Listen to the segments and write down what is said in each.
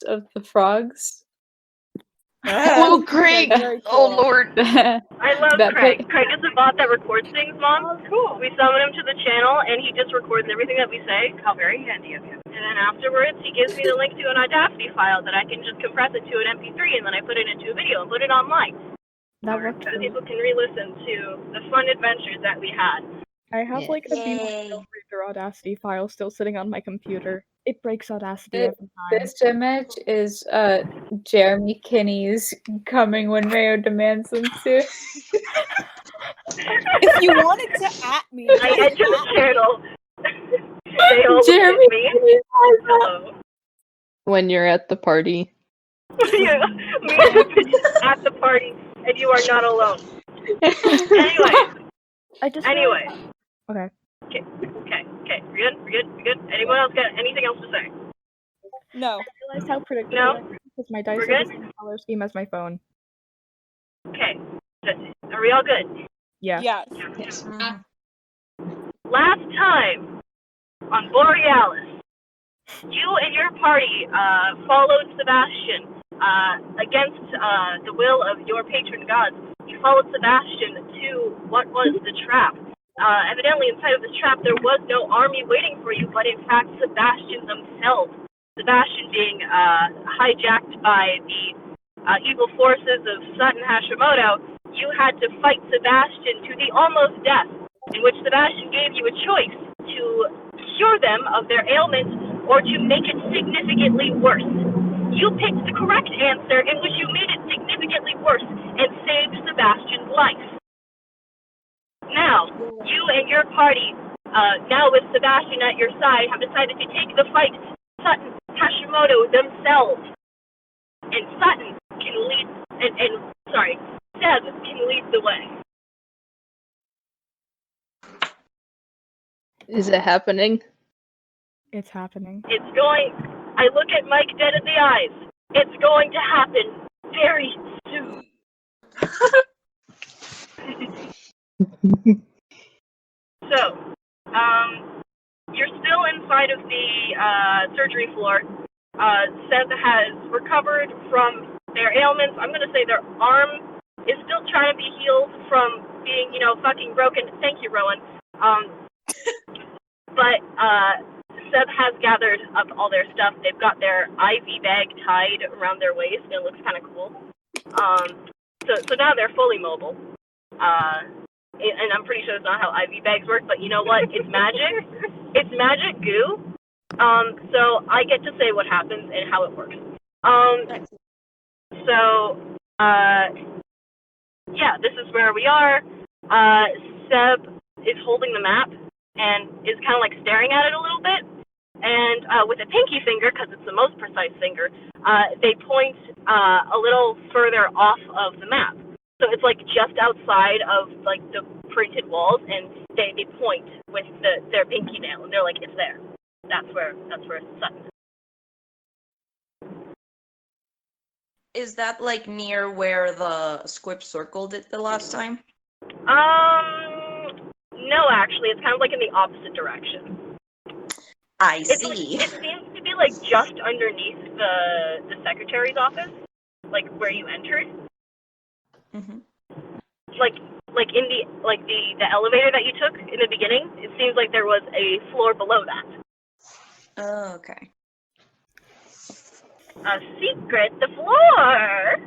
of the frogs. Oh, Craig! Very cool. Oh, Lord. I love That Craig. Craig is a bot that records things, Mom. Oh, cool. We summon him to the channel, and he just records everything that we say. How very handy of him. And then afterwards, he gives me the link to an Audacity file that I can just compress it to an MP3, and then I put it into a video and put it online. That Or works. so people can re-listen to the fun adventures that we had. I have like a Yay. Reader Audacity file still sitting on my computer. It breaks Audacity It- every time. This image is Jeremy Kinney's Coming When Mayo Demands Them To. If you wanted to at me, I enter the channel. They all look Jeremy at me. Kinney has that. Hello. When you're at the party. Yeah, me at the party, and you are not alone. Anyway. I just Anyway. Okay. Okay. We're good. Anyone else got anything else to say? No. I realized how predictable No? I am because my dice We're are the good? same color scheme as my phone. Okay. Are we all good? Yeah. Yes. Yes. Last time on Borealis, you and your party followed Sebastian against the will of your patron gods. You followed Sebastian to what was the trap. Evidently, inside of this trap, there was no army waiting for you, but in fact, Sebastian themselves. Sebastian being hijacked by the evil forces of Sutton Hashimoto, you had to fight Sebastian to the almost death, in which Sebastian gave you a choice to cure them of their ailment or to make it significantly worse. You picked the correct answer, in which you made it significantly worse and saved Sebastian's life. Now, you and your party, now with Sebastian at your side, have decided to take the fight to Sutton Hashimoto themselves. And Sutton can lead, Seb can lead the way. Is it happening? It's happening. It's going, I look at Mike dead in the eyes. It's going to happen very soon. So, you're still inside of the surgery floor. Seb has recovered from their ailments. I'm going to say their arm is still trying to be healed from being, fucking broken. Thank you, Rowan. But Seb has gathered up all their stuff. They've got their IV bag tied around their waist, and it looks kind of cool. So now they're fully mobile. And I'm pretty sure it's not how IV bags work, but you know what? It's magic. It's magic goo. So I get to say what happens and how it works. Yeah, this is where we are. Seb is holding the map and is kind of like staring at it a little bit. And with a pinky finger, because it's the most precise finger, they point a little further off of the map. So it's like just outside of like the printed walls, and they point with their pinky nail, and they're like, it's there. That's where Sutton is. Is that like near where the Squip circled it the last time? No, actually, it's kind of like in the opposite direction. I It's see. like, it seems to be like just underneath the secretary's office, like where you entered. Mm-hmm. Like in the elevator that you took in the beginning, it seems like there was a floor below that. Oh, okay. A secret, the floor.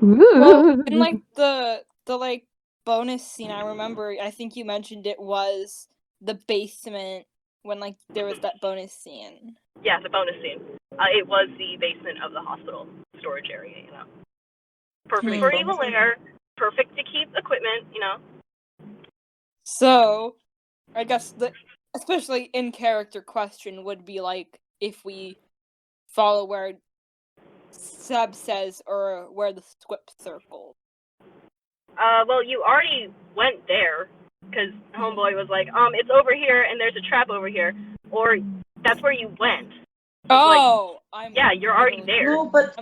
Well, Ooh. in like the like bonus scene, I think you mentioned it was the basement when like there was that bonus scene. Yeah, the bonus scene. It was the basement of the hospital storage area. Perfect for evil air. Perfect to keep equipment. So, I guess the especially in character question would be like if we follow where Seb says or where the Squip circle. Well, you already went there because Homeboy was like, it's over here and there's a trap over here, or that's where you went. Oh, You're already there. No, but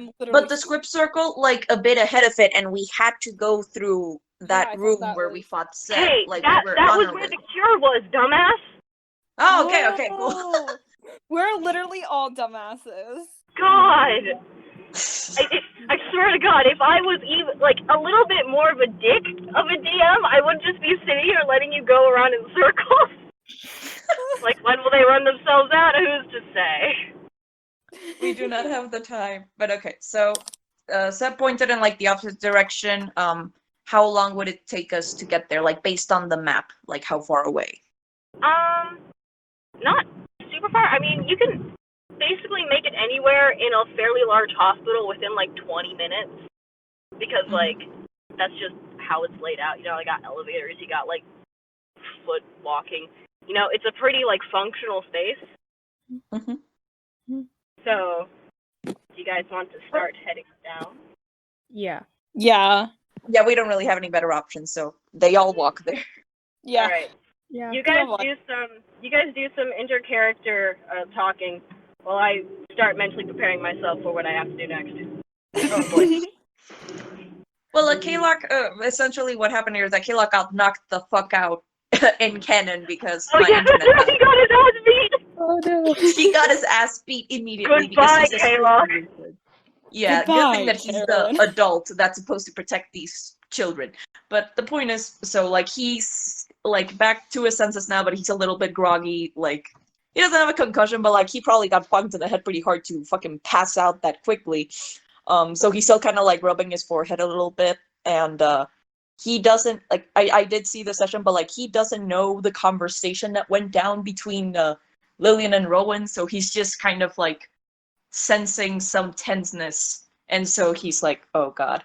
the Squip circle, like a bit ahead of it, and we had to go through that room where we fought Seb. Hey, like that we were was on where our the way. cure was, dumbass. Oh, okay, cool. We're literally all dumbasses. God! I swear to God, if I was even, like, a little bit more of a dick of a DM, I would just be sitting here letting you go around in circles. Like, when will they run themselves out? Who's to say? We do not have the time. But okay, so Seb pointed in like the opposite direction. How long would it take us to get there? Like based on the map, like how far away? Not super far. I mean, you can basically make it anywhere in a fairly large hospital within like 20 minutes. Because, like, that's just how it's laid out. You know, I got elevators, you got, like, foot walking. You know, it's a pretty, like, functional space. So, do you guys want to start heading down? Yeah. Yeah. Yeah, we don't really have any better options, so they all walk there. Yeah. All right. Yeah. You guys do some inter-character talking while I start mentally preparing myself for what I have to do next. Oh boy. Well, Kalok, essentially what happened here is that Kalok got knocked the fuck out in canon because my internet died. He got his ass beat! Oh no. He got his ass beat immediately. Goodbye, because he's a Kalok. stupid. Yeah, good Goodbye, thing that he's Carolyn. the adult that's supposed to protect these children. But the point is, so, like, he's, like, back to his senses now, but he's a little bit groggy, like, he doesn't have a concussion, but, like, he probably got bumped in the head pretty hard to fucking pass out that quickly. So he's still kind of, like, rubbing his forehead a little bit, and, he doesn't, like, I did see the session, but, like, he doesn't know the conversation that went down between, Lillian and Rowan, so he's just kind of, like, sensing some tenseness, and so he's like, oh god,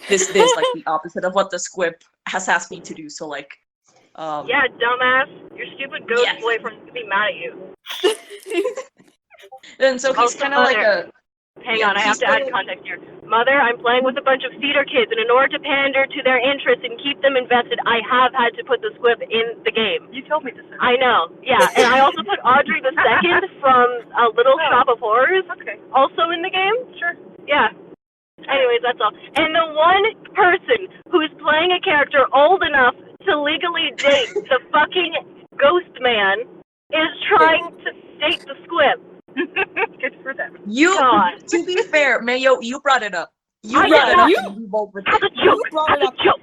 this is like the opposite of what the squib has asked me to do, so like, Yeah, dumbass. Your stupid ghost Yes. boyfriend's gonna be mad at you. and so he's Also, kind of like Mother. a, Hang Yeah, on, I have he's to add playing- context here. Mother, I'm playing with a bunch of theater kids, and in order to pander to their interests and keep them invested, I have had to put the squib in the game. You told me to say. I know, yeah, and I also put Audrey the Second from A Little Shop of Horrors Okay, also in the game. sure. Yeah. Anyways, that's all. And the one person who's playing a character old enough to legally date the fucking ghost man is trying to date the squib. Good for them. you, God. to be fair, Mayo, you brought it up. You I brought did it not. up, and we rolled with As a it. joke. brought As it a up. joke.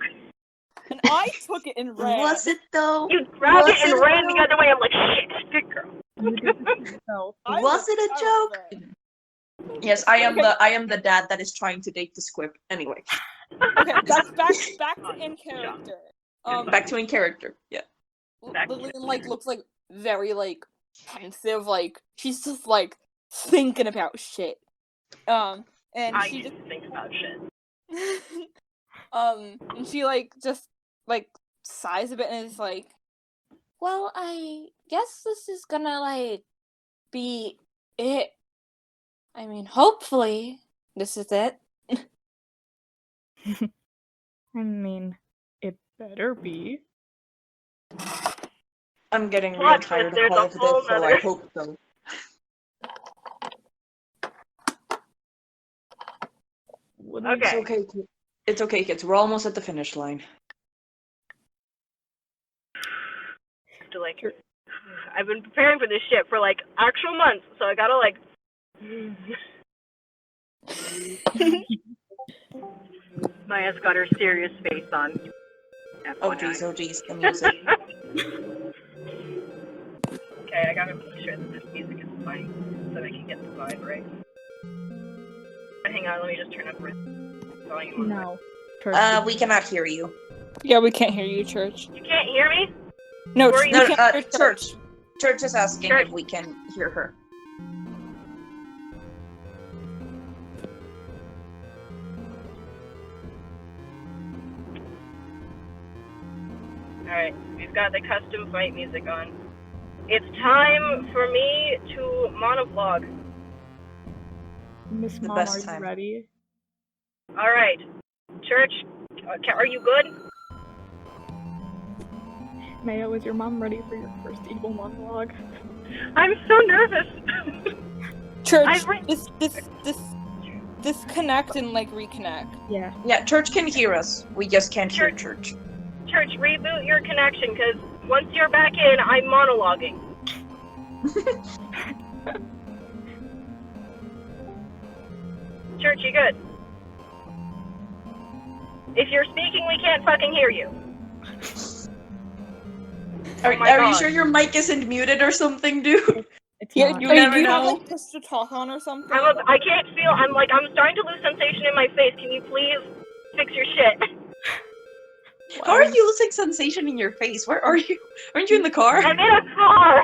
And I took it and ran. Was it though? You grabbed it Was and it ran though? the other way. I'm like, shit, good girl. You did this to yourself. I Was it a I joke? there. Yes, I am the dad that is trying to date the squib. Anyway, Okay, that's back to in character. back to in character. Yeah. Lillian like looks like very like pensive, like she's just like thinking about shit. And I she used to think about shit. just and she like just like sighs a bit and is like, well, I guess this is gonna like be it. I mean, hopefully this is it. I mean, it better be. I'm getting real Plot tired twist, there's of all of a whole this, so I nother- hope so. Wouldn't It's Okay. okay. It's okay, kids. We're almost at the finish line. To like, I've been preparing for this shit for like actual months, so I gotta like. Maya's got her serious face on. Oh FYI. jeez, oh jeez, the music. Okay, I gotta make sure that this music is playing so I can get the vibe right. Hang on, let me just turn up volume on. No. We cannot hear you. Yeah, we can't hear you, Church. You can't hear me? No, Where are we you? No, can't hear Church. Church is asking Church. if we can hear her. Alright, we've got the custom fight music on. It's time for me to monovlog. Miss The Mom, best are you time. ready? Alright, Church, are you good? Mayo, is your mom ready for your first evil monologue? I'm so nervous. Church, I've re- disconnect and like reconnect. Yeah. Yeah, Church can hear us. We just can't hear Church. Church. Church, reboot your connection, because once you're back in, I'm monologuing. Church, you good? If you're speaking, we can't fucking hear you. Are, Oh my are you God. sure your mic isn't muted or something, dude? It's Yeah, not. You do never you have know. like push to talk on or something? I can't feel. I'm starting to lose sensation in my face. Can you please fix your shit? How are you losing sensation in your face? Where are you? Aren't you in the car? I'm in a car.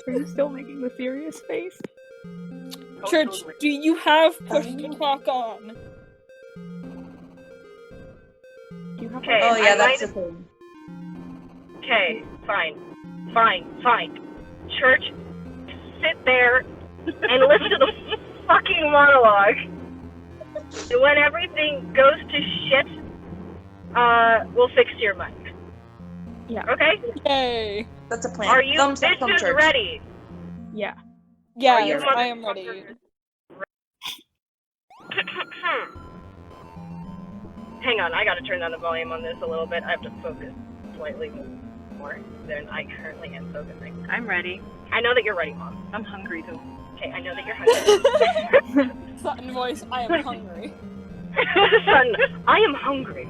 Are you still making the serious face? Church, Totally. do you have push to talk on? Do you have Okay. Oh yeah, I that's might- the thing. Okay, fine. Church, sit there and listen to the fucking monologue. And when everything goes to shit, we'll fix your mic. Yeah. Okay? Yay! That's a plan. Are you Thumbs up from bitches church. ready? Yeah. Yes, you I am ready. Hang on, I gotta turn down the volume on this a little bit. I have to focus slightly more than I currently am focusing. I'm ready. I know that you're ready, Mom. I'm hungry though. Okay, I know that you're hungry. Sutton voice, I am hungry. Son, I am hungry.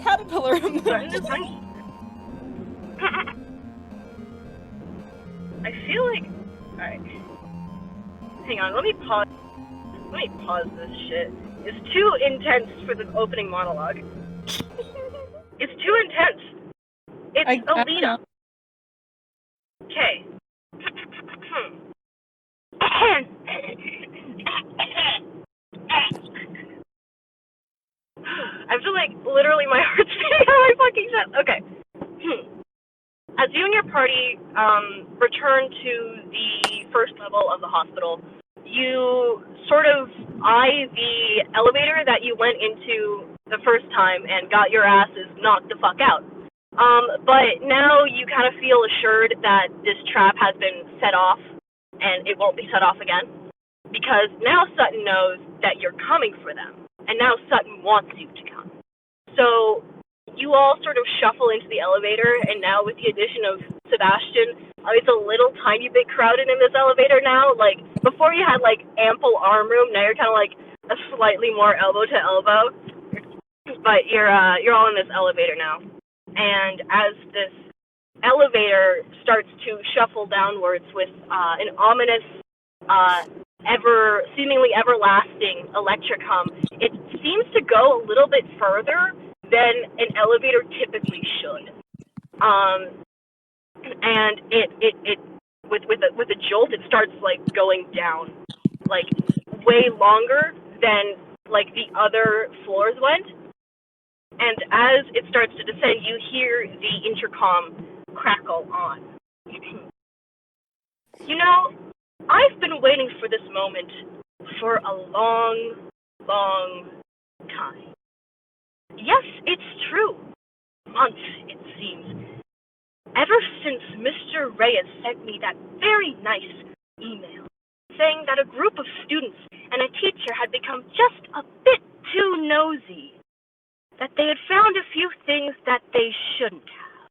Caterpillar Son emoji. is hungry. I feel like... Alright. Hang on, let me pause this shit. It's too intense for the opening monologue. It's too intense. It's a lead up. Okay. I have to literally my heart's beating out my fucking chest. Okay. As you and your party return to the first level of the hospital, you sort of eye the elevator that you went into the first time and got your asses knocked the fuck out. But now you kind of feel assured that this trap has been set off and it won't be set off again. Because now Sutton knows that you're coming for them. And now Sutton wants you to come. So you all sort of shuffle into the elevator, and now with the addition of Sebastian, it's a little tiny bit crowded in this elevator now. Like, before you had, ample arm room, now you're kind of, a slightly more elbow to elbow. But you're all in this elevator now. And as this elevator starts to shuffle downwards with an ominous, seemingly everlasting electric hum, it seems to go a little bit further than an elevator typically should. And it with a jolt, it starts going down, way longer than the other floors went. And as it starts to descend, you hear the intercom crackle on. You know, I've been waiting for this moment for a long, long time. Yes, it's true. Months, it seems. Ever since Mr. Reyes sent me that very nice email saying that a group of students and a teacher had become just a bit too nosy, that they had found a few things that they shouldn't have.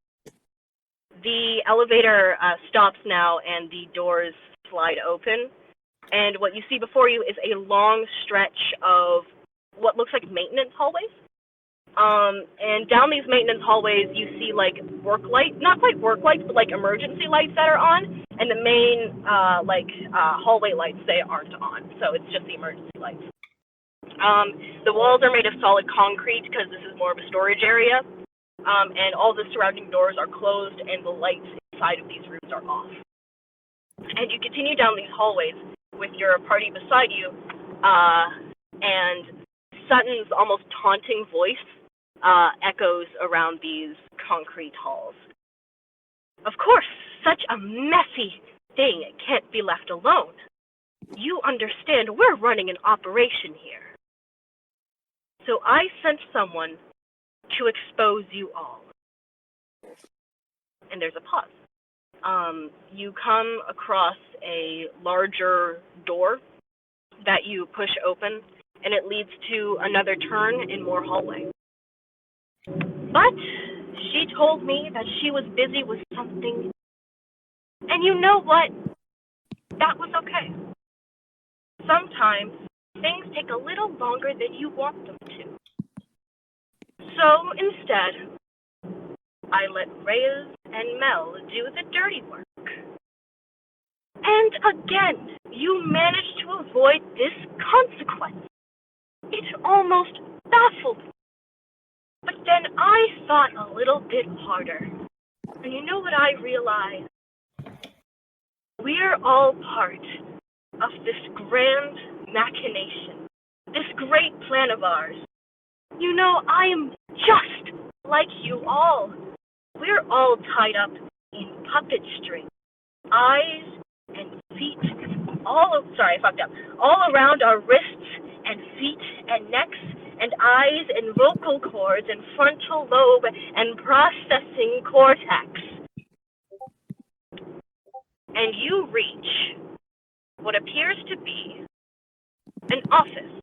The elevator stops now and the doors slide open, and what you see before you is a long stretch of what looks like maintenance hallways. And down these maintenance hallways, you see work lights, not quite work lights, but emergency lights that are on, and the main hallway lights, they aren't on, so it's just the emergency lights. The walls are made of solid concrete because this is more of a storage area, and all the surrounding doors are closed and the lights inside of these rooms are off. And you continue down these hallways with your party beside you, and Sutton's almost taunting voice echoes around these concrete halls. Of course, such a messy thing can't be left alone. You understand we're running an operation here. So I sent someone to expose you all. And there's a pause. You come across a larger door that you push open, and it leads to another turn in more hallway. But she told me that she was busy with something. And you know what? That was okay. sometimes things take a little longer than you want them to. So instead, I let Reyes and Mel do the dirty work. And again, you managed to avoid this consequence. It almost baffled me. But then I thought a little bit harder. And you know what I realized? We're all part of this grand machination, this great plan of ours. You know, I am just like you all. We're all tied up in puppet strings, eyes and feet, all around our wrists and feet and necks and eyes and vocal cords and frontal lobe and processing cortex. And you reach what appears to be an office.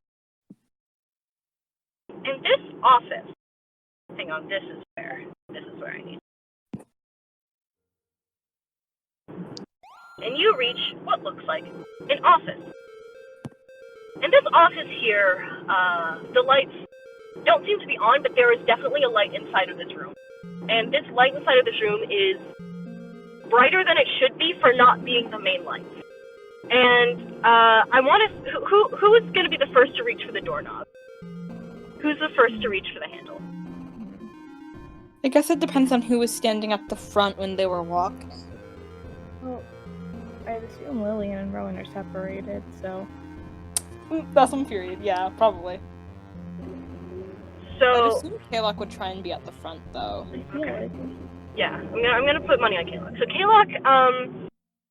And this office, hang on, this is where I need. And you reach what looks like an office. And this office here, the lights don't seem to be on, but there is definitely a light inside of this room. And this light inside of this room is brighter than it should be for not being the main light. And I want to. Who is going to be the first to reach for the doorknob? Who's the first to reach for the handle? I guess it depends on who was standing at the front when they were walking. Well, I'd assume Lillian and Rowan are separated, so... That's one period, yeah, probably. I'd So assume Kalok would try and be at the front, though. I feel like... yeah, I'm gonna put money on Kalok. So Kalok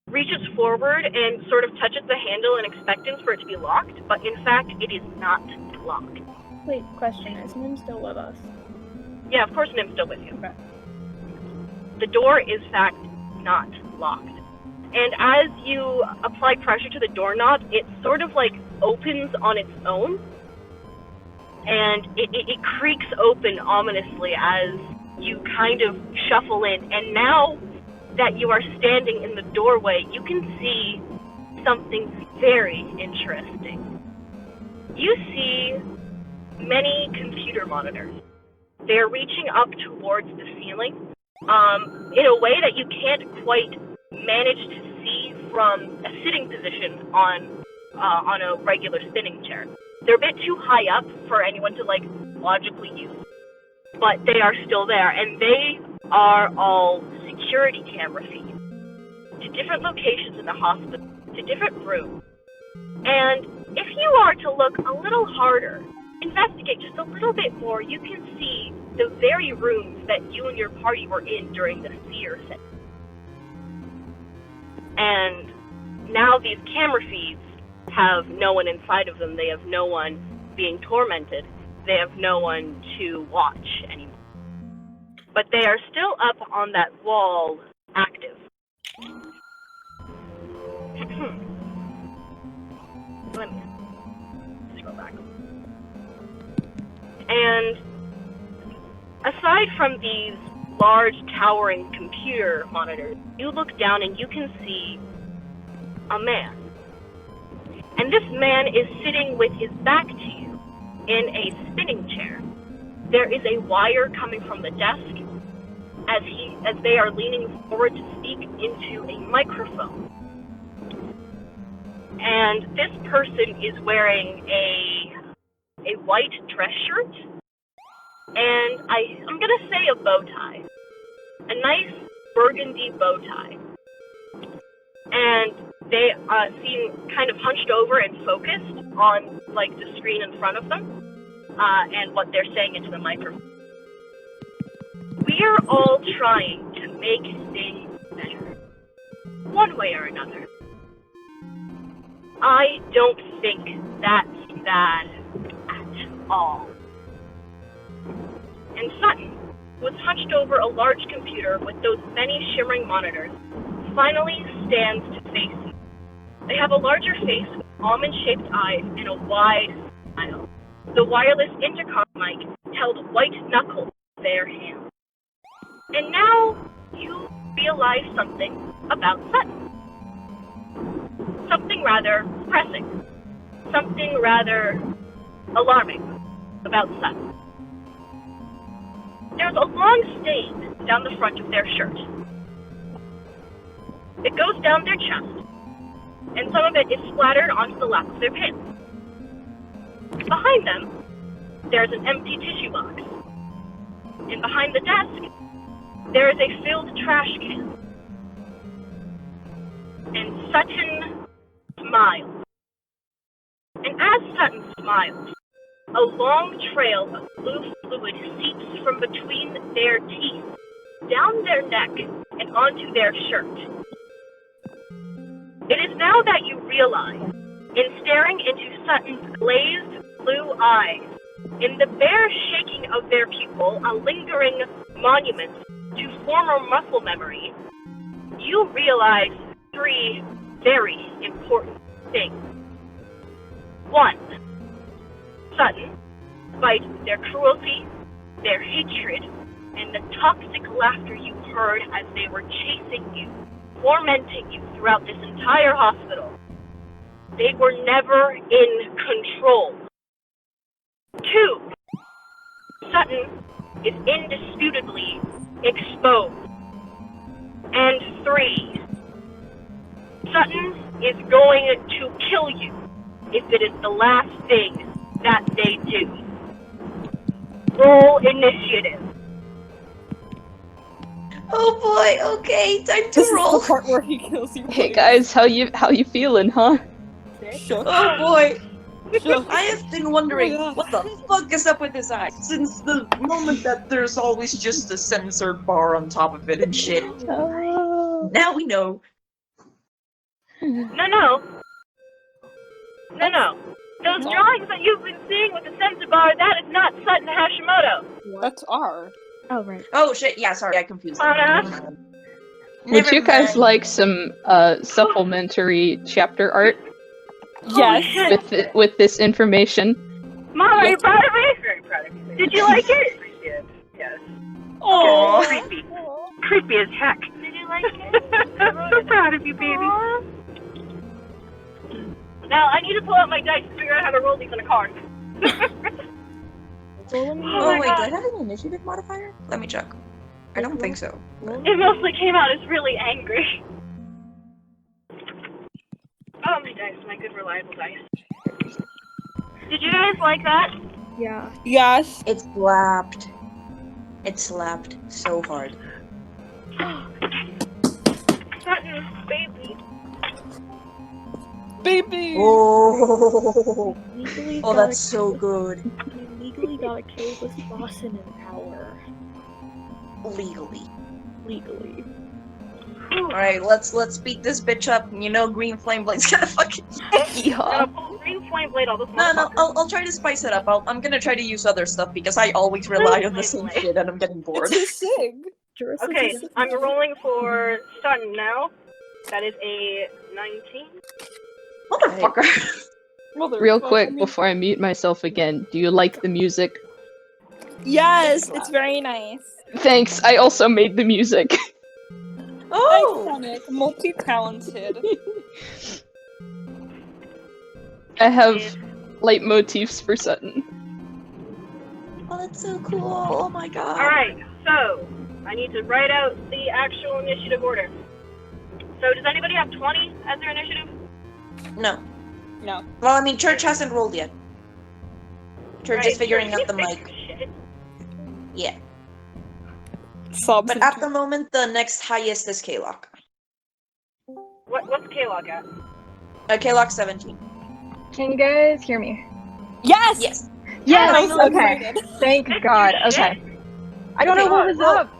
reaches forward and sort of touches the handle in expectance for it to be locked, but in fact it is not locked. Wait, question, is Nim still with us? Yeah, of course Nim's still with you. Okay. The door is, in fact, not locked. And as you apply pressure to the doorknob, it sort of like opens on its own. And it creaks open ominously as you kind of shuffle in. And now that you are standing in the doorway, you can see something very interesting. You see many computer monitors. They're reaching up towards the ceiling in a way that you can't quite manage to see from a sitting position on a regular spinning chair. They're a bit too high up for anyone to like logically use, but they are still there, and they are all security camera feeds to different locations in the hospital, to different rooms. And if you are to look a little harder, investigate just a little bit more, you can see the very rooms that you and your party were in during the seer set. And now these camera feeds have no one inside of them. They have no one being tormented. They have no one to watch anymore. But they are still up on that wall, active. Let me scroll back. And aside from these large towering computer monitors, you look down and you can see a man. And this man is sitting with his back to you in a spinning chair. There is a wire coming from the desk as they are leaning forward to speak into a microphone. And this person is wearing a white dress shirt, and I'm gonna say a bow tie. A nice burgundy bow tie. And they seem kind of hunched over and focused on like the screen in front of them, and what they're saying into the microphone. We're all trying to make things better, one way or another. I don't think that's bad at all. And Sutton, who was hunched over a large computer with those many shimmering monitors, finally stands to face you. They have a larger face with almond-shaped eyes and a wide smile. The wireless intercom mic held white knuckles in their hands. And now you realize something about Sutton. Something rather pressing. something rather alarming about Sutton. There's a long stain down the front of their shirt. It goes down their chest, and some of it is splattered onto the lap of their pants. Behind them, there's an empty tissue box. And behind the desk, there is a filled trash can. And Sutton smiles. And as Sutton smiles, a long trail of blue fluid seeps from between their teeth, down their neck, and onto their shirt. It is now that you realize, in staring into Sutton's glazed blue eyes, in the bare shaking of their pupil, a lingering monument to former muscle memory, you realize 3 very important things. 1. Sutton, despite their cruelty, their hatred, and the toxic laughter you heard as they were chasing you, tormenting you throughout this entire hospital, they were never in control. 2. Sutton is indisputably exposed. And 3. Sutton is going to kill you if it is the last thing that they do. Roll initiative. Oh boy, okay, time to This is roll. the part where he kills you. Hey guys, how you feeling, huh? Sure. Oh boy, Sure. I have been wondering Oh my God. what the fuck is up with his eye since the moment that there's always just a censored bar on top of it and shit. Now we know. No. Those drawings that you've been seeing with the sensor bar, that is not Sutton Hashimoto. That's R. Oh, right. Oh shit, yeah, sorry, I confused Uh-huh. them. Would you guys like some supplementary chapter art Yes. with this information? Mom, are you proud of me? Very proud of you. baby. Did you like it? Yes. Yes. Oh. Creepy. Creepy as heck. Did you like it? I'm so proud of you, baby. Now, I need to pull out my dice to figure out how to roll these on a card. Roll me. Oh my wait, God. do I have an initiative modifier? Let me check. I don't think so. It mostly came out as really angry. Oh, my dice, my good reliable dice. Did you guys like that? Yeah. Yes. It slapped. It slapped so hard. Sutton, baby. Baby. Oh, Legally oh, gotta that's so good. You legally gotta kill this boss in an hour. Legally. Legally. Alright, let's beat this bitch up. You know Green Flame Blade's gonna fucking I'm Yeehaw. gonna pull Green Flame Blade all this No, motherfucker. I'll try to spice it up. I'm gonna try to use other stuff because I always rely on the same shit and I'm getting bored. It's a sig. Okay, I'm rolling for Sutton now. That is a 19. Motherfucker. Real quick before I mute myself again, do you like the music? Yes, it's very nice. Thanks, I also made the music. Oh! Iconic, multi-talented. I have leitmotifs for Sutton. Oh, that's so cool. Oh my god. Alright, so I need to write out the actual initiative order. So does anybody have 20 as their initiative? No. No. Well, I mean, Church hasn't rolled yet. Church Right, is figuring so out the you mic. fix shit. Yeah. Sobs. But at the moment, the next highest is K-Lock. What's K-Log at? K-Lock 17. Can you guys hear me? Yes. Yes. Yes. I'm so Okay. excited. Thank Fix God. your Okay. shit. I don't know what was Roll. up.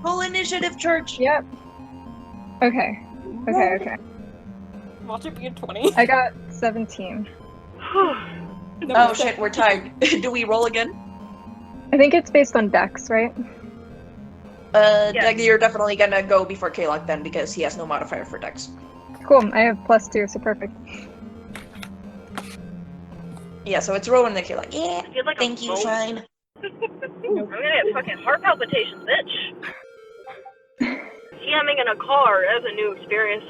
Roll initiative, Church. Yep. Okay. Okay. Watch it be a 20. I got 17. No, Oh it's shit, we're tied. Do we roll again? I think it's based on dex, right? Yeah. You're definitely gonna go before K-Lock then because he has no modifier for Dex. Cool. I have +2, so perfect. Yeah, so it's Rowan and K-Lock. Yeah. I feel like Thank I'm you, bold. Shine. I'm gonna get fucking heart palpitations, bitch. DMing in a car, that's a new experience.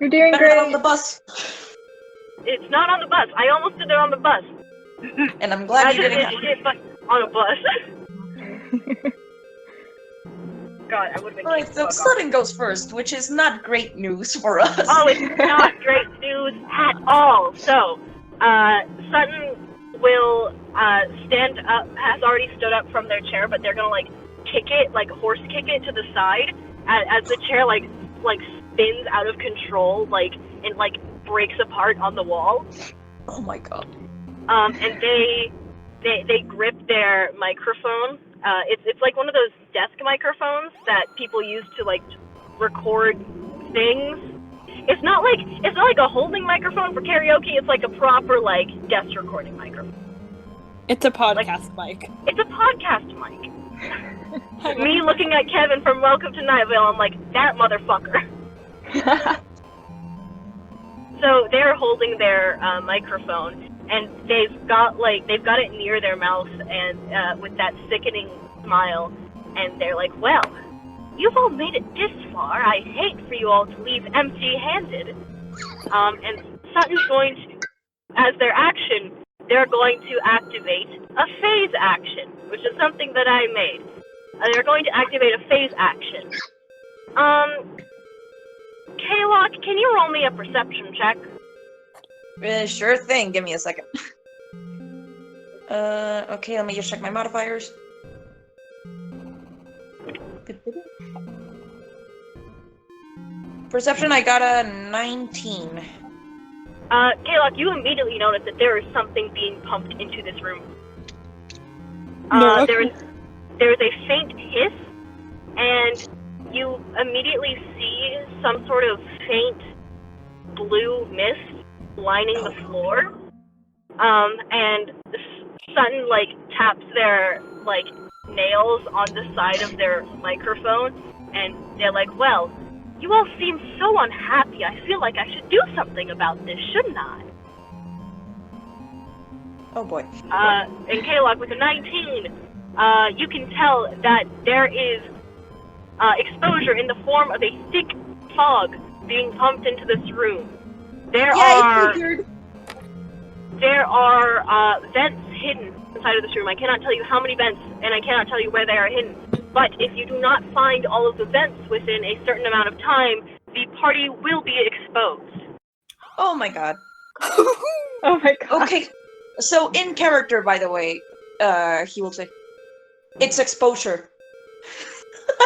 You're doing Better than on great. the bus. It's not on the bus. I almost did it on the bus. And I'm glad I you just didn't did have shit, but on a bus. God, I would've been Alright, kicked so the fuck off. Sutton goes first, which is not great news for us. Oh, it's not great news at all. So, Sutton will stand up, has already stood up from their chair, but they're gonna like kick it, like horse kick it to the side as the chair like spins out of control, like and like breaks apart on the wall. Oh my god. And they grip their microphone. It's like one of those desk microphones that people use to like record things. It's not like a holding microphone for karaoke. It's like a proper like desk recording microphone. It's a podcast mic. It's a podcast mic. Me looking at Kevin from Welcome to Night Vale, I'm like, that motherfucker. So they're holding their microphone, and they've got it near their mouth, and with that sickening smile, and they're like, well, you've all made it this far. I hate for you all to leave empty-handed. And Sutton's going to, as their action, they're going to activate a phase action, which is something that I made. They're going to activate a phase action. K-Lock, can you roll me a perception check? Sure thing, give me a second. Okay, let me just check my modifiers. Perception, I got a 19. K-Lock, you immediately notice that there is something being pumped into this room. No. There is a faint hiss, and you immediately see some sort of faint blue mist lining the floor. And Sutton taps their nails on the side of their microphone, and they're like, well, you all seem so unhappy. I feel like I should do something about this, shouldn't I? Oh boy. And K-Lock with a 19, you can tell that there is exposure in the form of a thick fog being pumped into this room. There are vents hidden inside of this room. I cannot tell you how many vents, and I cannot tell you where they are hidden. But if you do not find all of the vents within a certain amount of time, the party will be exposed. Oh my god. Oh my god. Okay, so in character, by the way, he will say, it's exposure.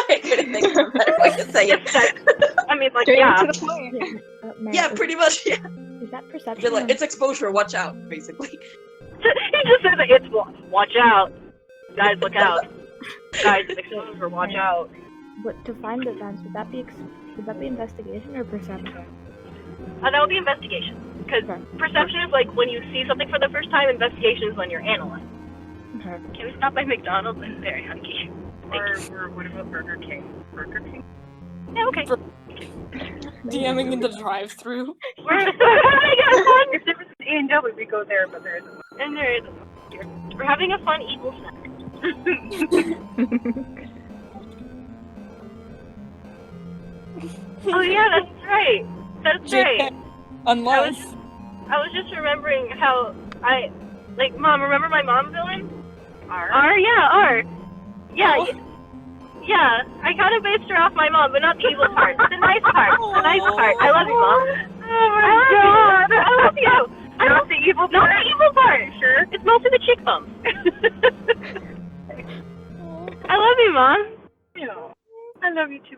I couldn't think of a better way to say it. I mean, Straight yeah. to the point. Yeah, pretty much, yeah. Is that perception? You're like, it's exposure, watch out, basically. He just says that it's watch out. Guys, look out. Guys, it's exposure, watch out. But to find the vents, would that be investigation or perception? That would be investigation. Because perception is like when you see something for the first time, investigation is when you're analyzing. Okay. Can we stop by McDonald's? I'm very hungry. Or what about Burger King? Burger King? Yeah, okay. DMing in the drive-thru. We're having a fun. If there was an A&W, we go there, but there isn't. And there is. We're having a fun equal snack. Oh yeah, that's right. That's right. Unless. I was just remembering how Mom, remember my mom villain? R? R, yeah, R. Yeah, Oh. yeah, I kind of based her off my mom, but not the evil part. The nice part. The nice part. I love you, Mom. Oh my god! I love you. Not the evil Not part? the evil part. Sure. It's mostly the cheek bumps. I love you, Mom. Yeah. I love you too.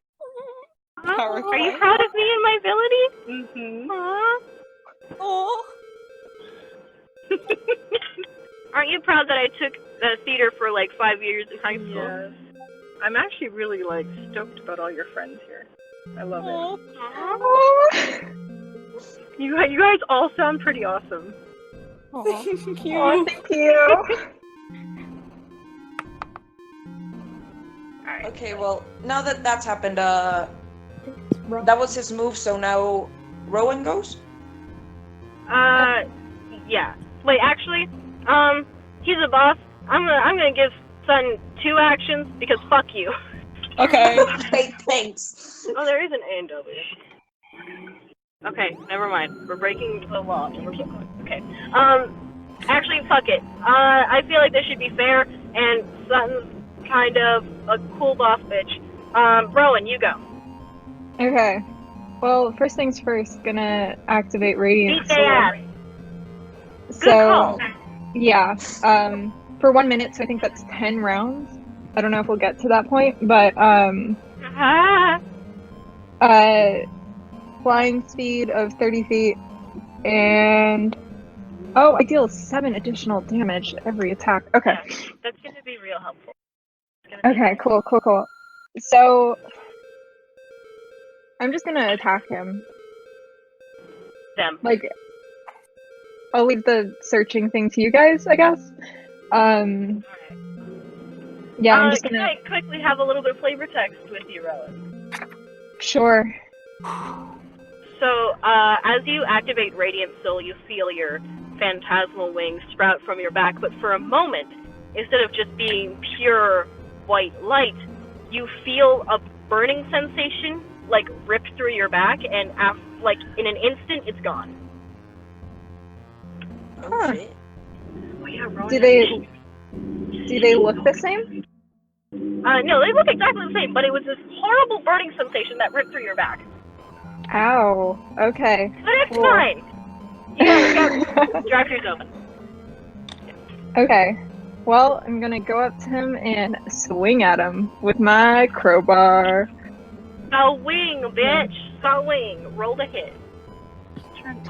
Power Are you play. proud of me and my ability? Mm-hmm. Aw. Oh. Aren't you proud that I took theater for 5 years in high school? Yes. I'm actually really stoked about all your friends here. I love it. Oh. You guys all sound pretty awesome. Oh, thank you. Oh, thank you. Okay, well, now that that's happened, that was his move, so now Rowan goes? Yeah. Wait, actually, he's a boss. I'm gonna give Sun 2 actions because fuck you. Okay. Okay, thanks. Oh, there is an A&W. Okay, never mind. We're breaking the law, and we're so close. Okay. Actually, fuck it. I feel like this should be fair, and Sutton's kind of a cool boss bitch. Rowan, you go. Okay. Well, first things first, gonna activate Radiant Beat their ass. Sword. Good call. Yeah. For 1 minute, so I think that's 10 rounds. I don't know if we'll get to that point, but flying speed of 30 feet, and I deal 7 additional damage every attack. Okay. Yeah, that's gonna be real helpful. Okay, cool. So, I'm just gonna attack him. Them. Like, I'll leave the searching thing to you guys, I guess. Yeah, I'm just Can gonna... I quickly have a little bit of flavor text with you, Rowan? Sure. So, as you activate Radiant Soul, you feel your phantasmal wings sprout from your back, but for a moment, instead of just being pure white light, you feel a burning sensation, like, rip through your back, and like, in an instant, it's gone. Huh. Oh, yeah, Rowan. Do they look the same? No, they look exactly the same, but it was this horrible burning sensation that ripped through your back. Ow. Okay. But it's Cool. fine. You got drive-throughs open. Okay. Well, I'm gonna go up to him and swing at him with my crowbar. Swing, bitch. Swing. Roll the hit.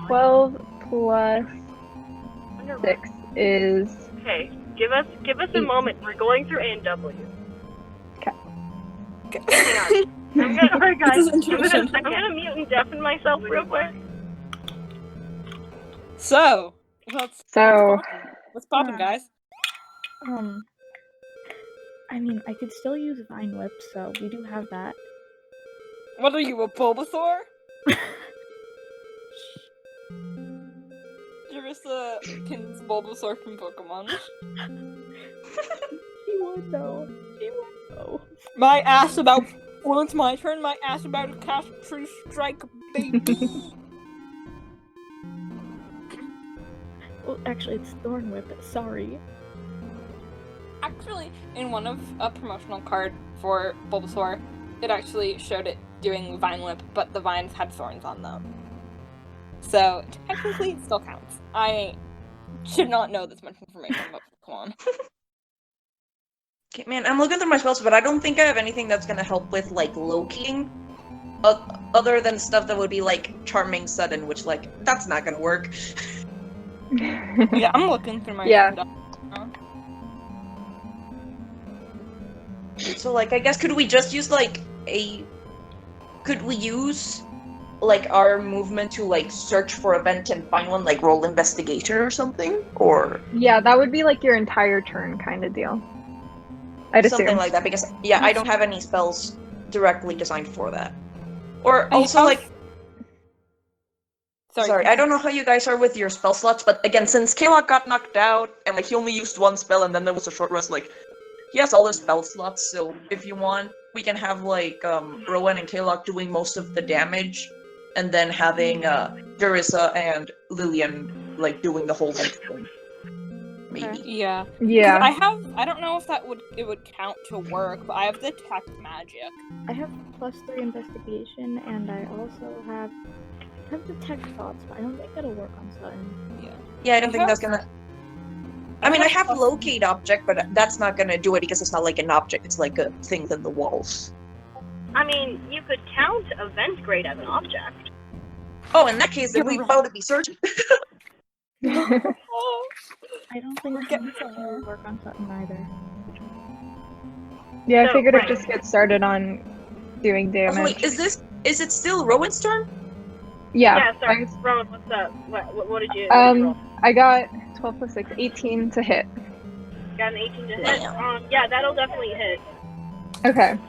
12 plus 6 is... Okay, give us a moment. We're going through A&W. Okay. Hang on. I'm gonna, sorry guys. This is I'm intuition. gonna mute and deafen myself real quick. So, what's poppin', guys? I mean, I could still use Vine Whip, so we do have that. What are you, a Bulbasaur? Jerissa pins Bulbasaur from Pokemon. She would though. My ass about... Well, it's my turn. My ass about to cast True Strike, baby. Well, actually, it's Thorn Whip. Sorry. Actually, in one of a promotional card for Bulbasaur, it actually showed it doing Vine Whip, but the vines had thorns on them. So, technically, it still counts. I should not know this much information about Pokemon. Okay, man, I'm looking through my spells, but I don't think I have anything that's gonna help with, like, locating. Other than stuff that would be, like, Charming Sudden, which, like, that's not gonna work. Yeah, I'm looking through my stuff. So, like, I guess could we just use, like, could we use, like, our movement to, like, search for a vent and find one, like, roll investigation or something? Or... Yeah, that would be, like, your entire turn kind of deal. I'd assume. Something like that, because, yeah, I don't have any spells directly designed for that. Or also, like... Sorry, I don't know how you guys are with your spell slots, but again, since Kalok got knocked out, and, like, he only used one spell, and then there was a short rest, like, he has all his spell slots, so if you want, we can have, like, Rowan and Kalok doing most of the damage, and then having, Jerissa and Lillian, like, doing the whole thing. Maybe. Yeah. Yeah. I don't know if it would count to work, but I have detect magic. I have +3 investigation, and I also have detect thoughts, but I don't think that'll work on Sutton. Yeah, I don't think that's gonna... I mean, I have locate object, but that's not gonna do it because it's not like an object, it's like a thing in the walls. I mean, you could count Event Grade as an object. Oh, in that case, then we'd probably be searching. I don't think that'll work on Sutton either. Yeah, I So, figured right. I'd just get started on doing damage. Oh, wait, is it still Rowan's turn? Yeah, sorry. Rowan, what's up? What did you roll? I got 12 plus 6, 18 to hit. Got an 18 to hit? Yeah, that'll definitely hit. Okay.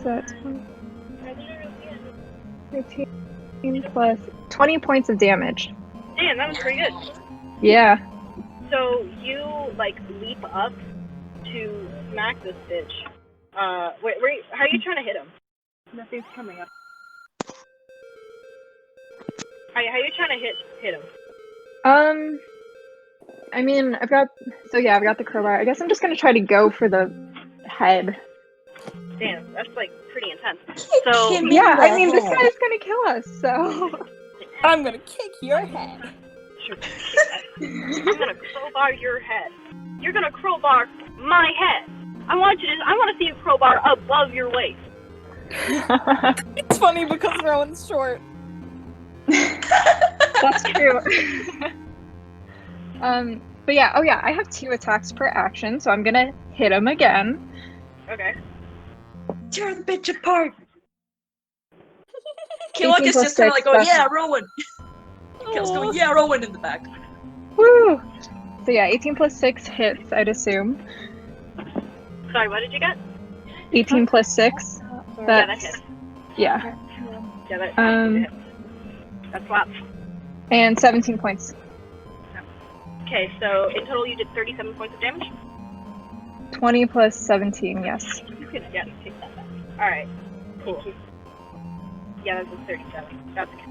So that's 15 plus 20 points of damage. Damn, that was pretty good. Yeah. So you, like, leap up to smack this bitch. Wait, how are you trying to hit him? Nothing's coming up. How you trying to hit him? I mean, I've got the crowbar. I guess I'm just gonna try to go for the head. Damn, that's like pretty intense. Kick So him in Yeah, the I mean, this head. guy's gonna kill us, so. I'm gonna kick your head. I'm gonna crowbar your head. You're gonna crowbar my head. I want to see you crowbar above your waist. It's funny because Rowan's short. That's true. But yeah, I have 2 attacks per action, so I'm gonna hit him again. Okay. Tear the bitch apart. Killuck 18 is plus just kind of 6, like, oh that's- yeah, Rowan. Kill's going, yeah, Rowan in the back. Woo! So yeah, 18 plus 6 hits, I'd assume. Sorry, what did you get? 18 plus 6. Yeah, that That's hits. yeah. Yeah, that hits. That slaps. And 17 points. Okay, so in total you did 37 points of damage? 20 plus 17, yes. You can, yeah, take that back. Alright, cool. Yeah, that's a 37. That's okay.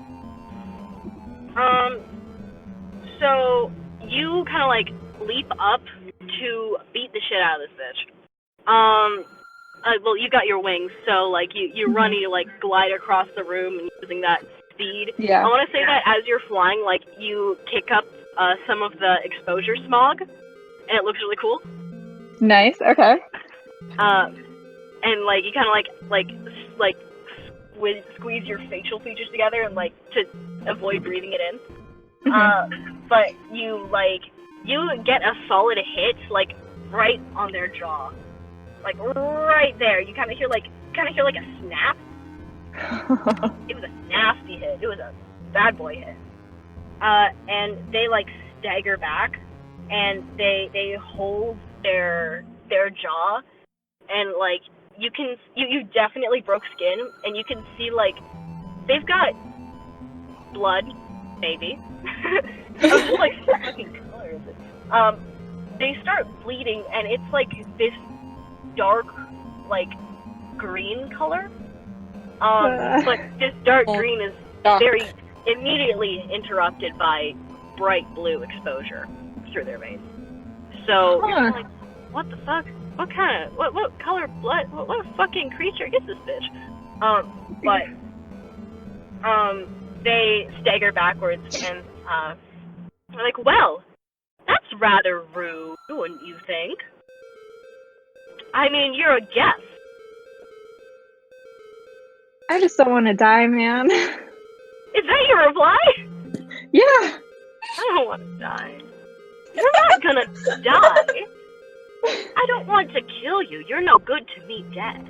So you kind of like leap up to beat the shit out of this bitch. Well, you got your wings, so like you run and you like glide across the room and using that speed. Yeah. I want to say that as you're flying, like you kick up some of the exposure smog, and it looks really cool. Nice, okay. And like you kind of like squeeze your facial features together and like to avoid breathing it in. But you get a solid hit like right on their jaw, like right there. You kind of hear like a snap. It was a nasty hit. It was a bad boy hit. And they like stagger back, and they hold their jaw, and like you definitely broke skin, and you can see like they've got blood, maybe. I was just like, what fucking color is it? They start bleeding, and it's like this dark, like green color. But this dark green is very immediately interrupted by bright blue exposure through their veins. So you're like, what the fuck? What color blood? What fucking creature is this bitch? But they stagger backwards and they're like, well, that's rather rude, wouldn't you think? I mean, you're a guest. I just don't want to die, man. Is that your reply? Yeah. I don't want to die. You're not gonna die. I don't want to kill you. You're no good to me dead.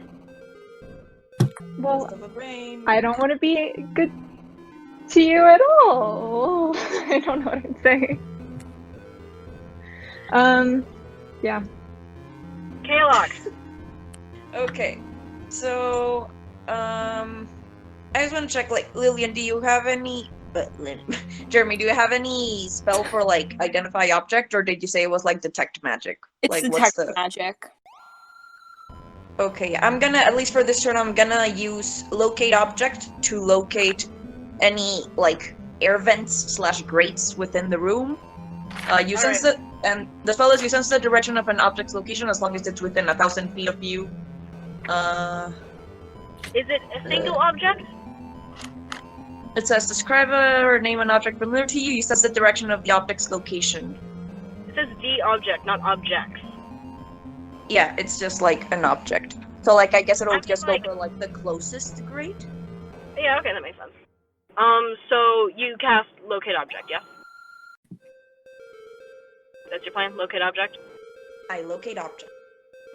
Well, Of a brain. I don't want to be good to you at all. I don't know what I'm saying. Yeah. Kalok. Okay, so I just want to check. Like, Lillian, do you have any? Jeremy, do you have any spell for like identify object, or did you say it was like detect magic? It's like, detect magic. Okay, I'm gonna, at least for this turn, I'm gonna use locate object to locate any like air vents / grates within the room. You sense it, and the spell is you sense the direction of an object's location as long as it's within 1,000 feet of you. Is it a single object? It says describe or name an object familiar to you. You sense the direction of the object's location. It says the object, not objects. Yeah, it's just like an object. So like I guess it'll I mean, just like- go for like the closest grate. Yeah, okay, that makes sense. So you cast locate object, yes? That's your plan? Locate object? I locate object.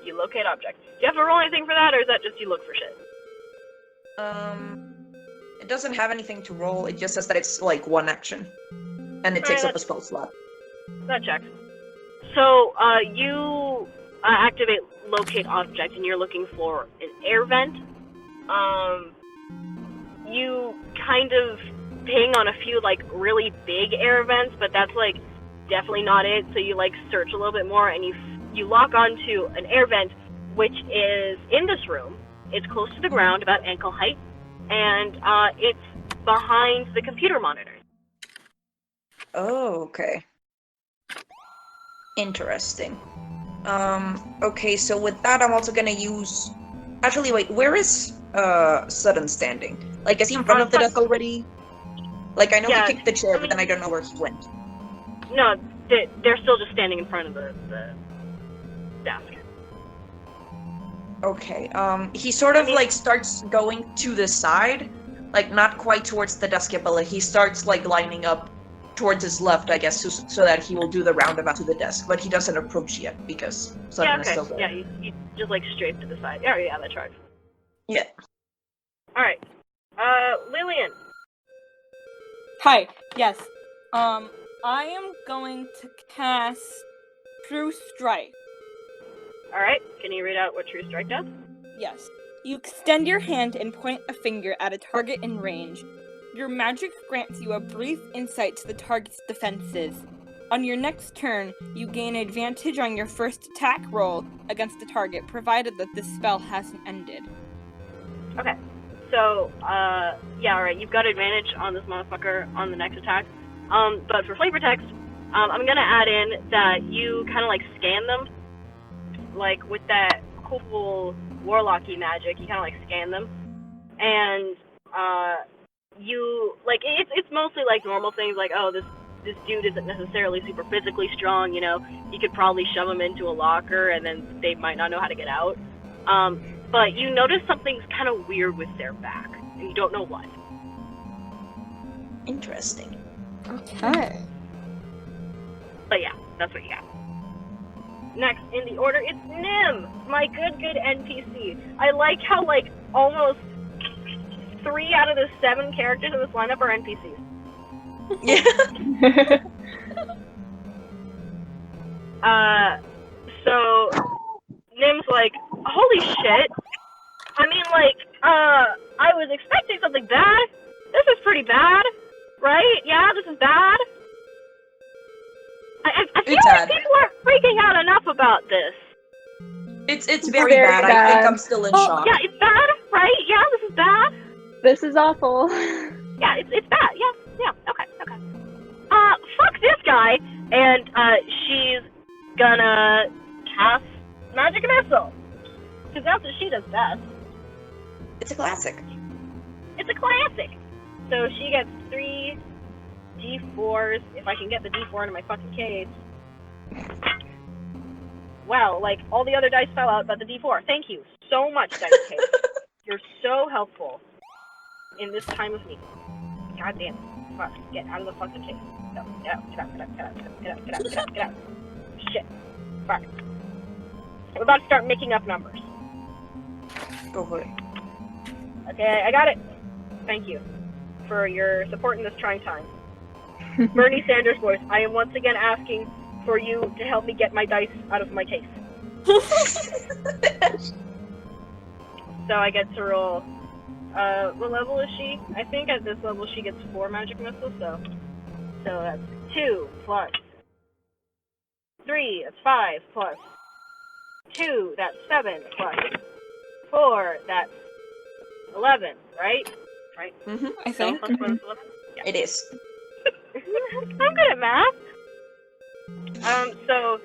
You locate object. Do you have to roll anything for that, or is that just you look for shit? It doesn't have anything to roll. It just says that it's like one action, and it takes up a spell slot. That checks. So, you activate locate object, and you're looking for an air vent. You kind of ping on a few, like, really big air vents, but that's, like, definitely not it. So you, like, search a little bit more, and you lock onto an air vent, which is in this room. It's close to the ground, about ankle height, and it's behind the computer monitors. Oh, okay. Interesting. Okay, so with that, I'm also gonna use. Actually, wait. Where is Sudden standing? Like, is he in front of the desk already? Like, I know Yeah, he kicked the chair, I but mean- then I don't know where he went. No, they're still just standing in front of the desk. Okay. He sort of like starts going to the side, like not quite towards the desk yet, but like he starts like lining up towards his left, I guess, so that he will do the roundabout to the desk. But he doesn't approach yet because Sudden Yeah, is okay. still there. Yeah, you just like strafe to the side. Yeah, that's right. Yeah. All right. Lillian. Hi. Yes. I am going to cast True Strike. All right. Can you read out what True Strike does? Yes. You extend your hand and point a finger at a target in range. Your magic grants you a brief insight to the target's defenses. On your next turn, you gain advantage on your first attack roll against the target, provided that this spell hasn't ended. Okay. So, yeah, alright, you've got advantage on this motherfucker on the next attack. But for flavor text, I'm gonna add in that you kind of like scan them. Like, with that cool warlocky magic, you kind of like scan them. And, you, like, it's mostly like normal things like, oh, this dude isn't necessarily super physically strong, you know, you could probably shove him into a locker and then they might not know how to get out. But you notice something's kind of weird with their back, and you don't know what. Interesting. Okay. But yeah, that's what you got. Next in the order, it's Nim, my good NPC. I like how, like, almost 3 out of the 7 characters in this lineup are NPCs. Yeah. So Nim's like, holy shit. I mean, like, I was expecting something bad. This is pretty bad, right? Yeah, this is bad. I feel It's like bad. people are freaking out enough about this. It's very, Very bad. I bad. think I'm still in shock. Yeah, it's bad, right? Yeah, this is bad. This is awful. Yeah, it's bad. Yeah, okay. Fuck this guy, and she's gonna cast Magic Missile, because that's what she does best. It's a classic. It's a classic. So she gets 3 D4s, if I can get the D4 into my fucking case. Wow, like, all the other dice fell out but the D4. Thank you so much, Dice Case. You're so helpful in this time of need. God damn it. Fuck, get out of the fucking case. No, get out. Shit. Fuck. I'm about to start making up numbers. Go for it. Okay, I got it. Thank you for your support in this trying time. Bernie Sanders voice, I am once again asking for you to help me get my dice out of my case. So I get to roll. What level is she? I think at this level she gets 4 magic missiles, so that's 2 plus 3, that's 5 plus 2, that's 7 plus 4, that's 11, right? Right? Mm-hmm. I think. 7 plus 1 is 11? Yeah. It is. I'm good at math. So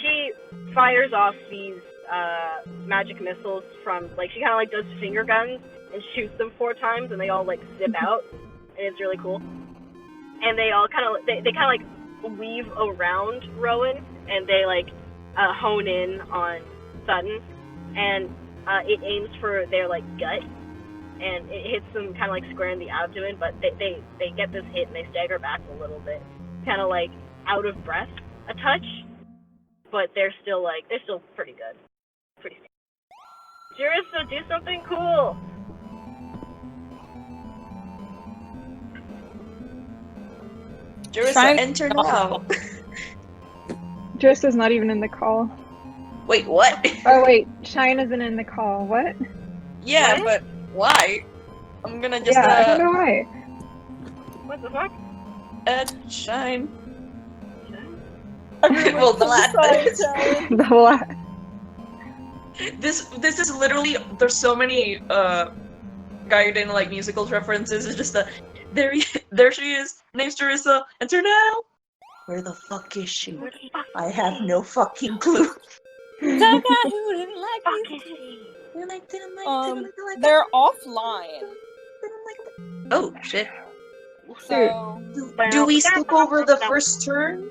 she fires off these magic missiles from, like, she kind of like does finger guns and shoots them 4 times, and they all like zip out, and it's really cool. And they all kind of they kind of like weave around Rowan, and they like hone in on Sutton, and it aims for their like gut, and it hits them kind of like square in the abdomen, but they get this hit and they stagger back a little bit, kind of like out of breath a touch, but they're still pretty good, pretty. Jurissa, do something cool. Jurissa, enter now. Jurissa's not even in the call. Wait, what? Oh wait, Shine isn't in the call. What? Yeah, but why? I'm gonna just I don't know why. What the fuck? add Shine. Well, The what? This is literally, there's so many Gaiden like musicals references. It's just there she is. Name's Jurissa. Enter now. Where the fuck is she? I have no fucking clue. The guy who didn't like Fuck me. is she? They're offline. Oh shit. So Do we skip over the first turn?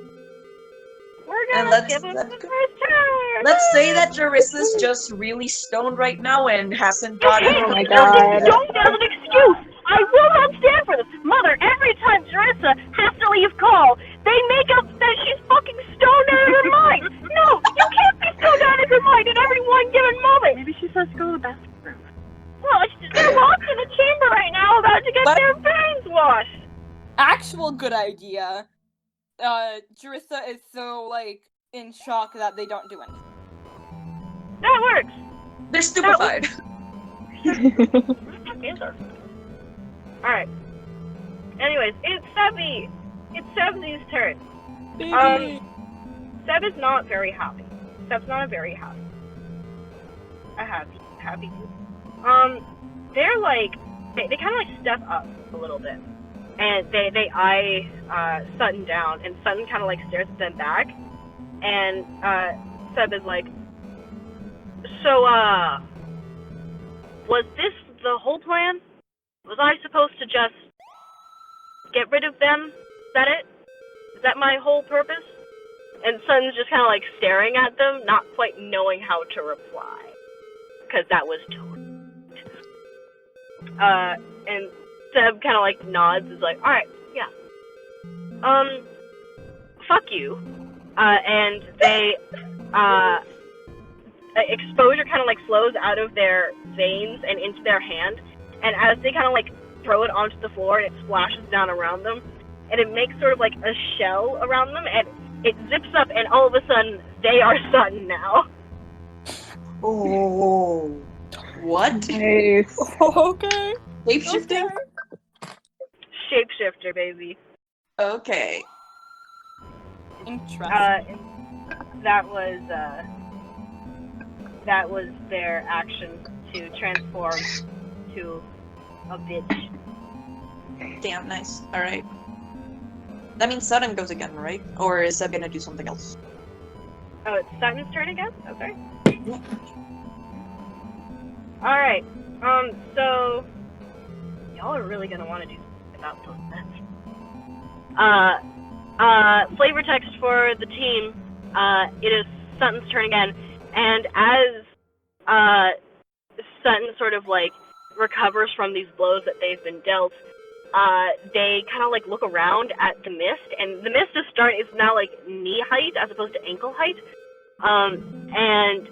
We're And gonna skip over the first turn. let's say that Jarissa's just really stoned right now and hasn't gotten Oh my her god. Don't have an excuse. I will not stand for this. Mother, every time Jarissa has to leave call, they make up that she's fucking stoned out of her mind. No, you can't be stoned out of your mind at every one given moment. Maybe she's supposed to go to the bathroom. Well, they're locked in a chamber right now about to get What? their veins washed. actual good idea. Jarissa is so like in shock that they don't do anything. That works. They're stupefied. Alright. Anyways, it's Sebby. It's Sebby's turn. Seb is not very happy. Seb's not very happy. Happy. They're like, they kind of like step up a little bit. And they eye Sutton down, and Sutton kind of like stares at them back. And Seb is like, so, was this the whole plan? Was I supposed to just get rid of them? Is that it? Is that my whole purpose? And Sutton's just kind of like staring at them, not quite knowing how to reply. Because that was totally. And Seb kind of like nods, is like, alright, yeah. Fuck you. And they, exposure kind of like flows out of their veins and into their hand, and as they kind of like throw it onto the floor, and it splashes down around them, and it makes sort of like a shell around them, and it zips up, and all of a sudden, they are Sutton now. Oh. What? Nice. Okay. Shapeshifting? Shapeshifter, baby. Okay. Interesting. That was their action to transform to a bitch. Damn, nice. Alright. That means Sutton goes again, right? Or is Seb gonna do something else? Oh, it's Sutton's turn again? Okay. Yeah. Alright, so y'all are really gonna want to do something about those events. Flavor text for the team, it is Sutton's turn again, and as, Sutton sort of, like, recovers from these blows that they've been dealt, they kind of, like, look around at the mist, and the mist is now, like, knee height as opposed to ankle height, and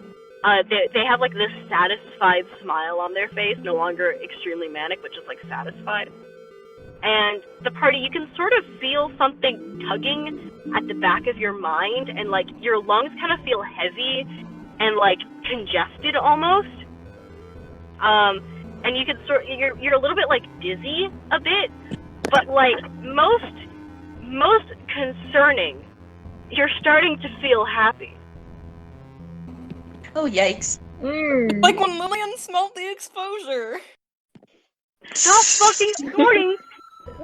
they have like this satisfied smile on their face, no longer extremely manic, but just like satisfied. And the party, you can sort of feel something tugging at the back of your mind, and like your lungs kind of feel heavy and like congested almost. And you can you're a little bit like dizzy a bit, but like most concerning, you're starting to feel happy. Oh, yikes. Like when Lillian smelled the exposure. Stop fucking snorting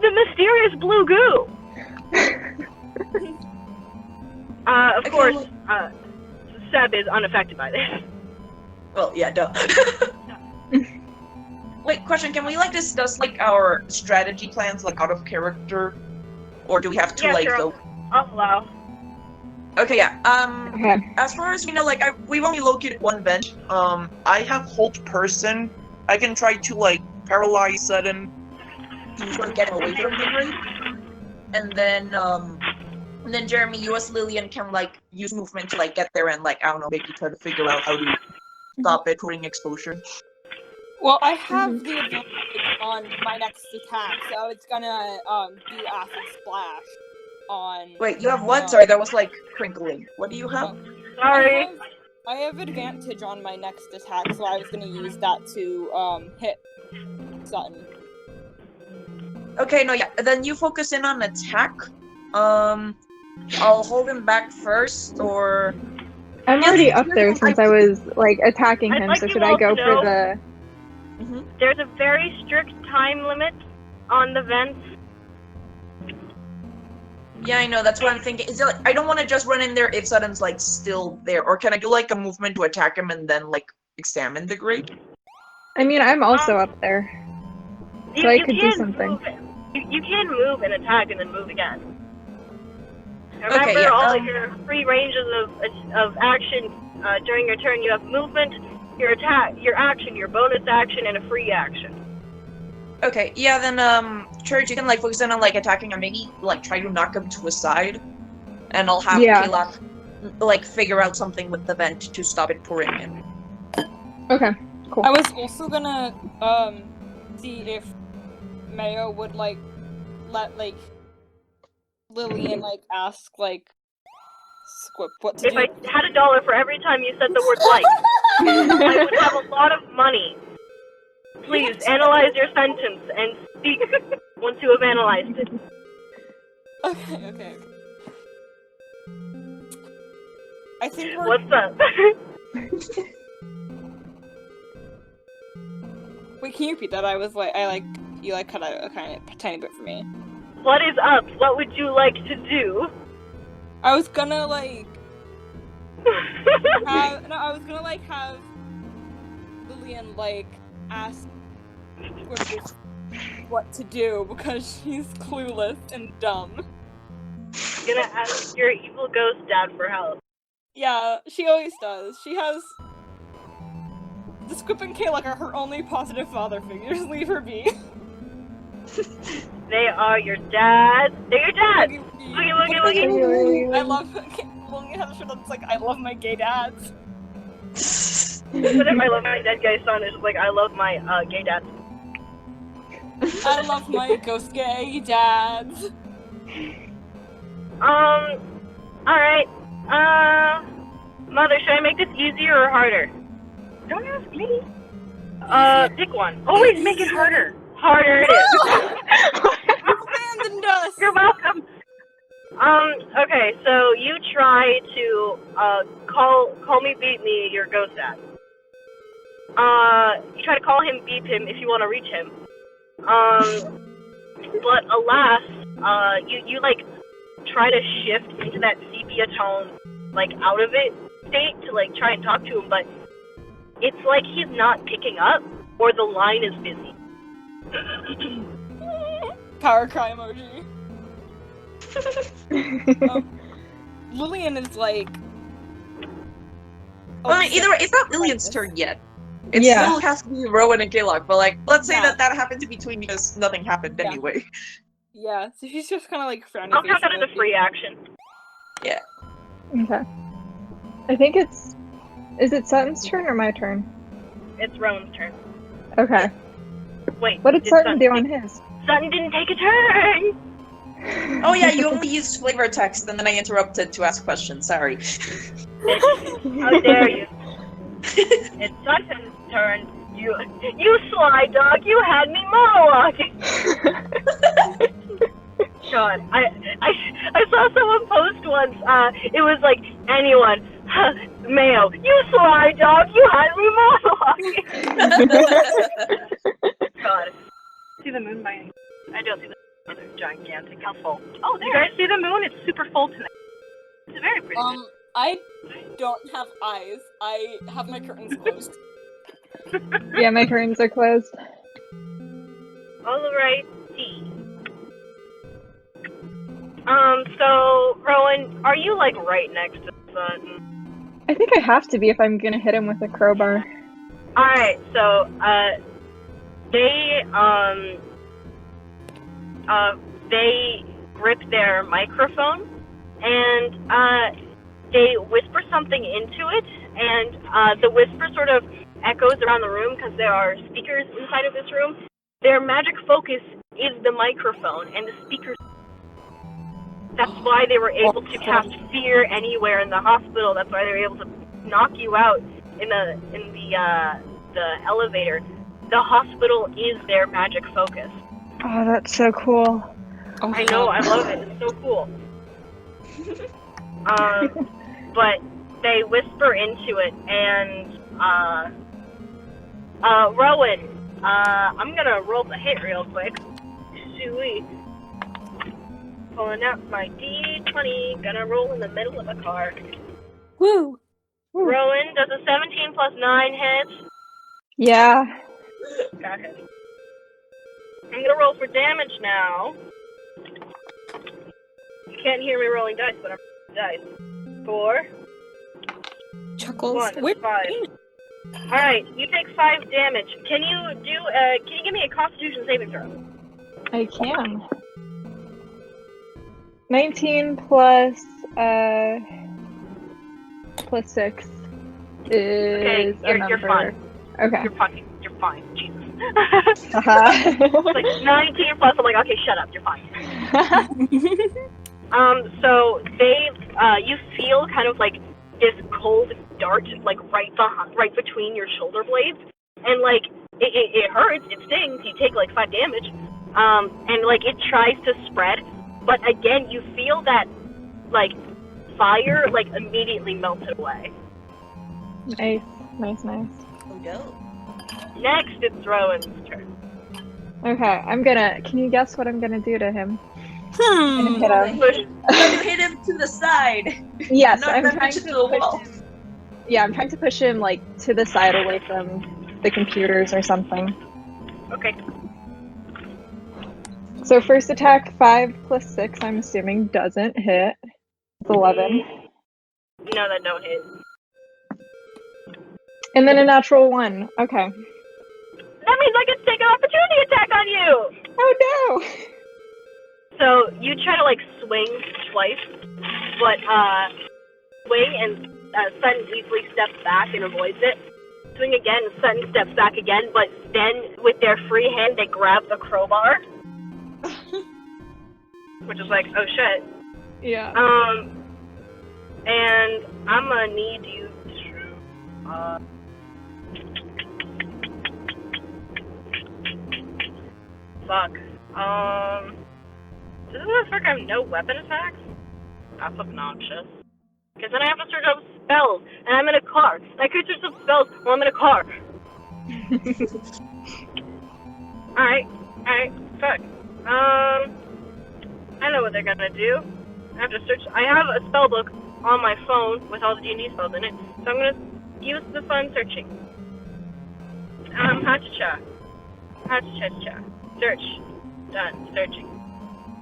the mysterious blue goo! Of course, Seb is unaffected by this. Well, yeah, duh. Wait, question, can we like discuss like our strategy plans like out of character? Or do we have to like sure, go? I'll allow. Okay, yeah. Okay. As far as we know, like we've only located one vent. I have hold person. I can try to like paralyze Sutton to sort of get him away from Henry. And then Jeremy, you as Lillian can like use movement to like get there and like I don't know, maybe try to figure out how to stop it putting exposure. Well, I have the advantage on my next attack, so it's gonna do acid splash on. Wait, you have what? Sorry, that was like crinkling. What do you have? Sorry. I have advantage on my next attack, so I was gonna use that to hit Sutton. Okay, no, yeah. Then you focus in on attack. I'll hold him back first, or I'm already up there since I was like attacking I'd him, like so you should I all go to for know- the... There's a very strict time limit on the vents. Yeah, I know. That's what I'm thinking. Is it like I don't want to just run in there if Sutton's like still there, or can I do like a movement to attack him and then like examine the grate? I mean, I'm also up there, so I could do can something. Move you can move and attack and then move again. Remember, Okay, yeah, all your free ranges of action during your turn. You have movement, your attack, your action, your bonus action, and a free action. Okay, yeah, then Church, you can like focus in on like attacking and maybe like try to knock him to a side, and I'll have Yeah. Kalak like figure out something with the vent to stop it pouring in. Okay, cool. I was also gonna see if Mayo would like let like Lillian like ask like Squip what to If do. I had $1 for every time you said the word like, I would have a lot of money. Please analyze your sentence and speak once you have analyzed it. Okay. I think we're What's up? Wait, can you repeat that? You cut out a tiny bit for me. What is up? What would you like to do? I was gonna have Lillian ask Squip what to do because she's clueless and dumb. You're gonna ask your evil ghost dad for help. Yeah, she always does. She has the Squip and Kalak are her only positive father figures. Leave her be. They are your dad. They're your dad. Boogie. I love Lillian has a shirt that's like I love my gay dads. But if I love my dead gay son, it's like I love my gay dad. I love my ghost gay dads. Alright. Mother, should I make this easier or harder? Don't ask me. Pick one. Always make it harder. Harder it is. Abandoned us. You're welcome. Okay, so you try to, call me, beat me, your ghost dad. You try to call him, beep him if you want to reach him. But alas, you try to shift into that sepia tone, out of it state to, try and talk to him, but it's like he's not picking up, or the line is busy. Power cry emoji. Lillian is Either way, it's not Lillian's turn yet. It Yeah. still has to be Rowan and Kalak, but let's say Yeah. that happened to between because nothing happened Yeah. anyway. Yeah, so she's just kind of frowning. I'll count that as a free action. Okay. I think is it Sutton's turn or my turn? It's Rowan's turn. Okay. Wait, What did Sutton do on his? Sutton didn't take a turn! Oh yeah, you only used flavor text, and then I interrupted to ask questions. Sorry. How dare you? It's Sutton's turn. You sly dog, you had me monologuing. God, I saw someone post once, it was anyone, Mayo, you sly dog, you had me monologuing. God. See the moon by any... I don't see the moon. It's gigantic. How full? Oh, there. You guys see the moon? It's super full tonight. It's very pretty. I don't have eyes. I have my curtains closed. Yeah, my curtains are closed. Alrighty. So, Rowan, are you, right next to Sutton? I think I have to be if I'm gonna hit him with a crowbar. Alright, so, they grip their microphone, and, they whisper something into it, and, the whisper sort of echoes around the room because there are speakers inside of this room. Their magic focus is the microphone, and the speakers. That's why they were able to cast fear anywhere in the hospital. That's why they were able to knock you out in the elevator. The hospital is their magic focus. Oh, that's so cool. Oh, I know, I love it. It's so cool. But they whisper into it, and Rowan, I'm gonna roll the hit real quick. Shoo-wee. Pulling out my D20. Gonna roll in the middle of a car. Woo! Rowan, does a 17 plus 9 hit? Yeah. Got it. I'm gonna roll for damage now. You can't hear me rolling dice, but I'm rolling dice. 4. Chuckles. 1. That's 5. Alright, you take 5 damage. Can you give me a Constitution saving throw? I can. 19 plus 6 is a number. You're fine. Okay. You're fine. Jesus. Haha. Like 19 plus, I'm like, okay, shut up, you're fine. So you feel kind of like this cold dart, like right between your shoulder blades, and like it hurts, it stings. You take like 5 damage, and like it tries to spread, but again you feel that like fire like immediately melted away. Nice. Oh no. Next, it's Rowan's turn. Okay, can you guess what I'm gonna do to him? Hmm. Hit him. Hit him to the side. Yes, Knock I'm that trying bitch to into the push wall. him. Yeah, I'm trying to push him like to the side away from the computers or something. Okay. So first attack, 5 plus 6, I'm assuming, doesn't hit. It's 11. No, that don't hit. And then a natural 1. Okay. That means I can take an opportunity attack on you! Oh no! So you try to like swing twice, but swing and Sutton easily steps back and avoids it. Swing again, Sutton steps back again, but then with their free hand they grab the crowbar. Which is like, oh shit. Yeah. And I'm gonna need you to fuck. Does this motherfucker have no weapon attacks? That's obnoxious. Because then I have to search up spells, and I'm in a car. And I could search up spells while I'm in a car. Alright, fuck. I know what they're gonna do. I have to search. I have a spell book on my phone with all the D&D spells in it, so I'm gonna use the fun searching. Hacha. Search. Done. Searching.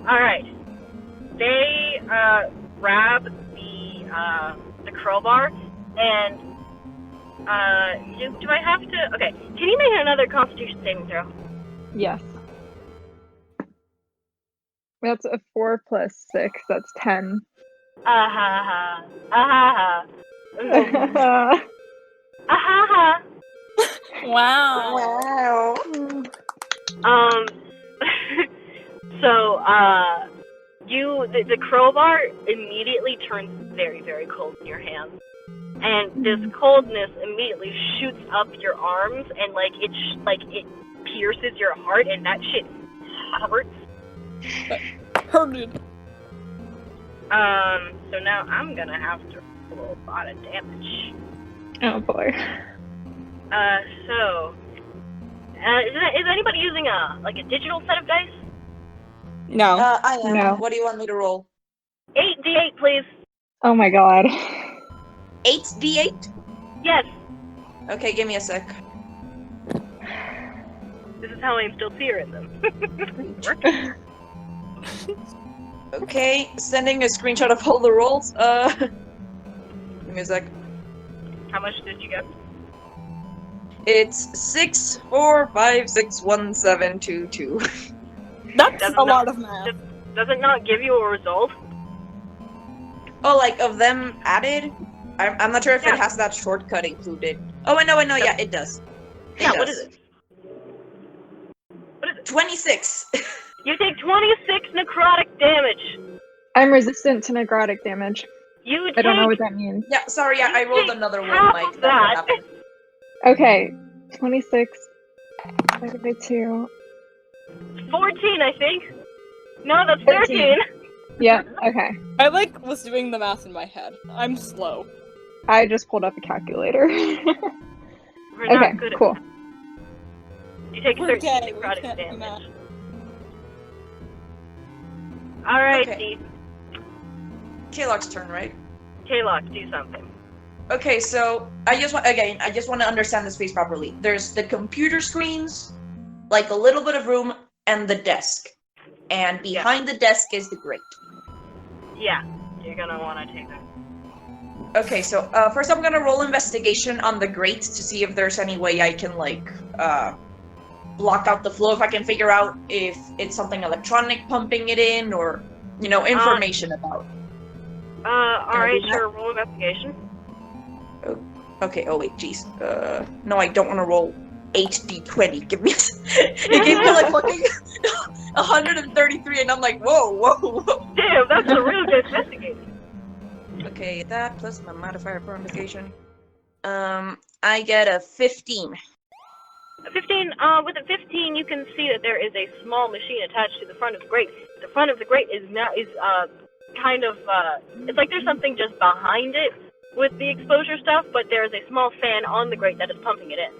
Alright. They, grab the crowbar, and, do I have to, okay, can you make another Constitution saving throw? Yes. That's a 4 plus 6, that's 10. Ahaha. Wow. So, the crowbar immediately turns very, very cold in your hands. And this coldness immediately shoots up your arms, and it pierces your heart, and that shit hurts. Hurted. So now I'm gonna have to roll a lot of damage. Oh boy. Is anybody using a digital set of dice? No. I am. No. What do you want me to roll? 8d8, please. Oh my god. 8d8? Yes. Okay, give me a sec. This is how I instill fear in them. Okay, sending a screenshot of all the rolls. Give me a sec. How much did you get? It's 6, 4, 5, 6, 1, 7, 2, 2. That's Doesn't a know. lot of math. Does it not give you a result? Oh, like of them added? I'm not sure if Yeah. it has that shortcut included. Oh, I know, yeah, it does. It Yeah, does. what is it? What is it? 26. You take 26 necrotic damage. I'm resistant to necrotic damage. You I don't know take what that means. Yeah, sorry, yeah, I rolled take another one, half Mike. of That's what that. happened. Okay, 26 divided by 2. 14, I think. No, that's 13. Yeah, okay. I was doing the math in my head. I'm slow. I just pulled up a calculator. We're not Okay, good at cool. that. You take We're 13 gay, we necrotic can't do damage. Alright, Okay. Steve. Kaylock's turn, right? K-Lock, do something. Okay, so I just want to understand the space properly. There's the computer screens, like a little bit of room, and the desk. And behind the desk is the grate. Yeah, you're gonna want to take that. Okay, so first I'm gonna roll investigation on the grate to see if there's any way I can block out the flow. If I can figure out if it's something electronic pumping it in, or information about. Alright, sure, roll investigation. Okay. Oh wait, jeez. No, I don't want to roll 8d20. Give me. It gave me like fucking 133, and I'm like, whoa. Damn, that's a real good investigator. Okay, that plus my modifier for investigation. I get a 15. 15, with a 15, you can see that there is a small machine attached to the front of the grate. The front of the grate is kind of, it's like there's something just behind it with the exposure stuff, but there is a small fan on the grate that is pumping it in.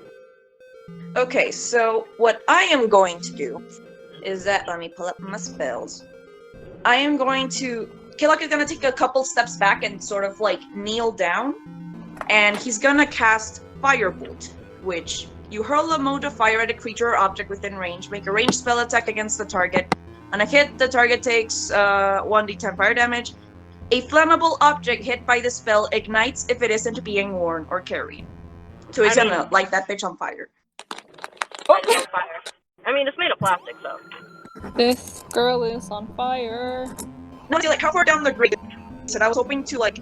Okay, so what I am going to do is that, let me pull up my spells. I am going to, Killuck is going to take a couple steps back and sort of like kneel down, and he's going to cast Firebolt, which you hurl a mote of fire at a creature or object within range, make a ranged spell attack against the target. On a hit, the target takes 1d10 fire damage. A flammable object hit by the spell ignites if it isn't being worn or carried. So he's gonna light that bitch on fire. Light it on fire. I mean, it's made of plastic, so. This girl is on fire. No, see, like, how far down the grate? So I was hoping to, like,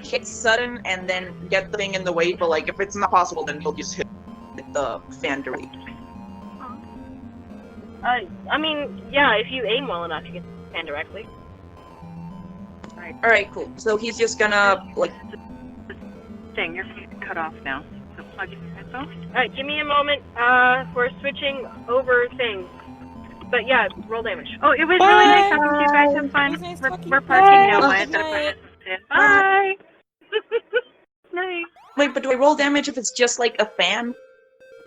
hit sudden and then get the thing in the way, but, like, if it's not possible, then he'll just hit the fan directly. I mean, yeah, if you aim well enough, you can stand directly. Alright, cool. So he's just gonna, like... Thing, you're cut off now. So plug in your headphones. Alright, give me a moment. We're switching over things. But yeah, roll damage. Oh, it was really nice talking to you guys. Have fun. We're parking now. Bye. Nice. Wait, but do I roll damage if it's just, like, a fan?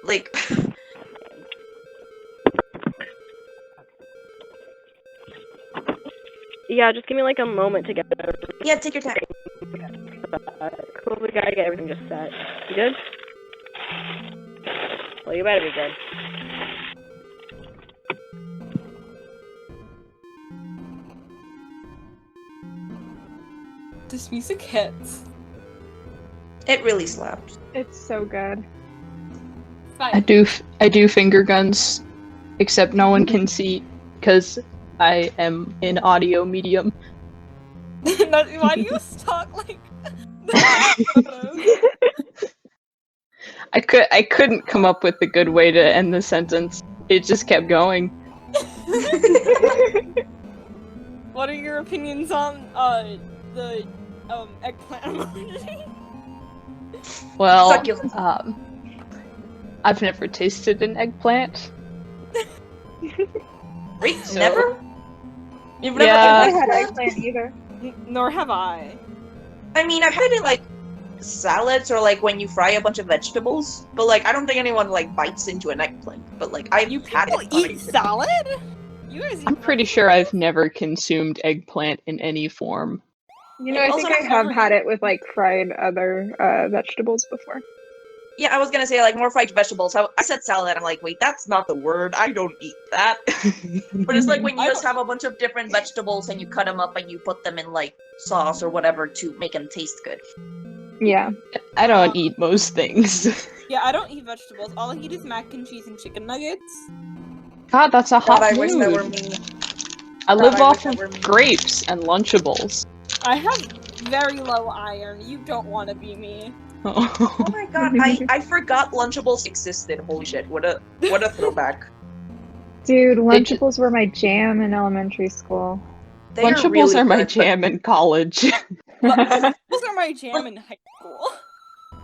Like... Yeah, just give me like a moment to get it. Yeah, take your time. Cool, we gotta get everything just set. You good? Well, you better be good. This music hits. It really slaps. It's so good. Fine. I do finger guns, except no one can see because I am in audio medium. Why do you talk like I couldn't come up with a good way to end the sentence. It just kept going. What are your opinions on the eggplant emoji? Well, Succulent. I've never tasted an eggplant. Wait, So- never? You've Yeah. I never... had eggplant either. Nor have I. I mean, I've had it in, like, salads or, like, when you fry a bunch of vegetables, but, like, I don't think anyone, like, bites into an eggplant, but, like, I've You had people it. eat salad? You guys eat I'm pretty sure I've never consumed eggplant in any form. You know, Like, I also think I I've have never- had it with like fried other vegetables before. Yeah, I was gonna say, like, more fried vegetables. I said salad, I'm like, wait, that's not the word, I don't eat that. But it's like when you I just don't- have a bunch of different vegetables and you cut them up and you put them in, like, sauce or whatever to make them taste good. Yeah. I don't eat most things. Yeah, I don't eat vegetables. All I eat is mac and cheese and chicken nuggets. God, that's a hot God, I wish that were mood. me. I God, live I off wish that were of me. grapes and Lunchables. I have very low iron. You don't want to be me. Oh my god, I forgot Lunchables existed. Holy shit, what a throwback. Dude, They ju- Lunchables were my jam in elementary school. They are Lunchables really are my good, but jam in college. Those are my jam in high school.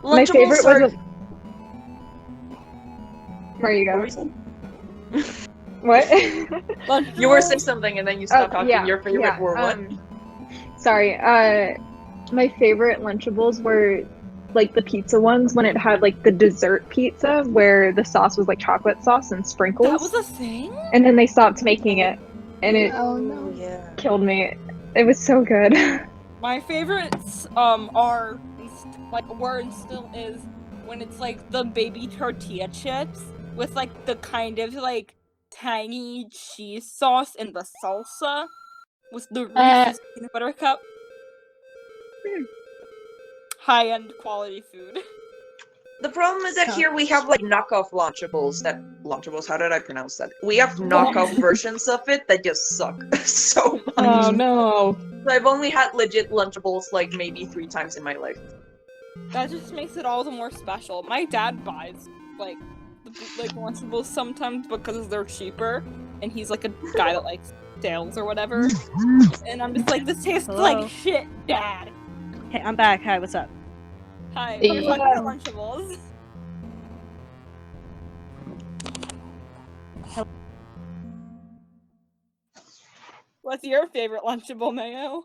My Lunchables favorite are... was Where you What go? were you saying? What? You were saying something and then you stopped talking. yeah, Your favorite yeah, were what? Sorry, my favorite Lunchables were like the pizza ones when it had like the dessert pizza where the sauce was like chocolate sauce and sprinkles. That was a thing? And then they stopped making it. and it Oh no. Yeah. killed me. It was so good. My favorites are were and still is when it's like the baby tortilla chips with like the kind of like tangy cheese sauce and the salsa with the Reese's peanut butter cup. High end quality food. The problem is that here we have like knockoff Lunchables. How did I pronounce that? We have knockoff versions of it that just suck so much. Oh no. So I've only had legit Lunchables like maybe 3 times in my life. That just makes it all the more special. My dad buys like Lunchables sometimes because they're cheaper, and he's like a guy that likes sales or whatever. And I'm just like, this tastes like shit, Dad. Hey, I'm back. Hi, what's up? Hi, Yeah. what's your Lunchables? What's your favorite Lunchable, Mayo?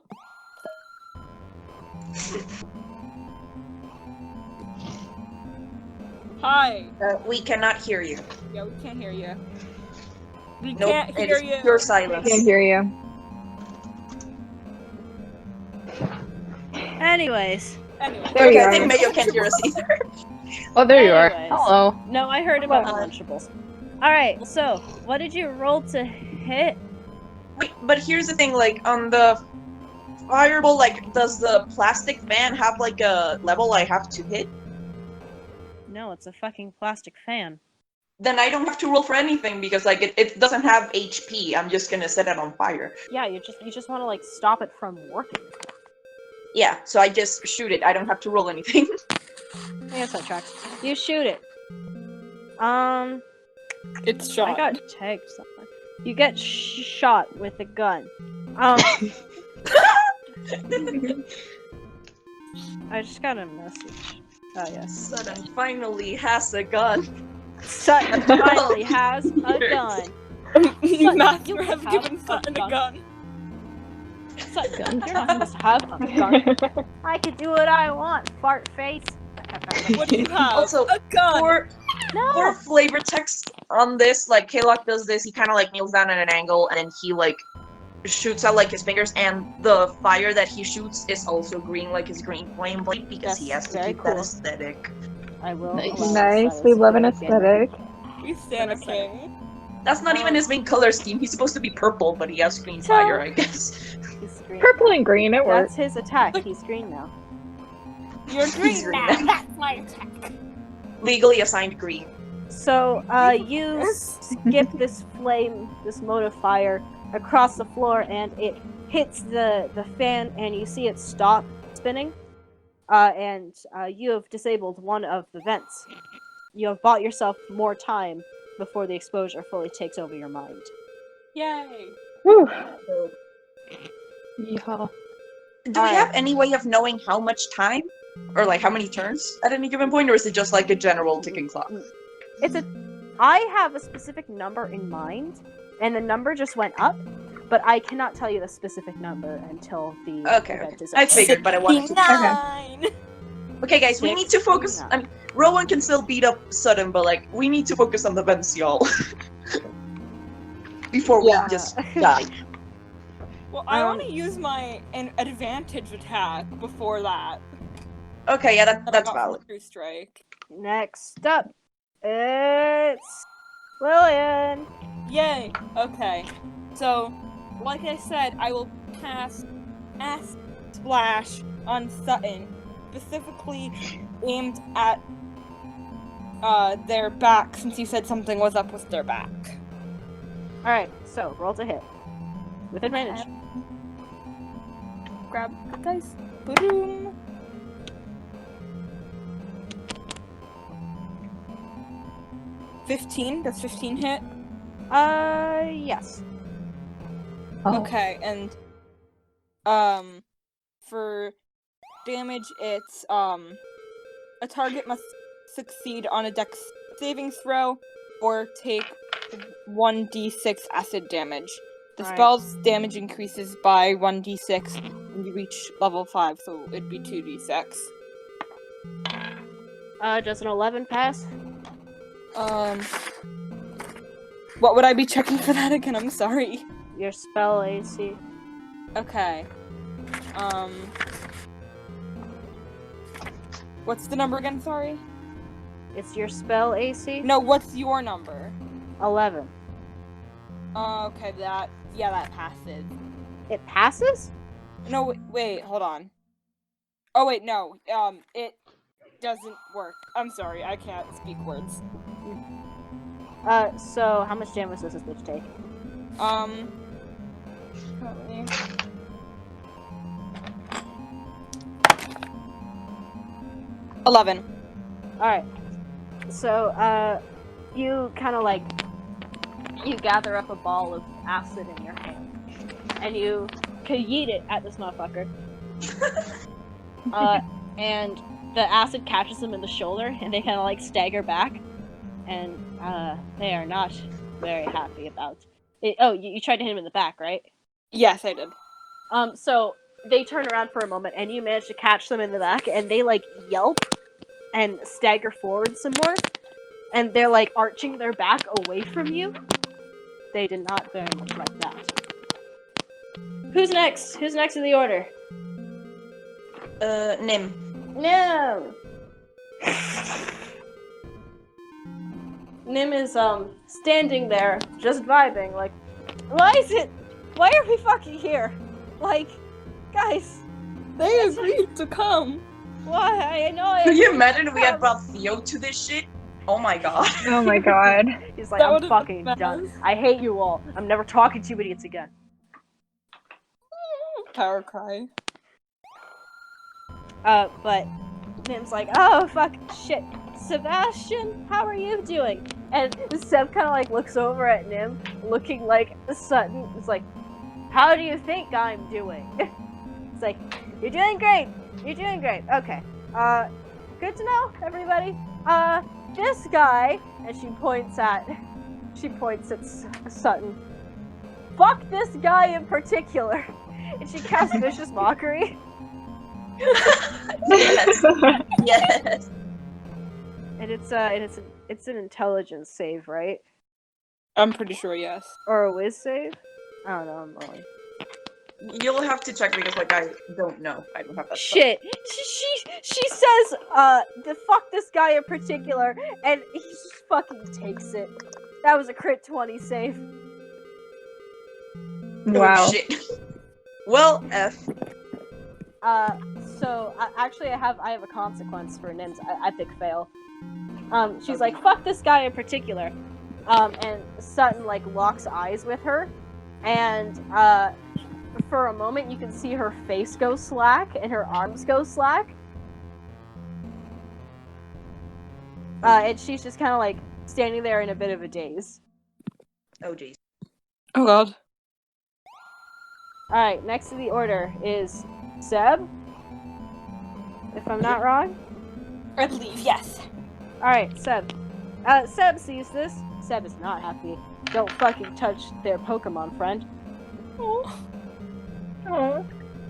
Hi. We cannot hear you. Yeah, we can't hear you. We Nope, can't it hear is you. pure I silence. can't hear you. Anyways. Anyway. There you Okay, I are. think Mayo can't hear us either. Oh, there you are. Anyways. Hello. No, I heard about the Hello. Lunchables. Alright, so, what did you roll to hit? Wait, but here's the thing, like, on the fireball, like, does the plastic fan have, like, a level I have to hit? No, it's a fucking plastic fan. Then I don't have to roll for anything, because, like, it doesn't have HP. I'm just gonna set it on fire. Yeah, you just want to, like, stop it from working. Yeah, so I just shoot it. I don't have to roll anything. I guess that tracks. You shoot it. It's shot. I got tagged something. You get shot with a gun. I just got a message. Oh, yes. Sudden finally has a gun. Sutton finally has a gun. Master has given Sutton a gun. Sutton, you're not supposed to have a gun. I can do what I want, fart face. What do you have? Also, a gun! For No! flavor text on this, like, K-Lock does this, he kind of, like, kneels down at an angle, and then he, like, shoots out, like, his fingers, and the fire that he shoots is also green, like his green flame blade, because he has to Very keep cool. that aesthetic. I will. Nice. allow Nice. that We as love an a aesthetic. We stand a king. That's not even his main color scheme, he's supposed to be purple, but he has green So- fire, I guess. He's green. Purple and green, it works. That's his attack. He's green now. You're He's green now. green. That's my attack. Legally assigned green. So, you skip this flame, this mote of fire, across the floor, and it hits the fan, and you see it stop spinning. And you have disabled one of the vents. You have bought yourself more time before the exposure fully takes over your mind. Yay. Whew. Yeehaw. Do we have any way of knowing how much time? Or, like, how many turns at any given point, or is it just, like, a general ticking clock? I have a specific number in mind, and the number just went up, but I cannot tell you the specific number until the Okay, event is I over. figured, but I wanted to. 9. Okay, guys, we need to focus. I mean, Rowan can still beat up Sudden, but, like, we need to focus on the vents, y'all. Before we just die. Well, I want to use my advantage attack before that. Okay, yeah, that I that's got from valid. True Strike. Next up, it's Lillian. Yay! Okay. So, like I said, I will cast Acid Splash on Sutton, specifically aimed at their back, since you said something was up with their back. Alright, so roll to hit. With advantage. Grab the dice. Boom. Does 15 hit? Yes. Oh. Okay, and for damage it's a target must succeed on a dex saving throw or take 1d6 acid damage. The Right. spell's damage increases by 1d6 when you reach level 5, so it'd be 2d6. Does an 11 pass? What would I be checking for that again? I'm sorry. your spell AC. Okay. What's the number again? Sorry. It's your spell AC. No, what's your number? 11. Okay, that passes. It passes? No, wait, hold on. Oh wait, no. It doesn't work. I'm sorry, I can't speak words. So how much damage does this bitch take? Currently. $11. Alright. So, you kind of like, you gather up a ball of acid in your hand, and you can yeet it at this motherfucker. And the acid catches them in the shoulder, and they kind of like stagger back, and they are not very happy about it. Oh, you tried to hit him in the back, right? Yes, I did. So they turn around for a moment, and you manage to catch them in the back, and they like yelp and stagger forward some more, and they're like arching their back away from you. They did not very much like that. Who's next? Who's next in the order? Nim. No. Nim is standing there, just vibing. Like, why are we fucking here? Like, guys, They agreed to come. why? I know. Could you imagine we had brought Theo to this shit? Oh my god. Oh my god. He's like, That I'm would've fucking been done. best. I hate you all. I'm never talking to you idiots again. Power cry. But Nim's like, oh fuck, shit. Sebastian, how are you doing? And Seb kind of like looks over at Nim, looking like Sutton. It's like, how do you think I'm doing? It's like, you're doing great. You're doing great. Okay. Good to know, everybody. This guy, and she points at Sutton. Fuck this guy in particular. And she casts vicious mockery. Yes. Yes. And it's an intelligence save, right? I'm pretty sure, yes. Or a whiz save? I don't know, I'm rolling. You'll have to check because like I don't know. I don't have that stuff. Shit! She says, the fuck this guy in particular, and he just fucking takes it. That was a crit 20 save. Wow. Oh, shit. Well, F. So actually I have a consequence for Nim's epic fail. She's like, fuck this guy in particular. And Sutton like locks eyes with her, and for a moment you can see her face go slack and her arms go slack. And she's just kind of like standing there in a bit of a daze. Oh jeez. Oh god. Alright, next in the order is Seb, if I'm not wrong. I believe, yes. Alright, Seb. Seb sees this. Seb is not happy. Don't fucking touch their Pokemon friend. Oh. Oh.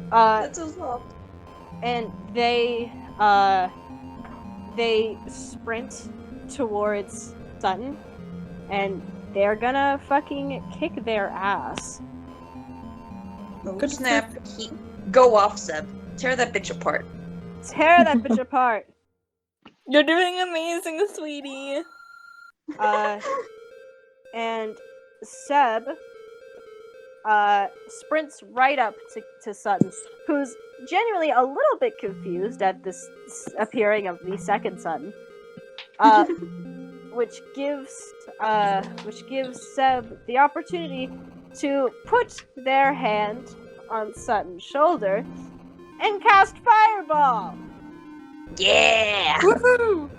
That's so soft. And they sprint towards Sutton, and they're gonna fucking kick their ass. Oh, Good snap. Go off, Seb. Tear that bitch apart. Tear that bitch apart. You're doing amazing, sweetie. And Seb sprints right up to Sutton, who's genuinely a little bit confused at this appearing of the second Sutton, which gives Seb the opportunity to put their hand on Sutton's shoulder and cast Fireball. Yeah! Woohoo!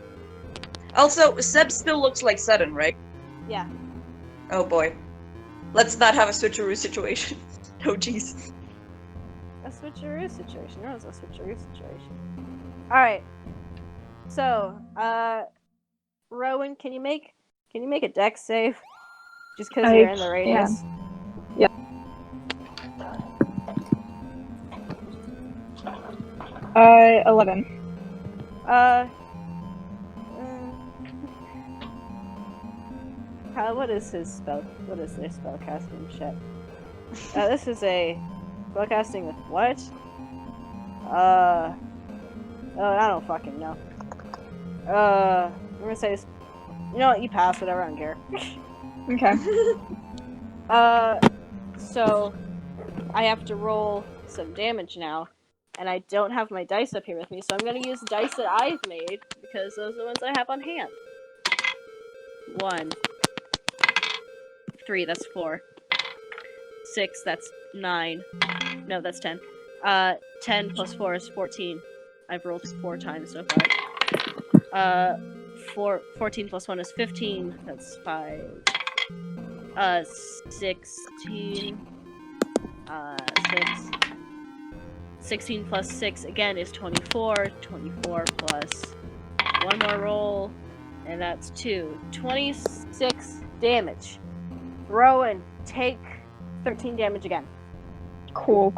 Also, Seb still looks like Sutton, right? Yeah. Oh boy. Let's not have a switcheroo situation. Oh jeez. A switcheroo situation. There was a switcheroo situation. Alright. So, Rowan, can you make a dex save? Just because you're in the radius. Yeah. 11. What is his spell? What is their spell casting shit? This is a spellcasting with what? Oh, I don't fucking know. I'm gonna say this. You know what? You pass. Whatever. I don't care. Okay. So I have to roll some damage now, and I don't have my dice up here with me, so I'm gonna use dice that I've made because those are the ones I have on hand. 1, 3. That's 4. 6. That's 9. No, that's 10. 10 plus 4 is 14. I've rolled 4 times so far. 14 plus 1 is 15. That's 5. 16. 6. 16 plus 6 again is 24. 24 plus 1 more roll, and that's 2. 26 damage. Throw and take 13 damage again. Cool.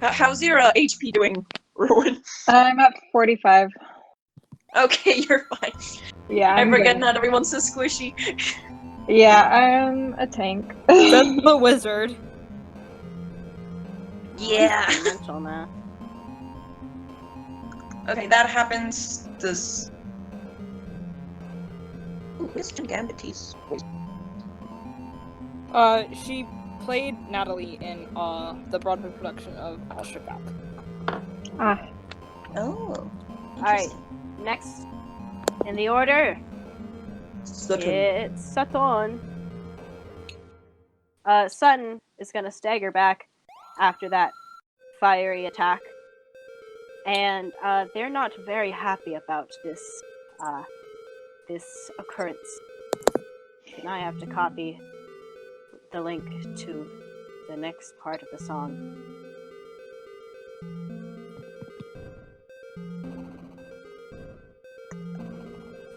How's your HP doing, Rowan? I'm at 45. Okay, you're fine. Yeah, I I'm forget good. not everyone's so squishy. Yeah, I'm a tank. That's the wizard. Yeah. Mental math. Okay, that happens. This. Ooh, it's Gambity's. She played Natalie in the Broadway production of All Shook Up. Ah. Oh. Alright, next in the order, it's Sutton. Sutton is gonna stagger back after that fiery attack. And they're not very happy about this occurrence. And I have to copy the link to the next part of the song.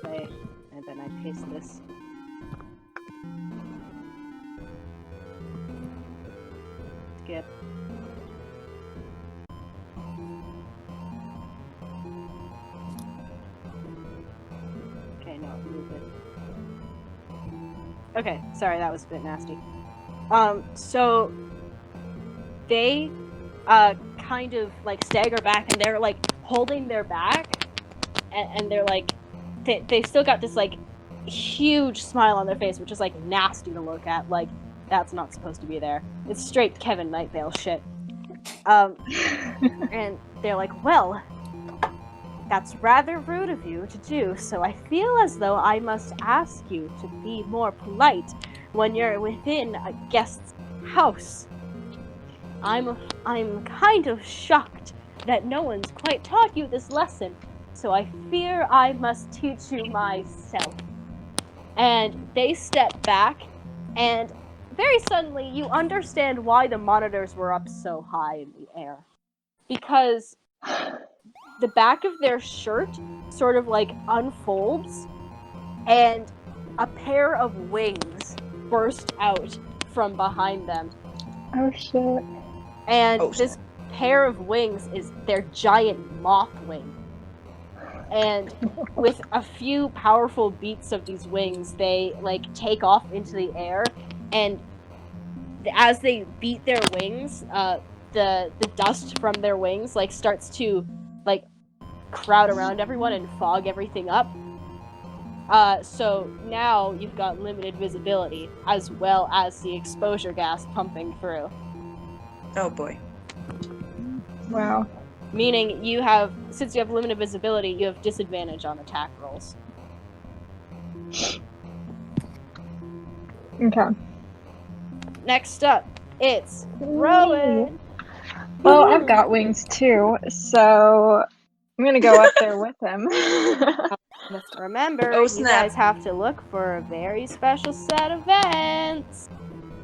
Play, and then I paste this. Skip. Okay, no, move it. Okay, sorry, that was a bit nasty. So they kind of like stagger back, and they're like holding their back, and they're like they've still got this like huge smile on their face, which is like nasty to look at. Like that's not supposed to be there. It's straight Kevin Nightvale shit. And they're like, well, that's rather rude of you to do, so I feel as though I must ask you to be more polite when you're within a guest's house. I'm kind of shocked that no one's quite taught you this lesson, so I fear I must teach you myself. And they step back, and very suddenly you understand why the monitors were up so high in the air. Because the back of their shirt sort of like unfolds, and a pair of wings burst out from behind them. Oh shit. And this pair of wings is their giant moth wing. And with a few powerful beats of these wings, they like take off into the air, and as they beat their wings, the dust from their wings like starts to like crowd around everyone and fog everything up. So now you've got limited visibility as well as the exposure gas pumping through. Oh boy. Wow. Meaning since you have limited visibility, you have disadvantage on attack rolls. Okay. Next up, it's Rowan. Well, I've got wings too, so I'm gonna go up there with him. Remember, Oh, you snap. guys have to look for a very special set of vents.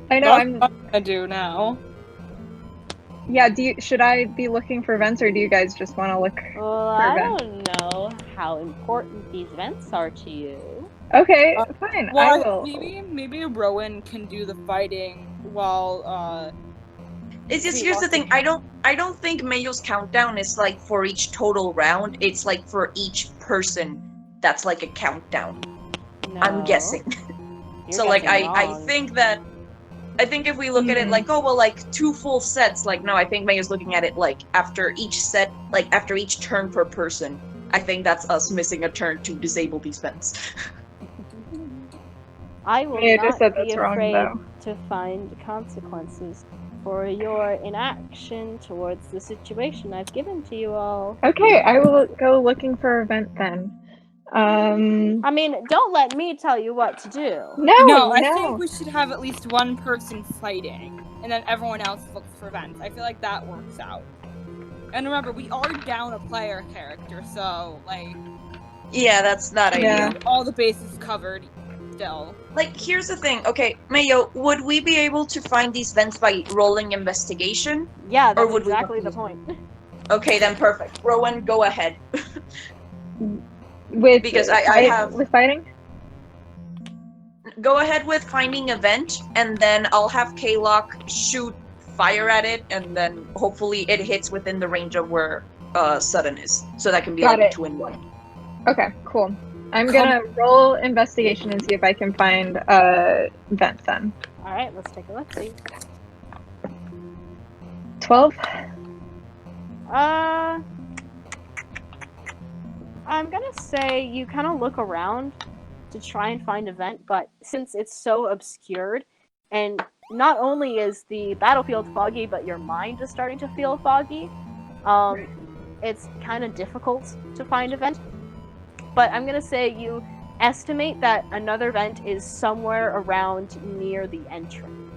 I know. That's what I'm gonna do now. Yeah. Should I be looking for vents, or do you guys just want to look? Well, I vents? don't know how important these vents are to you. Okay, fine. I Well, will. maybe Rowan can do the fighting while It's just here's the thing. I don't think Mayo's countdown is like for each total round. It's like for each person. That's like a countdown. No. I'm guessing. You're So like guessing I wrong. think that I think if we look at it like, oh well, like 2 full sets, like no, I think May is looking at it like after each set, like after each turn per person. I think that's us missing a turn to disable these vents. I will Yeah, I not just said be that's wrong, afraid though. to find consequences for your inaction towards the situation I've given to you all. Okay, I will go looking for a vent then. I mean, don't let me tell you what to do. No, I think we should have at least one person fighting, and then everyone else looks for vents. I feel like that works out. And remember, we are down a player character, so, like... Yeah, that's not ideal. All the bases covered still. Like, here's the thing. Okay, Mayo, would we be able to find these vents by rolling investigation? Yeah, Or that's would we exactly have the point. Okay, then perfect. Rowan, go ahead. Because I have... With fighting? Go ahead with finding a vent, and then I'll have K-Lock shoot fire at it, and then hopefully it hits within the range of where Sudden is. So that can be Got like it. 2 in 1. Okay, cool. I'm gonna roll investigation and see if I can find a vent then. Alright, let's take a look. See. 12? I'm gonna say you kind of look around to try and find a vent, but since it's so obscured, and not only is the battlefield foggy, but your mind is starting to feel foggy, it's kind of difficult to find a vent. But I'm gonna say you estimate that another vent is somewhere around near the entrance.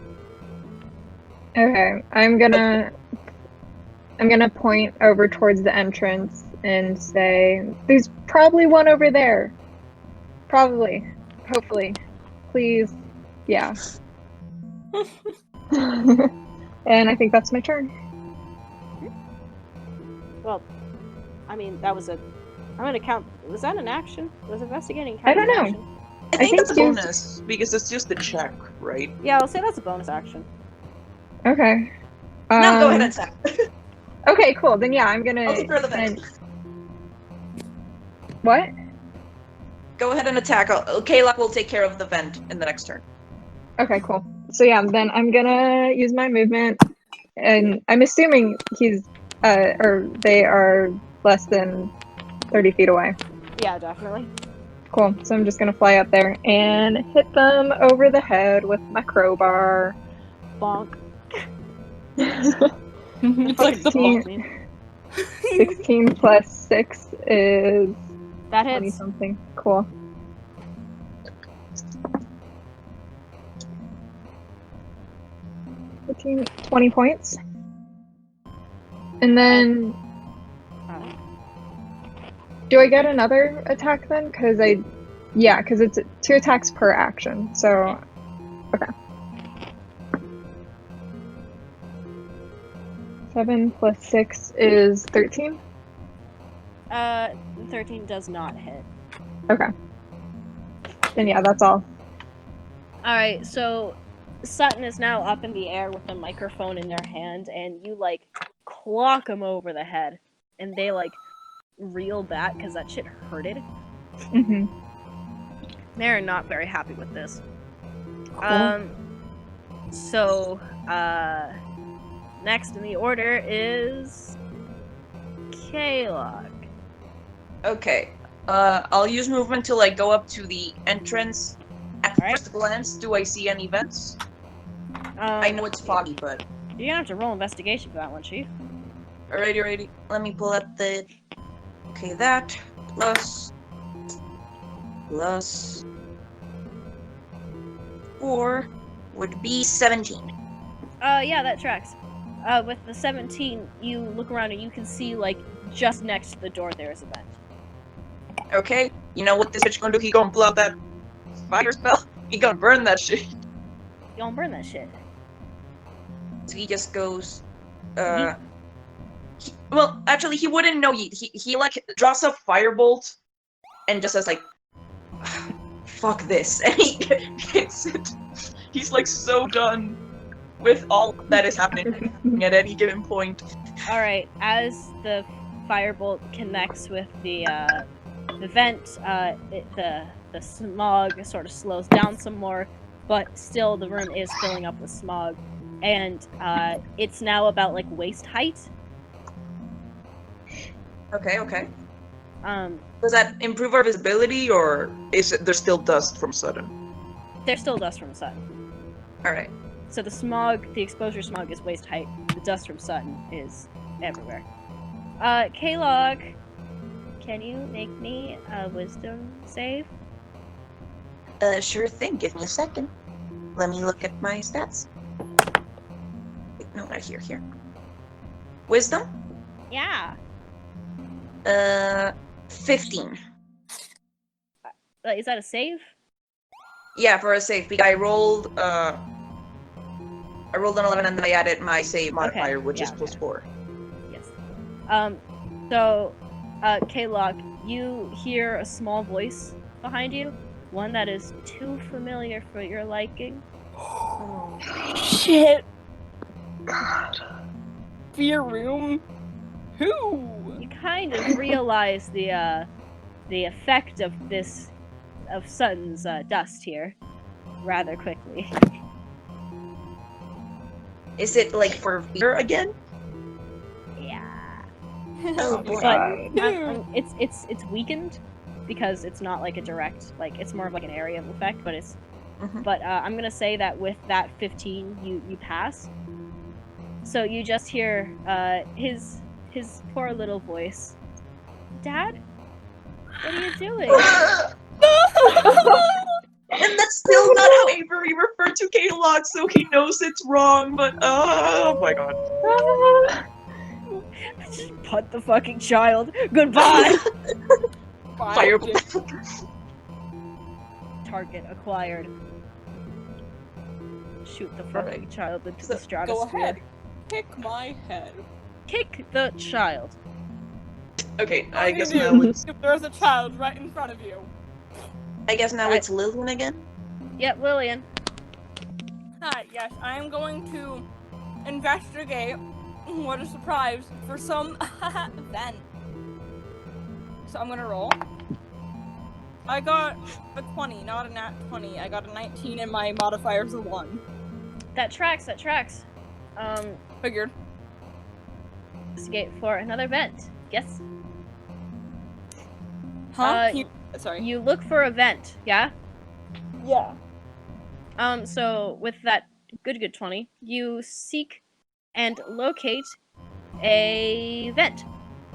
Okay, I'm gonna point over towards the entrance and say, there's probably one over there. Probably. Hopefully. Please. Yeah. And I think that's my turn. Well, I mean, that was a... I'm gonna count... Was that an action? Was investigating I don't an know. action? I think it's a used- bonus, because it's just a check, right? Yeah, I'll say that's a bonus action. Okay. No, go ahead and attack. Okay, cool. Then yeah, I'm gonna... I'll take care of the vent. What? Go ahead and attack. K-Lock will take care of the vent in the next turn. Okay, cool. So yeah, then I'm gonna use my movement, and I'm assuming he's, or they are less than 30 feet away. Yeah, definitely. Cool. So I'm just gonna fly up there and hit them over the head with my crowbar. Bonk. It's like the 16, 16 plus 6 is That 20 hits. something. Cool. $15, 20 points. And then, do I get another attack then? Because because it's 2 attacks per action. So, okay. 7 plus 6 is 13. 13 does not hit. Okay. Then yeah, that's all. Alright, so Sutton is now up in the air with the microphone in their hand, and you, like, clock them over the head. And they, like, reel back because that shit hurted. Mm-hmm. They're not very happy with this. Cool. So, next in the order is K-Lock. Okay. I'll use movement to like go up to the entrance. At first glance, do I see any vents? I know it's foggy, but You're gonna have to roll investigation for that one, Chief. alrighty. Let me pull up the. Okay, that plus 4 would be 17. Yeah, that tracks. With the 17, you look around and you can see, like, just next to the door there is a vent. Okay, you know what this bitch gonna do? He gonna blow out that fire spell. He gonna burn that shit. You don't burn that shit. So he just goes. Well, actually, he wouldn't know. He like draws a firebolt, and just says like, "Fuck this," and he hits it. He's like so done with all that is happening at any given point. Alright, as the firebolt connects with the vent, the smog sort of slows down some more. but still the room is filling up with smog, and it's now about like waist height. Okay. Um, Does that improve our visibility, or is it there's still dust from sudden? there's still dust from the sun. All right. So the smog, the exposure smog is waist height. The dust from sun is everywhere. K-Log, can you make me a wisdom save? Sure thing. Give me a second. Let me look at my stats. Wait, no, not here. Here. Wisdom? Yeah. 15. Is that a save? Yeah, for a save. Because I rolled an 11 and then I added my save modifier, which is plus 4. Yes. So, K-Log, you hear a small voice behind you. One that is too familiar for your liking. Shit. God. Fear room. Who? You kind of realize the effect of Sutton's dust here rather quickly. Is it like for fear again? Yeah. Oh boy. But it's weakened because it's not like a direct, like it's more of like an area of effect, but it's but I'm gonna say that with that 15 you pass. So you just hear his poor little voice. Dad? What are you doing? And that's still not how Avery referred to K-Log, so he knows it's wrong, but oh my god. Just punt the fucking child. Goodbye! Fire. Target acquired. Shoot the fucking child into the Go stratosphere. ahead. Kick my head. Kick the child. Okay, What I do guess you now do it's if there's a child right in front of you. it's Lillian again. Yep, Lillian. Hi, yes, I am going to investigate what a surprise for some event. So I'm gonna roll. I got a 20, not a nat 20. I got a 19 and my modifier's a 1. That tracks. Figured. Investigate for another vent. Yes? Huh? Sorry. You look for a vent, yeah? Yeah. So with that good 20, you seek and locate a vent.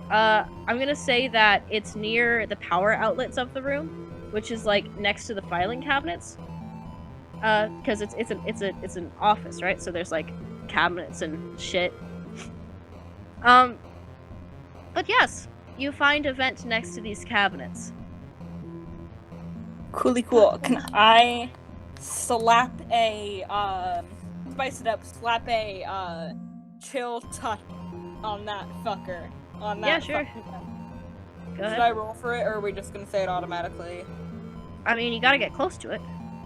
I'm gonna say that it's near the power outlets of the room, which is like next to the filing cabinets. Because it's an office, right? So there's like cabinets and shit. But yes, you find a vent next to these cabinets. Cool. Can I slap a spice it up, slap a chill touch on that fucker? On that. Yeah, sure. Fucker. Go ahead. Should I roll for it, or are we just gonna say it automatically? I mean, you gotta get close to it.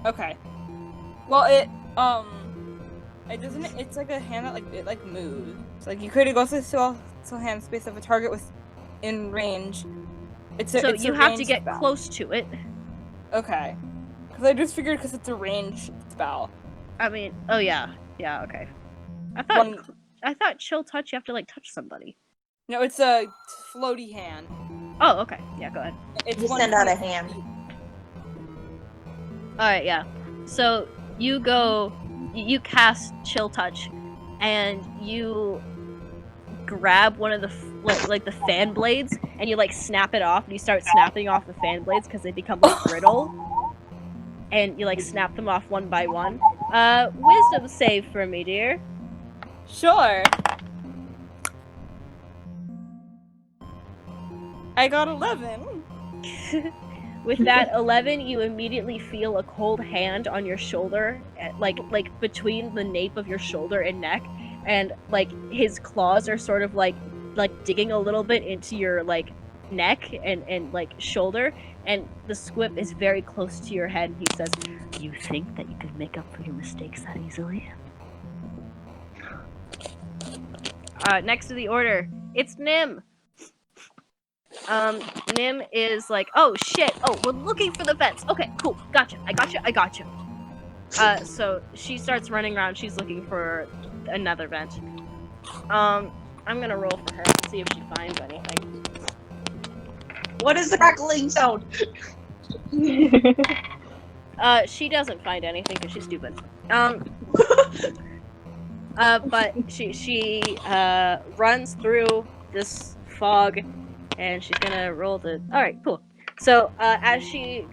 Okay. Well, it doesn't. It's like a hand that it moves. It's like you could go through the hand space of a target in range. It's you have to ranged get spell. close to it. Okay. Because I just figured because it's a ranged spell. I mean, oh yeah, okay. I thought chill touch. You have to like touch somebody. No, it's a floaty hand. Oh, okay. Yeah, go ahead. It's You send out a hand. All right, yeah. So you cast chill touch, and you grab one of the like the fan blades, and you like snap it off, and you start snapping off the fan blades because they become like brittle, and you like snap them off one by one. Wisdom save for me, dear. Sure. I got 11. With that 11, you immediately feel a cold hand on your shoulder, like between the nape of your shoulder and neck, and like his claws are sort of like digging a little bit into your like neck and like shoulder, and the squib is very close to your head, and he says, "You think that you can make up for your mistakes that easily?" Next to the order, it's Nim. Nim is like, oh shit, oh, we're looking for the vents. Okay, cool, gotcha, I gotcha. So she starts running around. She's looking for another vent. I'm gonna roll for her and see if she finds anything. What is the crackling sound? She doesn't find anything because she's stupid. But she runs through this fog, and she's gonna roll the. All right, cool. So as she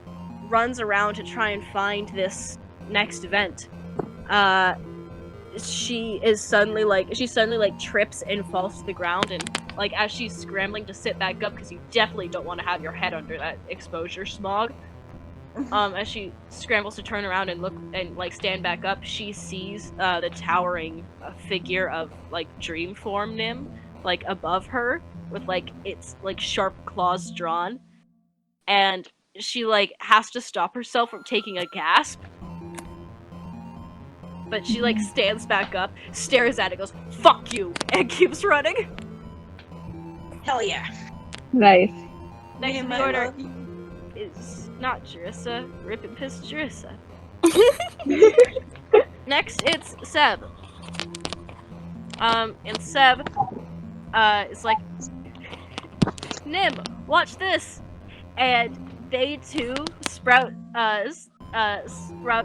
runs around to try and find this next event, she suddenly trips and falls to the ground, and like as she's scrambling to sit back up, because you definitely don't want to have your head under that exposure smog. As she scrambles to turn around and look and like stand back up, she sees the towering figure of like dream form Nim like above her with like its like sharp claws drawn, and she like has to stop herself from taking a gasp. But she like stands back up, stares at it, goes "fuck you," and keeps running. Hell yeah! Nice. Next in the order is not Jerissa. Rip and piss Jerissa. Next, it's Seb. And Seb, is like, Nim, watch this! And they too sprout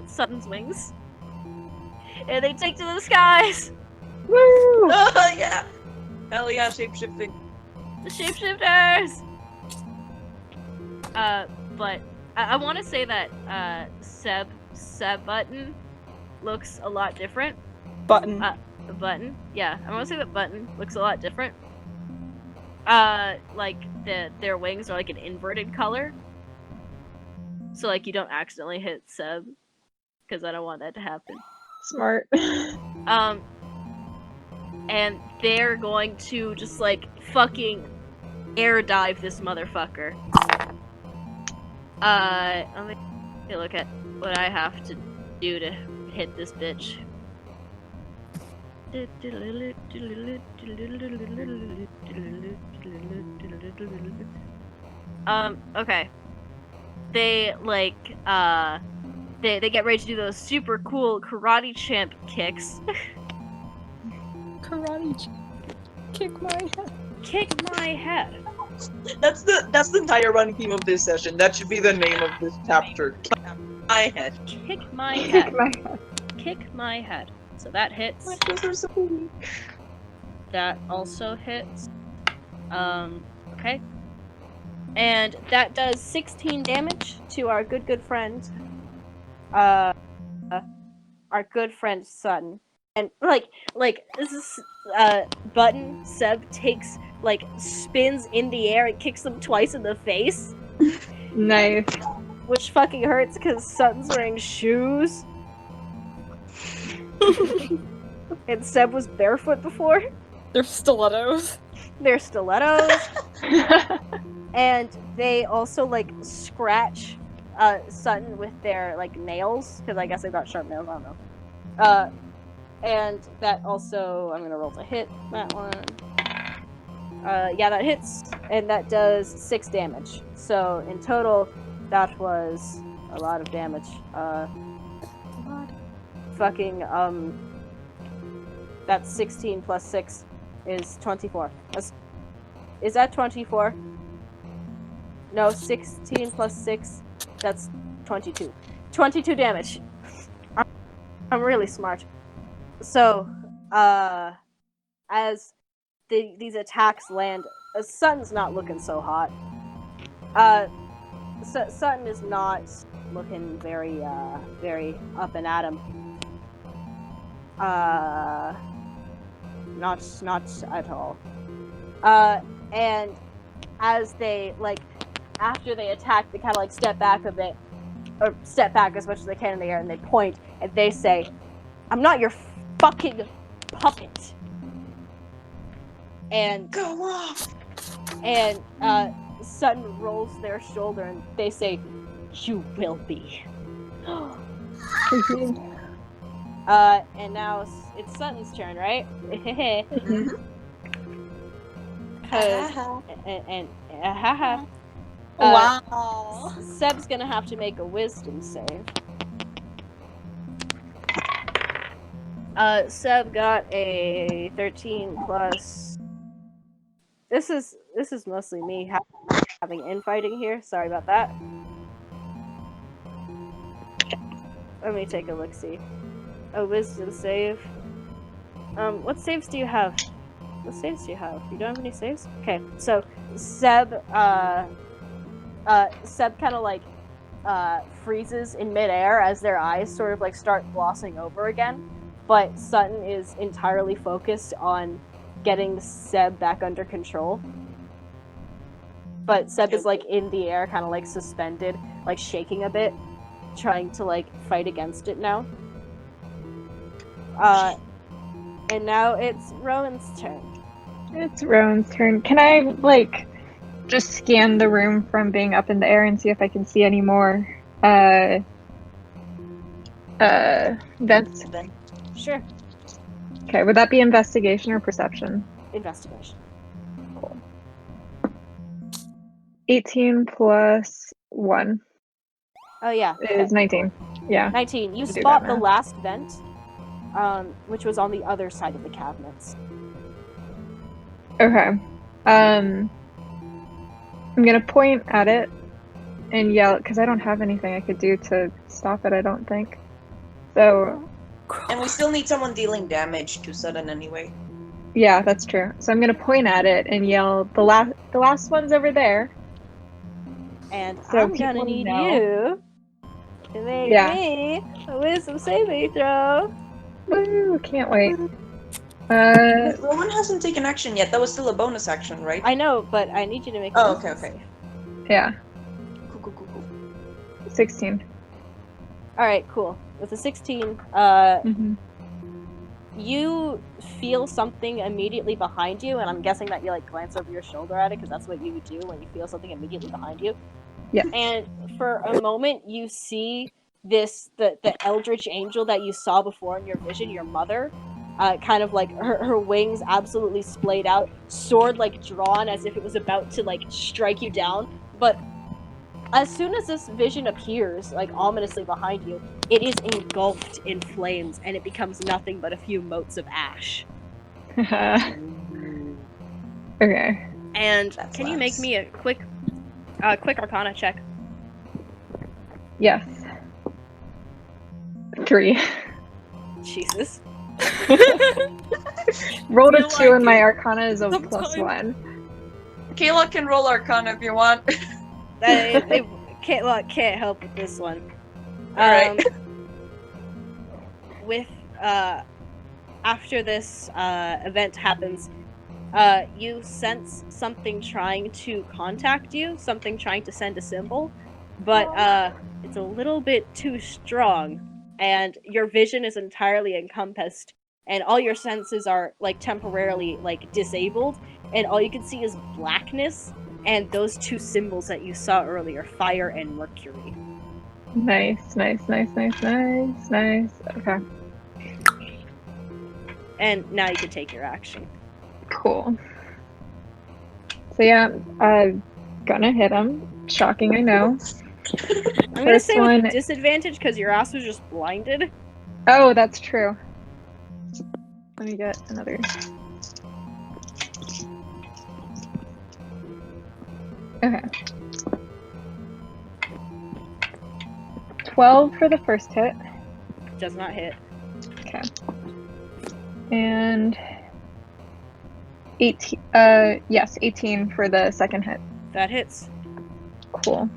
Sutton's wings. And they take to the skies! Woo! Oh, yeah! Hell yeah, shapeshifting. The shapeshifters! But I want to say that Seb Button looks a lot different. Button. Button, yeah. I want to say that Button looks a lot different. Like their wings are like an inverted color, so like you don't accidentally hit Seb, because I don't want that to happen. Smart. And they're going to just like fucking air dive this motherfucker. Let me look at what I have to do to hit this bitch. Okay. They like they get ready to do those super cool karate champ kicks. Karate. Kick my head. Kick my head. That's the entire running theme of this session. That should be the name of this chapter. Kick my head. Kick my Kick head. my head. Kick my head. So that hits. Those are so cool. That also hits. Okay. And that does 16 damage to our good friend. Our good friend Sutton. And like this is Button Seb takes like spins in the air and kicks them twice in the face. Nice. Which fucking hurts because Sutton's wearing shoes. And Seb was barefoot before. They're stilettos. They're stilettos. And they also like scratch Sutton with their like nails, because I guess they've got sharp nails, I don't know. And that also, I'm gonna roll to hit that one. Yeah, that hits, and that does 6 damage. So in total, that was a lot of damage. Fucking, that's 16 plus 6 is 24. Is that 24? No, 16 plus 6, that's 22. 22 damage. I'm really smart. So, as these attacks land, Sutton's not looking so hot. Sutton is not looking very up and at him. Not at all. And as they, like, after they attack, they kind of, like, step back a bit, or step back as much as they can in the air, and they point, and they say, "I'm not your fucking puppet." And go off. And Sutton rolls their shoulder, and they say, "You will be." And now it's Sutton's turn, right? Wow. Seb's gonna have to make a wisdom save. Seb got a 13 plus. This is mostly me having infighting here. Sorry about that. Let me take a look-see. A wisdom save. What saves do you have? What saves do you have? You don't have any saves? Okay, so Seb kind of like freezes in midair as their eyes sort of like start glossing over again. But Sutton is entirely focused on getting Seb back under control. But Seb is like in the air, kind of like suspended, like shaking a bit, trying to like fight against it now. And now it's Rowan's turn. It's Rowan's turn. Can I, like, just scan the room from being up in the air and see if I can see any more, vents? Sure. Okay, would that be investigation or perception? Investigation. Cool. 18 plus 1 Oh yeah. is 19. Yeah. 19. You Do spot that the math. last vent, which was on the other side of the cabinets. Okay. I'm gonna point at it and yell, because I don't have anything I could do to stop it, I don't think. So, And we still need someone dealing damage to Sutton anyway. yeah, that's true. So I'm gonna point at it and yell, the last one's over there. And So I'm gonna people need know. you to make Yeah. me a wisdom saving throw. Woo, can't wait. But Rowan hasn't taken action yet. That was still a bonus action, right? I know, but I need you to make a Oh, wisdom okay. save. Yeah, Cool. 16. Alright, cool. With a 16, you feel something immediately behind you, and I'm guessing that you like glance over your shoulder at it, because that's what you would do when you feel something immediately behind you. Yeah. And for a moment, you see the eldritch angel that you saw before in your vision, your mother, kind of like her wings absolutely splayed out, sword like drawn as if it was about to like strike you down. But as soon as this vision appears, like ominously behind you, it is engulfed in flames, and it becomes nothing but a few motes of ash. Okay. And That can you make slaps. me a quick Arcana check? Yes. 3. Jesus. Rolled a Feel 2 like and my it. Arcana is a Sometimes. +1. Kayla can roll Arcana if you want. Can't help with this one. Alright. With after this event happens, you sense something trying to contact you, something trying to send a symbol, but it's a little bit too strong, and your vision is entirely encompassed, and all your senses are like temporarily like disabled, and all you can see is blackness and those two symbols that you saw earlier, fire and Mercury. Nice. Okay. And now you can take your action. Cool. So yeah, gonna hit him. Shocking, I know. I'm gonna First say one. with disadvantage because your ass was just blinded. Oh, that's true. Let me get another. Okay. 12 for the first hit. Does not hit. Okay. And 18. Yes, 18 for the second hit. That hits. Cool.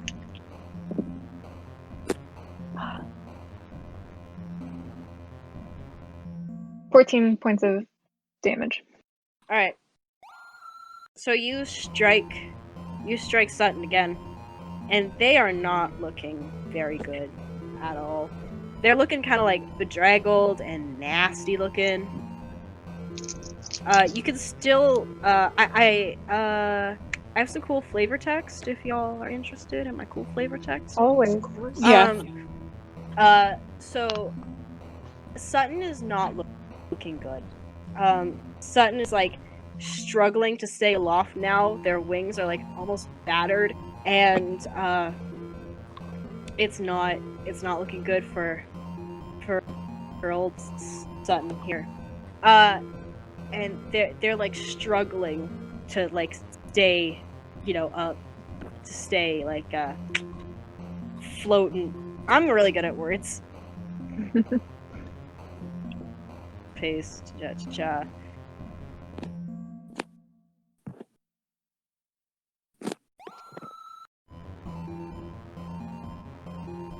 $14 points of damage. Alright. So you strike Sutton again. And they are not looking very good at all. They're looking kind of like bedraggled and nasty looking. You can still, I have some cool flavor text if y'all are interested in my cool flavor text. Always. Yeah. So Sutton is not looking good. Sutton is like struggling to stay aloft now. Their wings are like almost battered, and it's not looking good for old Sutton here. And they're like struggling to like stay, up, to stay like floating. I'm really good at words. Paste, cha.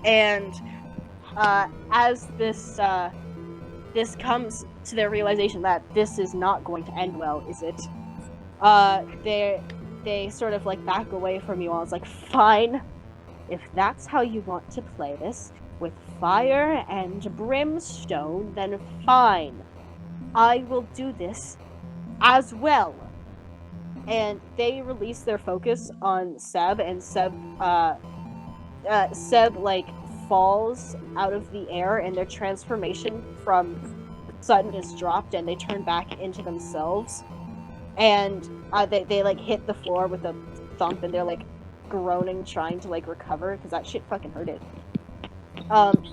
And as this comes to their realization that this is not going to end well, is it? They sort of like back away from you all. It's like, fine, if that's how you want to play this, with fire and brimstone, then fine. I will do this as well. And they release their focus on Seb, and Seb like falls out of the air, and their transformation from Sutton is dropped, and they turn back into themselves. And they like hit the floor with a thump, and they're like groaning, trying to like recover because that shit fucking hurted.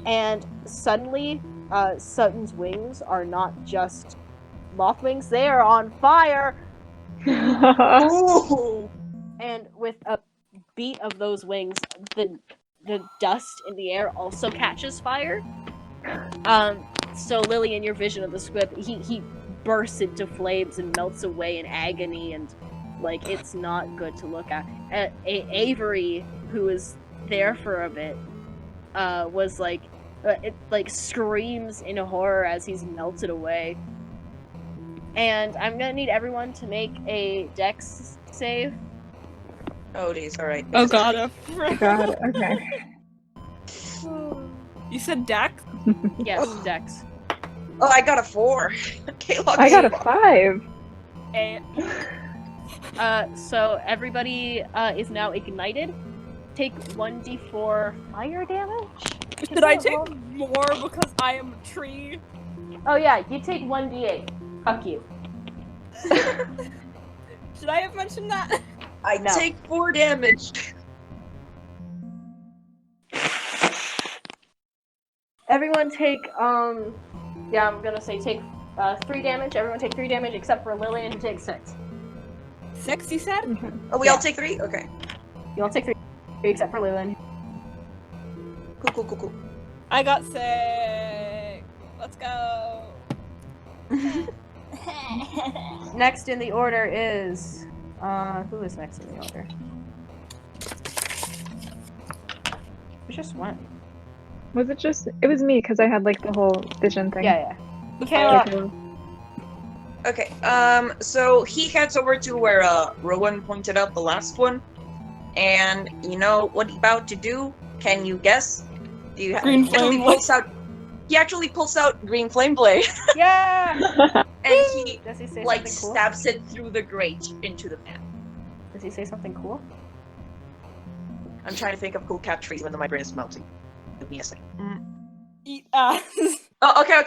And suddenly, Sutton's wings are not just moth wings; they are on fire. And with a beat of those wings, the dust in the air also catches fire. So Lily, in your vision of the squib, he bursts into flames and melts away in agony, and like it's not good to look at. Avery, who was there for a bit, was like it like screams in horror as he's melted away. And I'm gonna need everyone to make a dex save. Oh geez, alright. Oh god, God, okay. You said Dex? Yes, dex. Oh, I got a 4. I got a 5. So everybody is now ignited. Take 1d4 fire damage. Did I take more because I am a tree? Oh yeah, you take 1d8. Fuck you. Should I have mentioned that? I take 4 damage. Everyone take, yeah, I'm gonna say take 3 damage. Everyone take 3 damage except for Lillian, who takes 6. 6, you said? Mm-hmm. Oh, we all take 3? Okay. You all take 3 except for Lillian. Cool. I got 6. Let's go. Next in the order is, who is next in the order? Who just went? Was it just? It was me because I had like the whole vision thing. Yeah. Okay, so he heads over to where Rowan pointed out the last one, and you know what he's about to do? Can you guess? Do you Green flame blade. He actually pulls out Green Flame Blade, Yeah! and he Does he say like something cool? stabs it through the grate into the pan. Does he say something cool? I'm trying to think of cool catchphrases when my brain is melting. Give me a second. Eat ass. Oh, okay.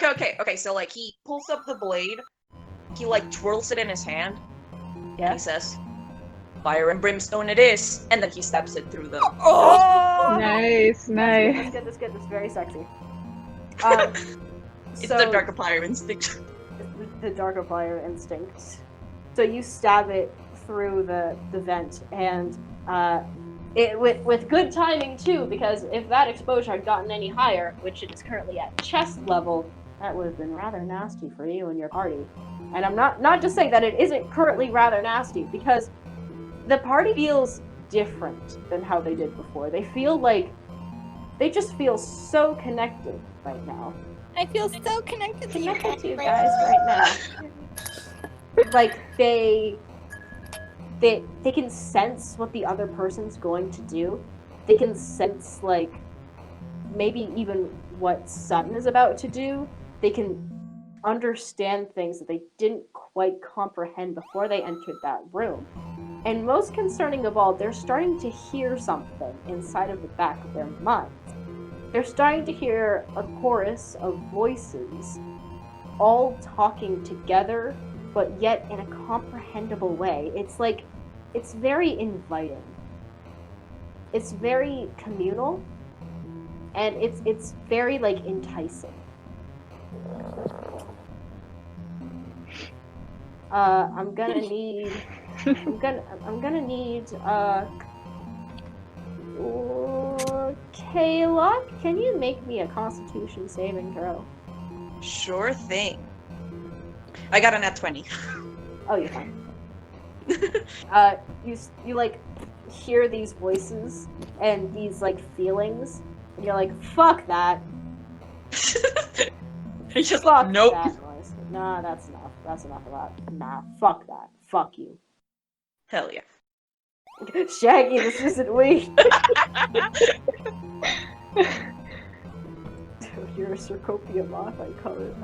So like he pulls up the blade, he like twirls it in his hand, and Yeah. he says, "Fire and brimstone it is," and then he stabs it through the. Oh! Nice. That's good. That's very sexy. It's the Darkiplier instinct. The Darkiplier instinct. So you stab it through the vent, and it with good timing too, because if that exposure had gotten any higher, which it is currently at chest level, that would have been rather nasty for you and your party. And I'm not just saying that it isn't currently rather nasty, because the party feels different than how they did before. They just feel so connected right now. I feel so connected to you guys right now. Like they can sense what the other person's going to do. They can sense like maybe even what Sutton is about to do. They can understand things that they didn't quite comprehend before they entered that room. And most concerning of all, they're starting to hear something inside of the back of their minds. They're starting to hear a chorus of voices all talking together, but yet in a comprehensible way. It's very inviting. It's very communal, and it's very like enticing. I'm gonna need. I'm gonna need. Kayla, can you make me a Constitution saving throw? Sure thing. I got a nat 20. Oh, you're fine. You like hear these voices and these like feelings, and you're like, "Fuck that." He's just Fuck nope. that noise. Nah, that's enough. That's enough of that. Nah, fuck that. Fuck you. Hell yeah. Shaggy, this isn't we. You're a Cercopia moth, I call it.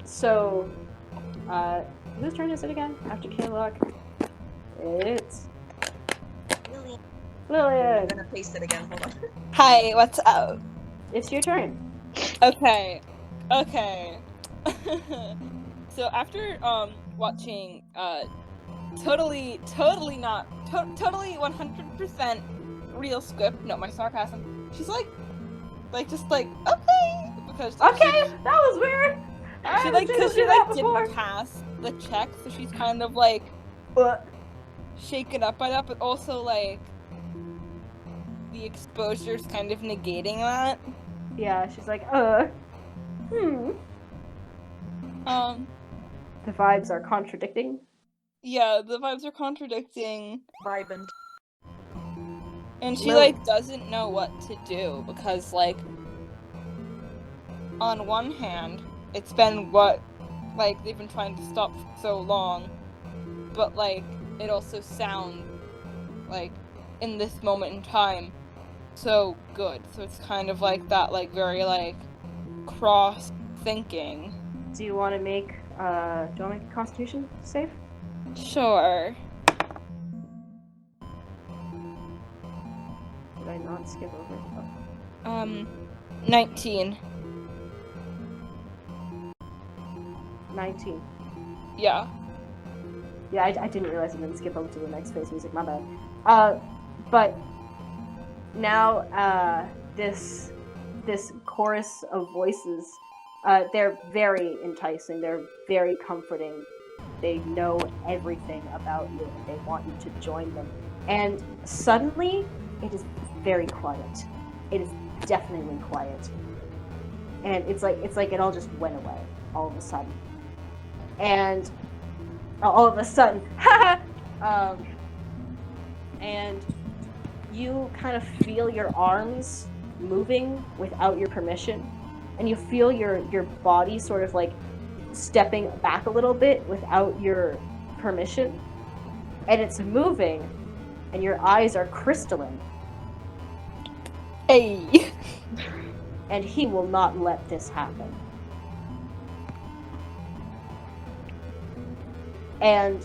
So, whose turn is it again? After Kinlock? It's I'm Lillian. gonna paste it again, hold on. Hi, what's up? It's your turn. Okay. So after watching totally 100% real script, no, my sarcasm. She's like just like okay, because Okay, that was weird. she didn't pass the check, so she's kind of like shaken up by that, but also like the exposure's kind of negating that. Yeah, she's like, The vibes are contradicting. Yeah, the vibes are contradicting. Vibin'. And she like doesn't know what to do because like on one hand, it's been what like they've been trying to stop for so long, but like it also sounds like in this moment in time so good. So it's kind of like that like very like cross thinking. Do you want to make a Constitution save? Sure. Did I not skip over it? 19. 19. Yeah. Yeah, I didn't realize I didn't skip over to the next phase music, my bad. But now, this chorus of voices, they're very enticing, they're very comforting. They know everything about you, and they want you to join them. And suddenly, it is very quiet. It is definitely quiet. And it's like it all just went away, all of a sudden. And all of a sudden, and you kind of feel your arms moving without your permission, and you feel your body sort of like stepping back a little bit without your permission, and it's moving, and your eyes are crystalline. Hey. And he will not let this happen. And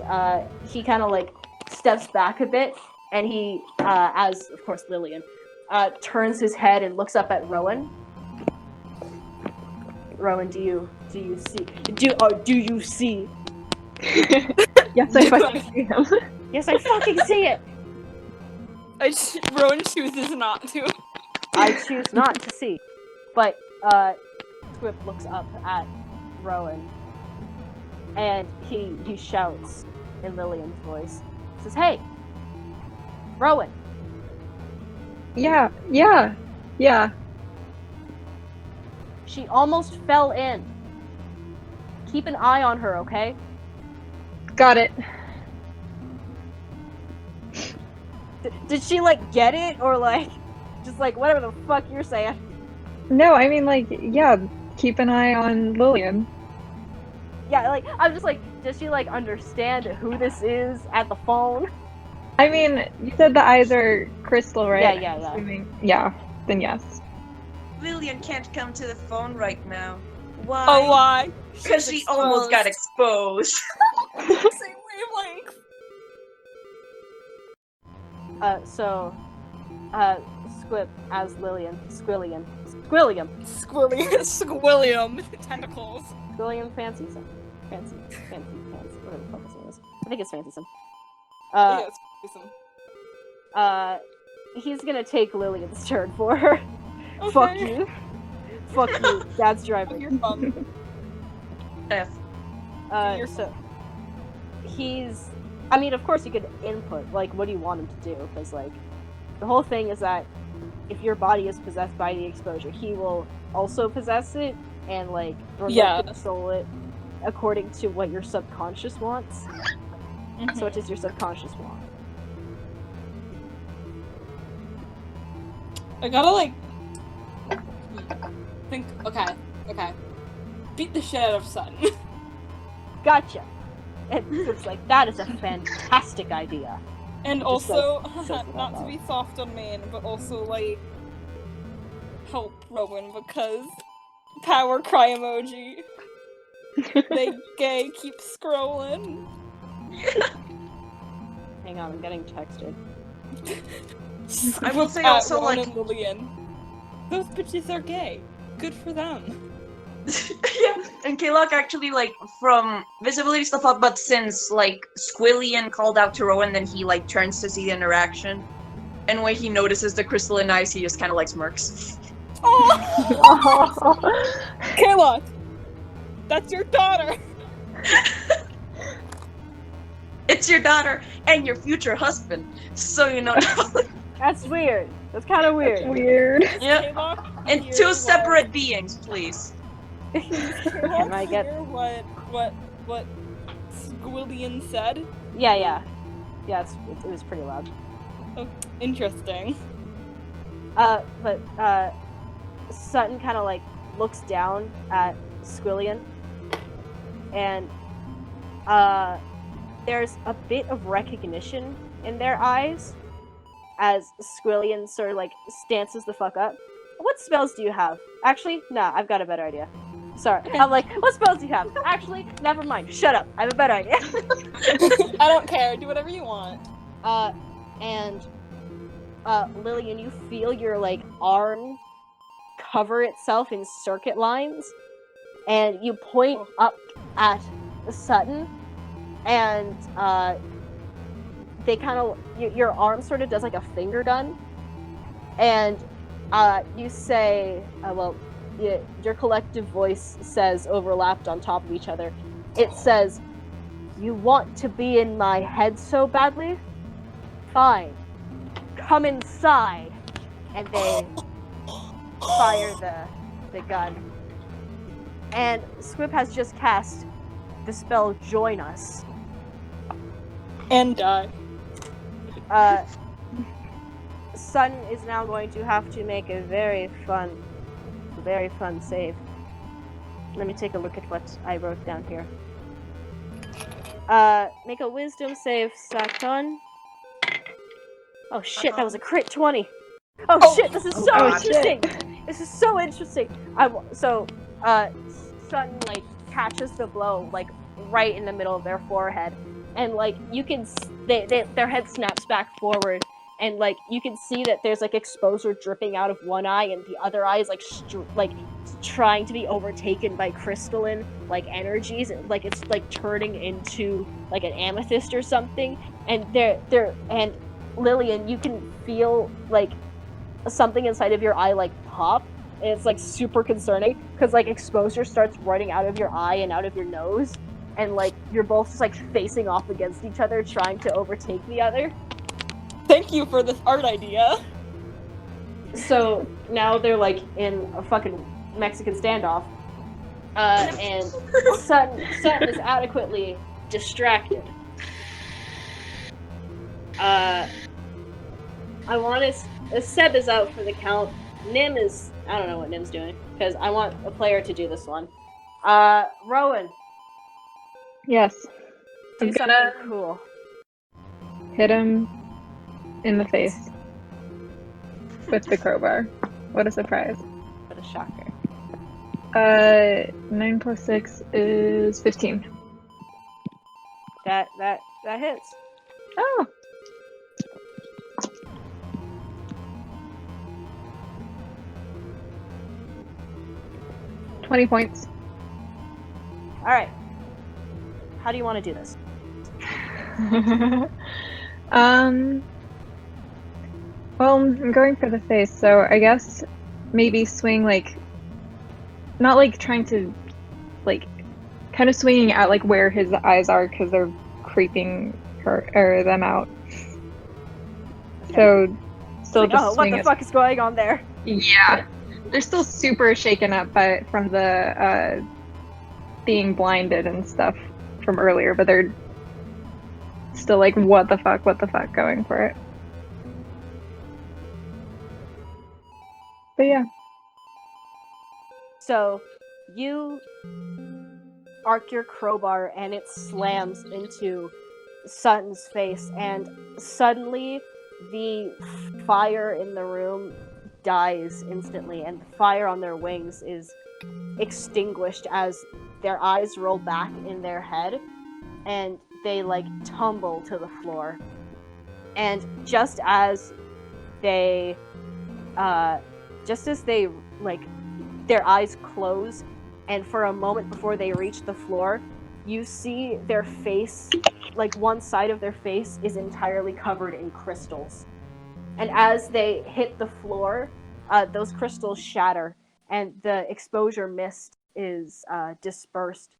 he kind of like steps back a bit, and he, as of course Lillian, turns his head and looks up at Rowan. Rowan, do you see? Do you see? Yes, I fucking see him. Yes, I fucking see it. Rowan chooses not to. I choose not to see. But Squip looks up at Rowan, and he shouts in Lillian's voice. He says, "Hey, Rowan." Yeah. She almost fell in. Keep an eye on her, okay? Got it. Did she, like, get it? Or, like, just, like, whatever the fuck you're saying? No, I mean, like, yeah, keep an eye on Lillian. Yeah, like, I'm just like, does she, like, understand who this is at the phone? I mean, you said the eyes are crystal, right? Yeah. Assuming, yeah, then yes. Lillian can't come to the phone right now. Why? Oh, why? Because she almost got exposed. Same wavelength. Squip as Lillian, Squilliam, Tentacles. Squilliam fancy, whatever the fuck his name is. I think it's fancy sim. Yes, He's gonna take Lillian's turn for her. okay. Fuck you. Fuck you. Dad's driving. You're fun. F. So he's. I mean, of course, you could input. Like, what do you want him to do? Because, like, the whole thing is that if your body is possessed by the exposure, he will also possess it and, like, remote control it according to what your subconscious wants. So, what does your subconscious want? I gotta, like, think. Okay. Beat the shit out of Sutton. Gotcha. And it's like, that is a fantastic idea. And Just, also, like, not to be soft on man, but also, like, help Rowan because power cry emoji. They gay, keep scrolling. Hang on, I'm getting texted. I will say also, Rowan like... and Lillian. Those bitches are gay. Good for them. Yeah, and Kalok actually, like, from visibility stuff up, but since, like, Squillian called out to Rowan, then he, like, turns to see the interaction. And when he notices the crystalline eyes, he just kind of, like, smirks. Oh! Kalok! That's your daughter! It's your daughter and your future husband, so you know. That's weird. That's kind of weird. That's weird. Yeah. And two separate beings, please. Can I get what Squillian said? Yeah, it was pretty loud. Oh, interesting. But Sutton kind of like looks down at Squillian, and there's a bit of recognition in their eyes as Squillian sort of like stances the fuck up. What spells do you have? Actually, nah, I've got a better idea. Sorry. I'm like, what spells do you have? Actually, never mind. Shut up. I have a better idea. I don't care. Do whatever you want. And Lillian, you feel your like arm cover itself in circuit lines, and you point up at Sutton, and they kind of your arm sort of does like a finger gun, and you say, your collective voice says, overlapped on top of each other, it says, "You want to be in my head so badly? Fine. Come inside." And they fire the gun. And Squib has just cast the spell Join Us. And die. Sun is now going to have to make a very fun save. Let me take a look at what I wrote down here. Make a wisdom save, Saturn. Oh shit, that was a crit 20. Oh shit, this is so interesting. This is so interesting. Sun like catches the blow like right in the middle of their forehead, and like you can their head snaps back forward, and like you can see that there's like exposure dripping out of one eye, and the other eye is like trying to be overtaken by crystalline like energies, like it's like turning into like an amethyst or something. And and Lillian, you can feel like something inside of your eye like pop, and it's like super concerning because like exposure starts running out of your eye and out of your nose, and like you're both just like facing off against each other trying to overtake the other. Thank you for this art idea. So now they're like in a fucking Mexican standoff, and Sutton is adequately distracted. I want to. Seb is out for the count. Nim is. I don't know what Nim's doing because I want a player to do this one. Rowan. Yes. Do I'm something gonna cool. hit him in the face with the crowbar. What a surprise. What a shocker. 9 plus 6 is 15. That hits. Oh! $20 points. Alright. How do you want to do this? Well, I'm going for the face, so I guess maybe swing like, not like trying to like kind of swinging at like where his eyes are because they're creeping them out. So still Like, just oh, what the fuck is going on there? Yeah, they're still super shaken up from the being blinded and stuff from earlier, but they're still like, what the fuck, going for it. But yeah. So you arc your crowbar and it slams into Sutton's face, and suddenly the fire in the room dies instantly, and the fire on their wings is extinguished as their eyes roll back in their head and they like tumble to the floor. And just as they like their eyes close, and for a moment before they reach the floor, you see their face, like one side of their face is entirely covered in crystals. And as they hit the floor, those crystals shatter and the exposure mist is dispersed.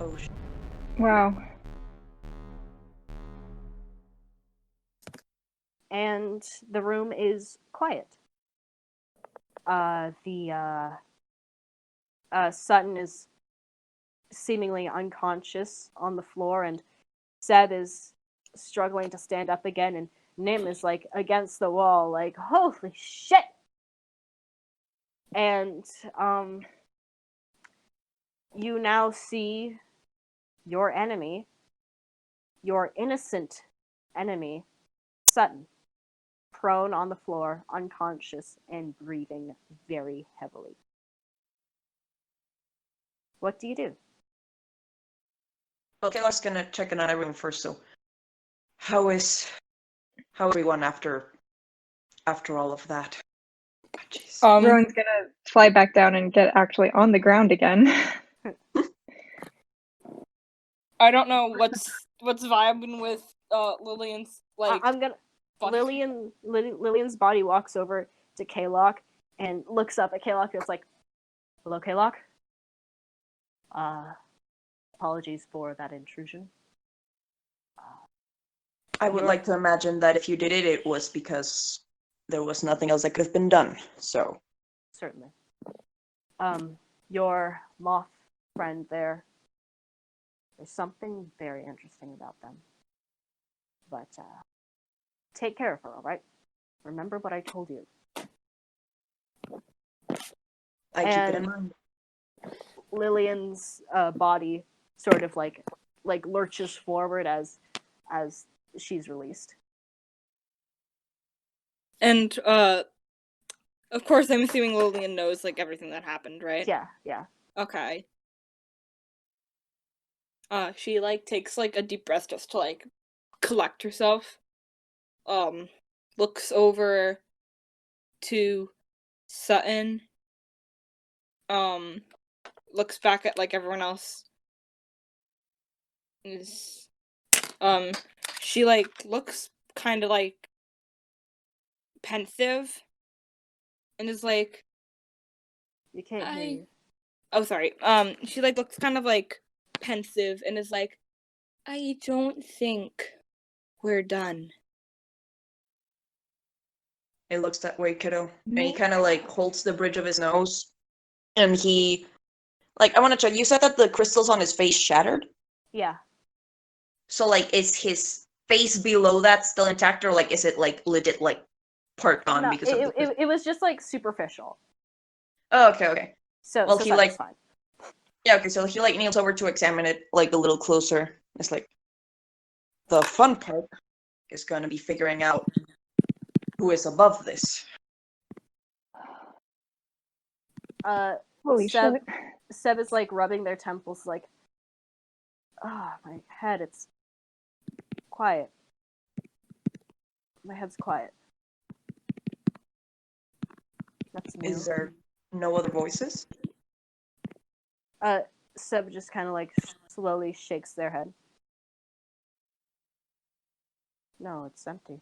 Oh, Wow. And the room is quiet. Sutton is seemingly unconscious on the floor, and Seb is struggling to stand up again, and Nim is like against the wall, like, holy shit! And you now see your enemy, your innocent enemy, Sutton, prone on the floor, unconscious, and breathing very heavily. What do you do? well, Kayla's gonna check another room first. So, how everyone after all of that? Oh, jeez. Rowan's gonna fly back down and get actually on the ground again. I don't know what's vibing with Lillian's like. I'm gonna. Lillian's body walks over to Kaylock and looks up at Kaylock and is like, "Hello, Kaylock. Apologies for that intrusion. I would like to imagine that if you did it, it was because there was nothing else that could have been done. So Certainly. Your Moth friend there. There's something very interesting about them. But take care of her, all right? Remember what I told you." I keep it in mind. Lillian's body sort of like lurches forward as she's released. And of course, I'm assuming Lillian knows like everything that happened, right? Yeah. Okay. She like takes like a deep breath just to like collect herself. Looks over to Sutton. Looks back at like everyone else. She like looks kind of like pensive, and is like, You can't hear you. Oh, sorry. She like looks kind of like pensive and is like, I don't think we're done. It looks that way, kiddo. And he kind of like holds the bridge of his nose, and he, like, I want to check. You said that the crystals on his face shattered. Yeah. So like, is his face below that still intact, or like, is it like legit like part gone No, because of the? It was just like superficial. Oh, okay. So Well, so he that's like fine. Yeah, okay, so he like kneels over to examine it like a little closer. It's like the fun part is gonna be figuring out who is above this. Holy shit. Seb is like rubbing their temples, like, my head, it's quiet. My head's quiet. That's new. Is there no other voices? Seb just kind of like slowly shakes their head. No, it's empty.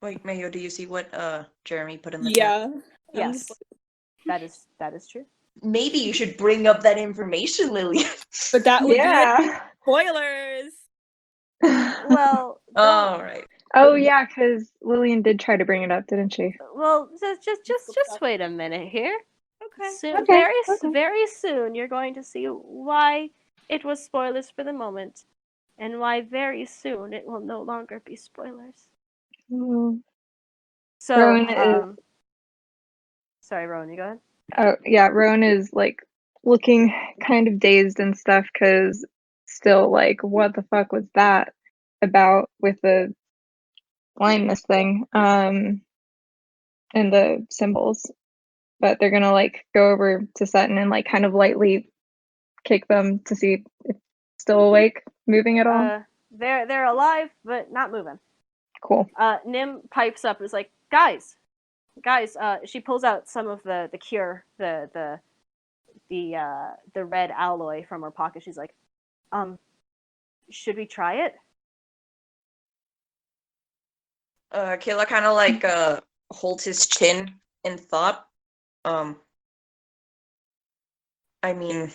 Wait, Mayo, do you see what Jeremy put in the chat? Yeah. Yes, that is true. Maybe you should bring up that information, Lillian. But that would Yeah. be spoilers. Well, All right. Oh yeah, because Lillian did try to bring it up, didn't she? well, just wait a minute here. Okay. Soon, Okay, okay. very soon, you're going to see why it was spoilers for the moment, and why very soon it will no longer be spoilers. Mm. So, Rowan is- sorry, Rowan, you go ahead. Oh yeah, Rowan is like looking kind of dazed and stuff because still like, what the fuck was that about with the blindness thing? And the symbols. But they're gonna like go over to Sutton and like kind of lightly kick them to see if it's still awake, moving at all. They're alive, but not moving. Cool. Nim pipes up and is like, guys, she pulls out some of the cure, the red alloy from her pocket. She's like, should we try it? Kayla kind of like holds his chin in thought. I mean,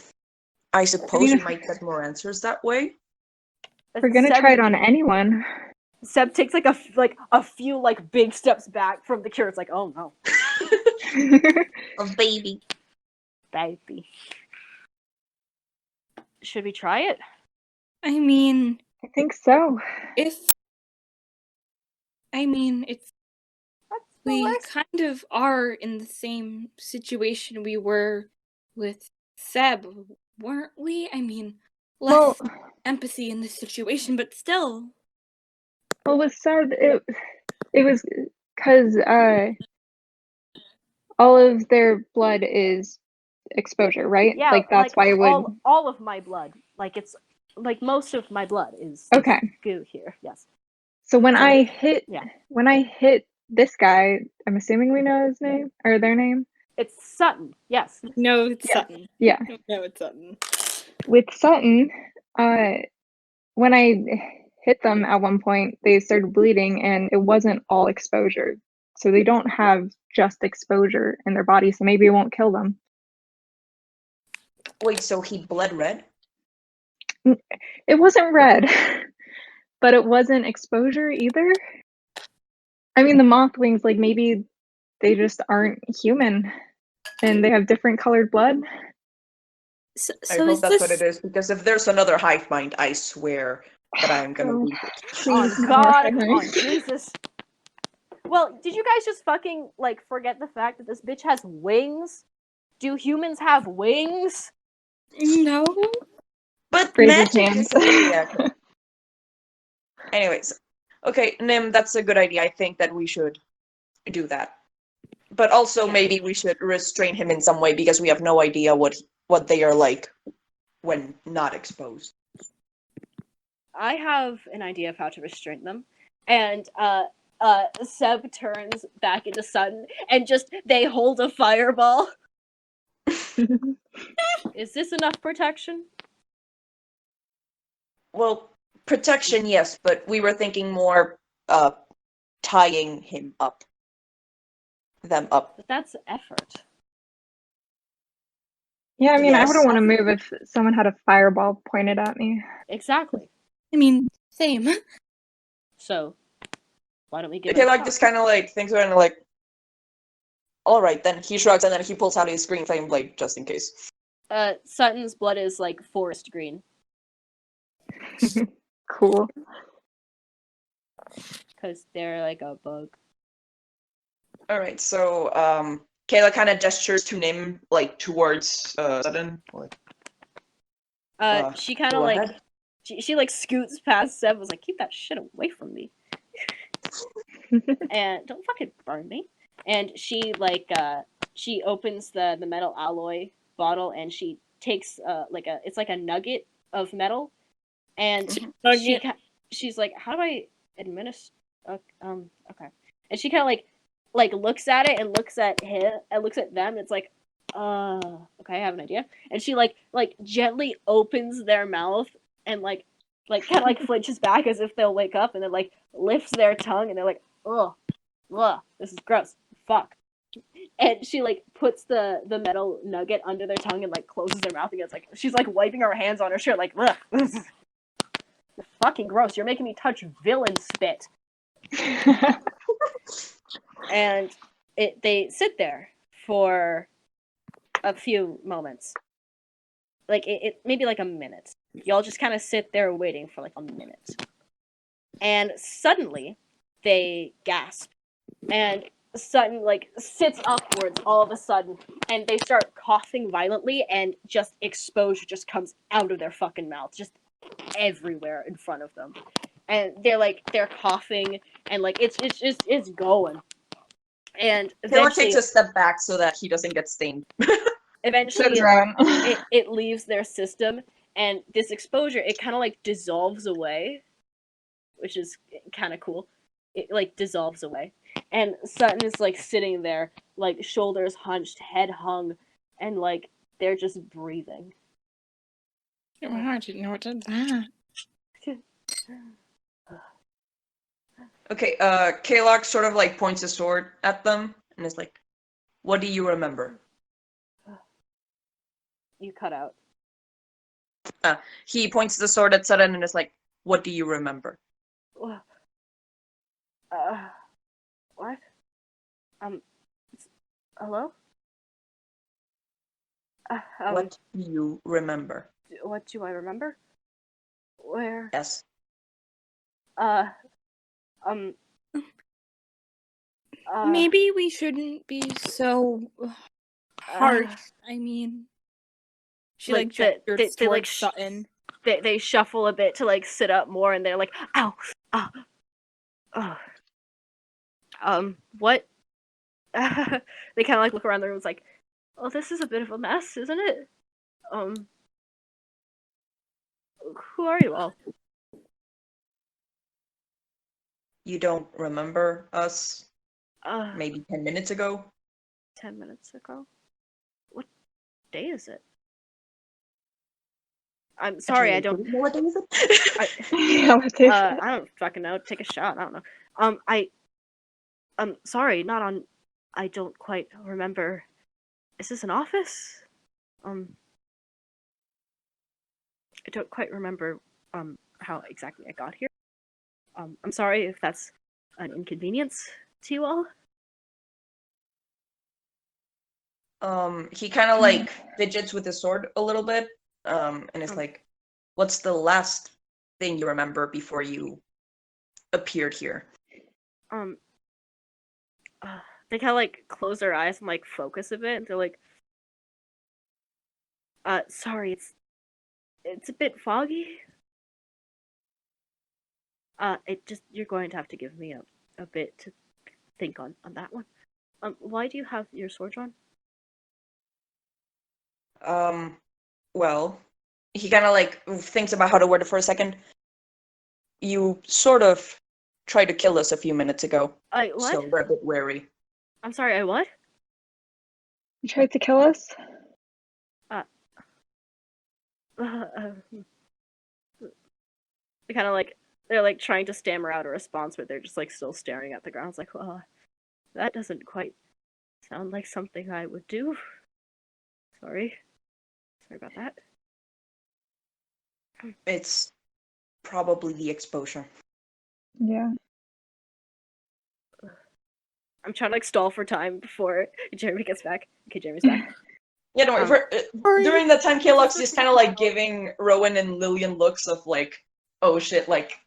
I suppose we might get more answers that way. We're gonna try it on anyone. Seb takes like a few like big steps back from the cure. It's like, oh no, A baby. baby. Should we try it? I mean, I think so. it's we kind of are in the same situation we were with Seb, weren't we? I mean, less empathy in this situation, but still. Well, with Seb, it was because all of their blood is exposure, right? Yeah, like that's why it would. All of my blood, like it's like most of my blood is Okay. goo here. Yes. So when I hit this guy, I'm assuming we know his name or their name. It's Sutton. Yes. No, it's Sutton. Yeah. No, it's Sutton. With Sutton, when I hit them at one point, they started bleeding, and it wasn't all exposure. So they don't have just exposure in their body, so maybe it won't kill them. Wait, so he bled red? It wasn't red, but it wasn't exposure either. I mean, the moth wings, like maybe they just aren't human and they have different colored blood. So I hope that's what it is, because if there's another hive mind, I swear that I'm gonna lose it. On God, on Jesus. Well, did you guys just fucking like forget the fact that this bitch has wings? Do humans have wings? No. But Phrases magic hands. is zodiac. Anyways, okay, Nim, that's a good idea. I think that we should do that. But also maybe we should restrain him in some way, because we have no idea what they are like when not exposed. I have an idea of how to restrain them. And Seb turns back into Sutton and just they hold a fireball. Is this enough protection? Well, protection, yes, but we were thinking more tying him up. Them up. But that's effort. Yeah, I mean, I Yes. wouldn't want to move if someone had a fireball pointed at me. Exactly. I mean, same. So, why don't we give Okay, it a like shot? just kind of like thinks about it and like, all right, then he shrugs and then he pulls out his green flame blade just in case. Sutton's blood is like forest green. Cool. Because they're like a bug. All right, so Kayla kind of gestures to Nim like towards Sutton. She kind of go like ahead. she like scoots past Seb. Was like, keep that shit away from me, and don't fucking burn me. And she like she opens the metal alloy bottle and she takes it's like a nugget of metal, and she's like, how do I administer? Okay, and she kind of like looks at it and looks at him and looks at them. And it's like, okay, I have an idea. And she like gently opens their mouth and like kind of like flinches back as if they'll wake up, and then like lifts their tongue and they're like, ugh. ugh, this is gross. Fuck. And she like puts the metal nugget under their tongue and like closes their mouth and gets like she's like wiping her hands on her shirt like ugh, this is fucking gross. You're making me touch villain spit. And they sit there for a few moments. Like it maybe like a minute. Y'all just kind of sit there waiting for like a minute. And suddenly they gasp. And Sutton like sits upwards all of a sudden and they start coughing violently and just exposure just comes out of their fucking mouth just everywhere in front of them. And they're coughing and like it's going. And Taylor eventually takes a step back so that he doesn't get stained. Sits around. it leaves their system and this exposure it kind of like dissolves away, which is kind of cool. It like dissolves away. And Sutton is like sitting there, like shoulders hunched, head hung, and like they're just breathing. Oh, I didn't know it did that. Okay, Kalok sort of like points his sword at them and is like, "What do you remember?" You cut out. He points the sword at Sutton and is like, "What do you remember?" What? Hello? What do you remember? What do I remember? Where? Yes. Maybe we shouldn't be so harsh. I mean, she like gestures they like towards Sutton. They shuffle a bit to like sit up more, and they're like, ow, what? They kind of like look around the room. It's like, oh, this is a bit of a mess, isn't it? Who are you all? You don't remember us? Uh, Maybe 10 minutes ago? 10 minutes ago? What day is it? I'm sorry, I don't. What day is it? I don't fucking know. Take a shot. I don't know. I'm sorry, not on. I don't quite remember. Is this an office? I don't quite remember how exactly I got here. I'm sorry if that's an inconvenience to you all. He kind of like fidgets with his sword a little bit, and is like, "What's the last thing you remember before you appeared here?" They kind of like close their eyes and like focus a bit, and they're like, sorry, it's a bit foggy. You're going to have to give me a bit to think on that one. Why do you have your sword drawn? Well, he kind of like thinks about how to word it for a second. You sort of tried to kill us a few minutes ago. What? So we're a bit wary. I'm sorry, I what? You tried to kill us? They kind of like they're like trying to stammer out a response, but they're just like still staring at the ground. It's like, well, that doesn't quite sound like something I would do. Sorry about that. It's probably the exposure. Yeah. I'm trying to like stall for time before Jeremy gets back. Okay, Jeremy's back. Yeah, don't worry. During that time, Kalok's just kind of like giving Rowan and Lillian looks of like, "Oh shit!" Like,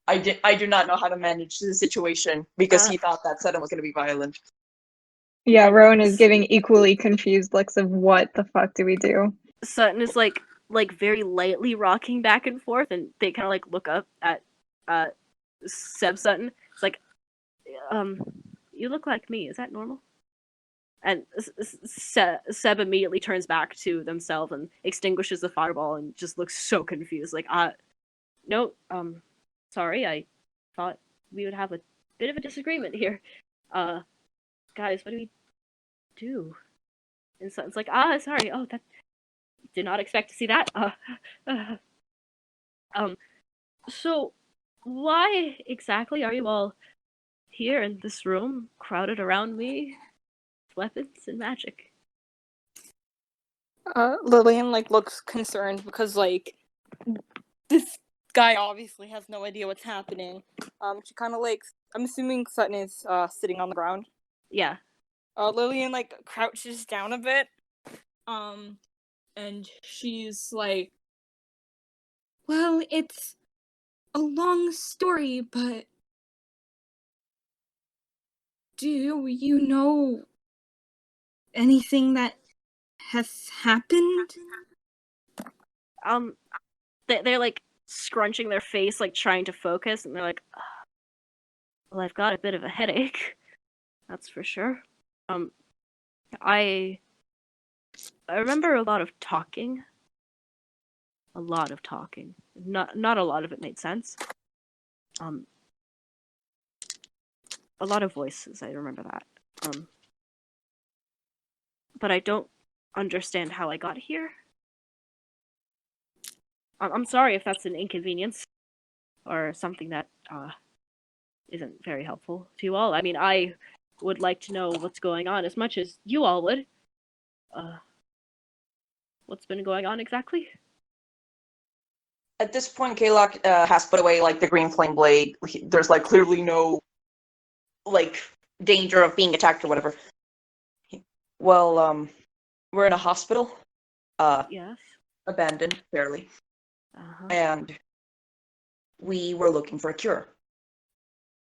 I do not know how to manage the situation because he thought that Sutton was going to be violent. Yeah, Rowan is giving equally confused looks of what the fuck do we do? Sutton is like very lightly rocking back and forth, and they kind of like look up at Seb Sutton. It's like, you look like me. Is that normal? And Seb immediately turns back to themselves and extinguishes the fireball and just looks so confused. Like, no, sorry, I thought we would have a bit of a disagreement here. Guys, what do we do? And Sutton's like, sorry, that did not expect to see that. So why exactly are you all here in this room, crowded around me, weapons and magic. Lillian like looks concerned because like this guy obviously has no idea what's happening. She kind of like, I'm assuming Sutton is sitting on the ground. Yeah. Lillian like crouches down a bit, and she's like, well, it's a long story, but do you know anything that has happened? They're like scrunching their face, like trying to focus, and they're like, well, I've got a bit of a headache. That's for sure. I remember a lot of talking. A lot of talking. Not a lot of it made sense. A lot of voices, I remember that. But I don't understand how I got here. I'm sorry if that's an inconvenience or something that isn't very helpful to you all. I mean, I would like to know what's going on as much as you all would. What's been going on exactly? At this point, Kalok has put away like the green flame blade. There's like clearly no like danger of being attacked or whatever. Well, we're in a hospital. Yes. Abandoned, fairly. Uh-huh. And we were looking for a cure,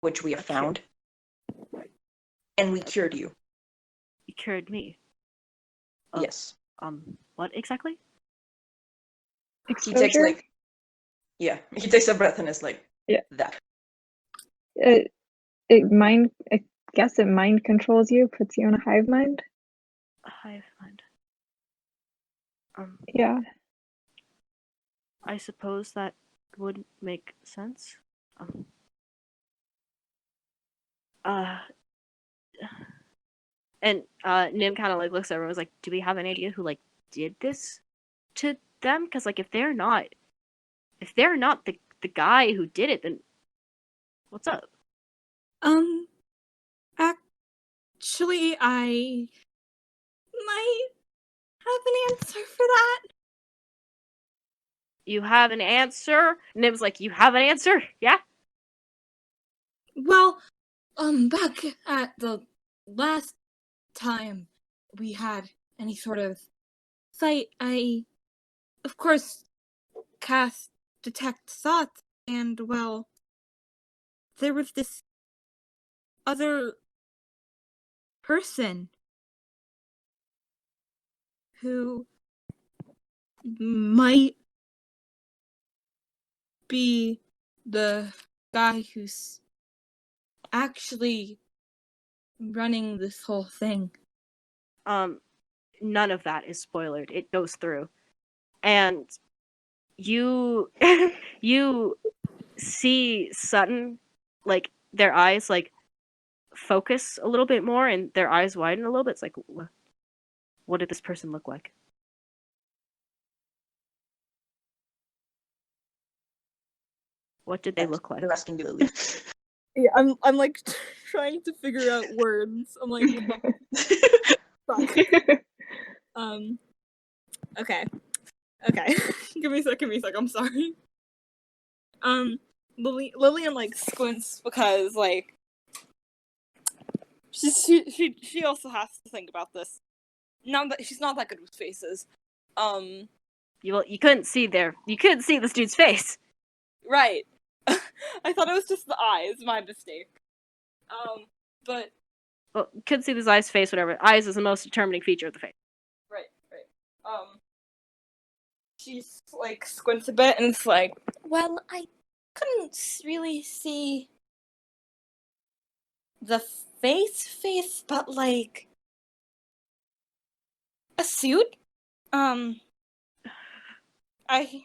which we have found. And we cured you. You cured me. Yes. What exactly? Exposure? He takes like, yeah, he takes a breath and is like, yeah, that. I guess it mind controls you, puts you in a hive mind. A hive mind. Yeah. I suppose that would make sense. And Nim kind of like looks over and was like, "Do we have an idea who like did this to them? Because like if they're not the guy who did it, then what's up?" Actually, I might have an answer for that. You have an answer? Nim's like, "You have an answer? Yeah." Well, back at the last time we had any sort of fight, I, of course, cast Detect Thoughts, and, well, there was this other person who might be the guy who's actually running this whole thing. None of that is spoilered. It goes through. And you you see Sutton, like their eyes like focus a little bit more and their eyes widen a little bit. It's like, what did this person look like? What did they look like? They're asking you, Lily. Yeah, I'm like trying to figure out words. I'm like, fuck. Okay. give me a sec, I'm sorry. Lillian like squints because like she also has to think about this. Now that she's not that good with faces. You couldn't see this dude's face. Right. I thought it was just the eyes, my mistake. But well, couldn't see this eyes, face, whatever. Eyes is the most determining feature of the face. Right. She's like squints a bit and it's like, well, I couldn't really see the face, but like a suit. I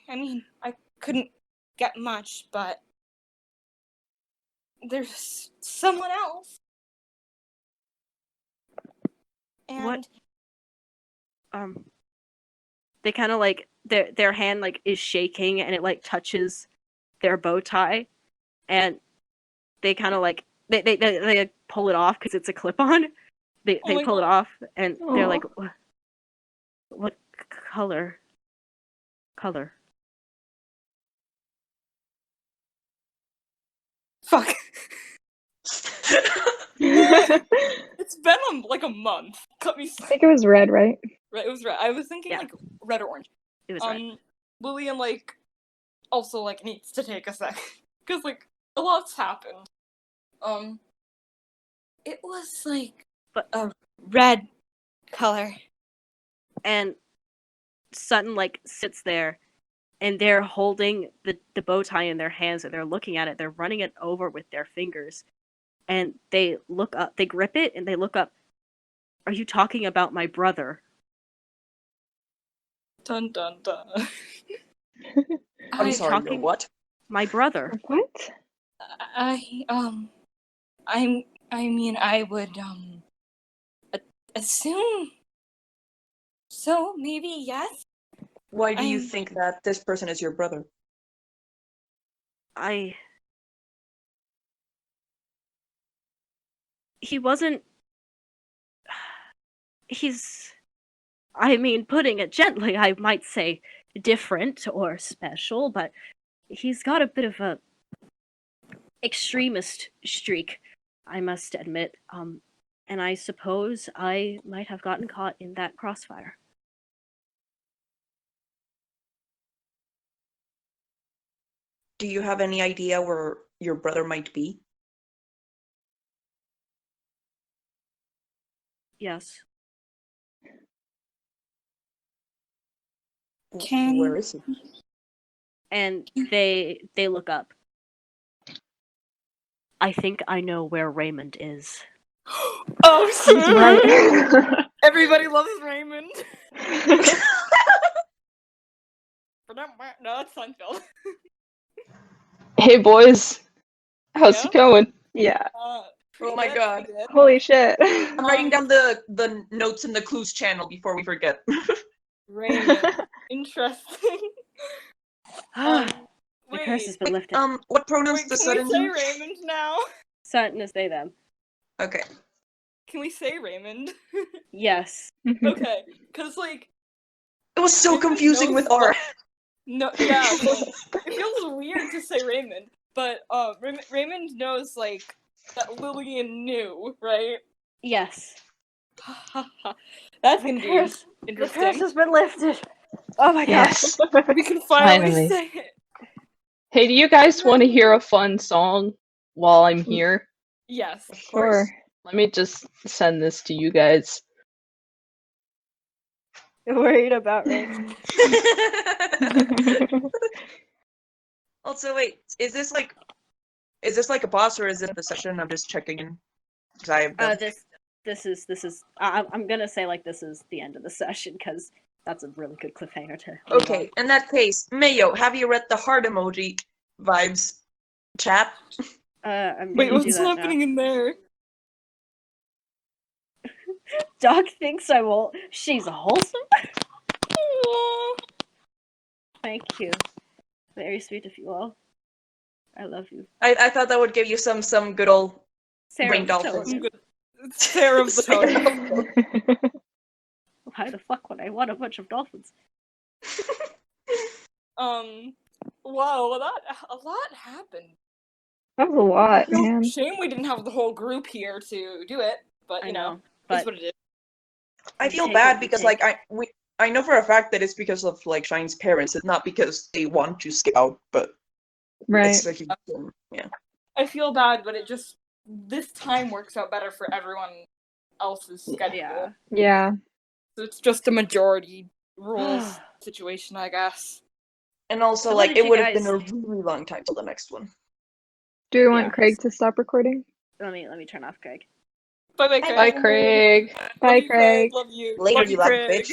mean, I couldn't get much, but there's someone else. And what? They kind of like their hand like is shaking and it like touches their bow tie, and they kind of like they pull it off because it's a clip-on. They pull it off and they're like, what color? Color. Fuck. It's been like a month. Cut me. I think it was red, right? Right, it was red. I was thinking like red or orange. It was red. Lillian also needs to take a sec because a lot's happened. It was but a red color, and Sutton sits there, and they're holding the bow tie in their hands, and they're looking at it. They're running it over with their fingers, and they look up. They grip it, and they look up. Are you talking about my brother? Dun dun dun. I'm sorry, you're what? My brother. What? I would assume so, maybe yes. Why do you think that this person is your brother? He wasn't. Putting it gently, I might say different or special, but he's got a bit of a extremist streak, I must admit. And I suppose I might have gotten caught in that crossfire. Do you have any idea where your brother might be? Yes. Where is he? And they look up. I think I know where Raymond is. Oh, He's right. Everybody loves Raymond. No, it's Seinfeld. Hey boys, how's it going? Yeah. Oh my god. Holy shit. I'm writing down the notes in the clues channel before we forget. Raymond. Interesting. The curse has been lifted. What pronouns does Sutton Can we use? say Raymond now? Sutton is they, them. Okay. Can we say Raymond? Yes. Okay, because it was so confusing with R. No, yeah, it feels weird to say Raymond, but Raymond knows that Lillian knew, right? Yes. That's gonna be interesting. The curse has been lifted. Oh my Yes. gosh. We can finally Finally. say it. Hey, do you guys want to hear a fun song while I'm here? Yes, of Sure. course. Let me just send this to you guys. Worried about Raymond. Also, wait, is this like a boss or is it the session? I'm just checking in. Because I have This is. I'm gonna say this is the end of the session because that's a really good cliffhanger to. Okay, in that case, Mayo, have you read the heart emoji vibes chat? I'm Wait, gonna do what's that happening now. in there? Doc thinks I will. She's wholesome. Aww. Thank you. Very sweet of you all. I love you. I thought that would give you some good old Sarah brain of the dolphins. Toad. Sarah of the Toad. Why the fuck would I want a bunch of dolphins? Wow, a lot happened. That was a lot, man. Shame we didn't have the whole group here to do it, but I you know, but it's what it is. I feel take bad what you because take. I know for a fact that it's because of Shine's parents. It's not because they want to skip out, but Right. it's like yeah. I feel bad, but it just this time works out better for everyone else's schedule. Yeah. So it's just a majority rules situation, I guess. And also, So what did it you would have guys- been a really long time till the next one. Do we want Yeah. Craig to stop recording? Let me turn off Craig. Bye, Craig. Bye, Craig. Bye, Love you, Craig. Love you. Later, Love you love Craig. bitch.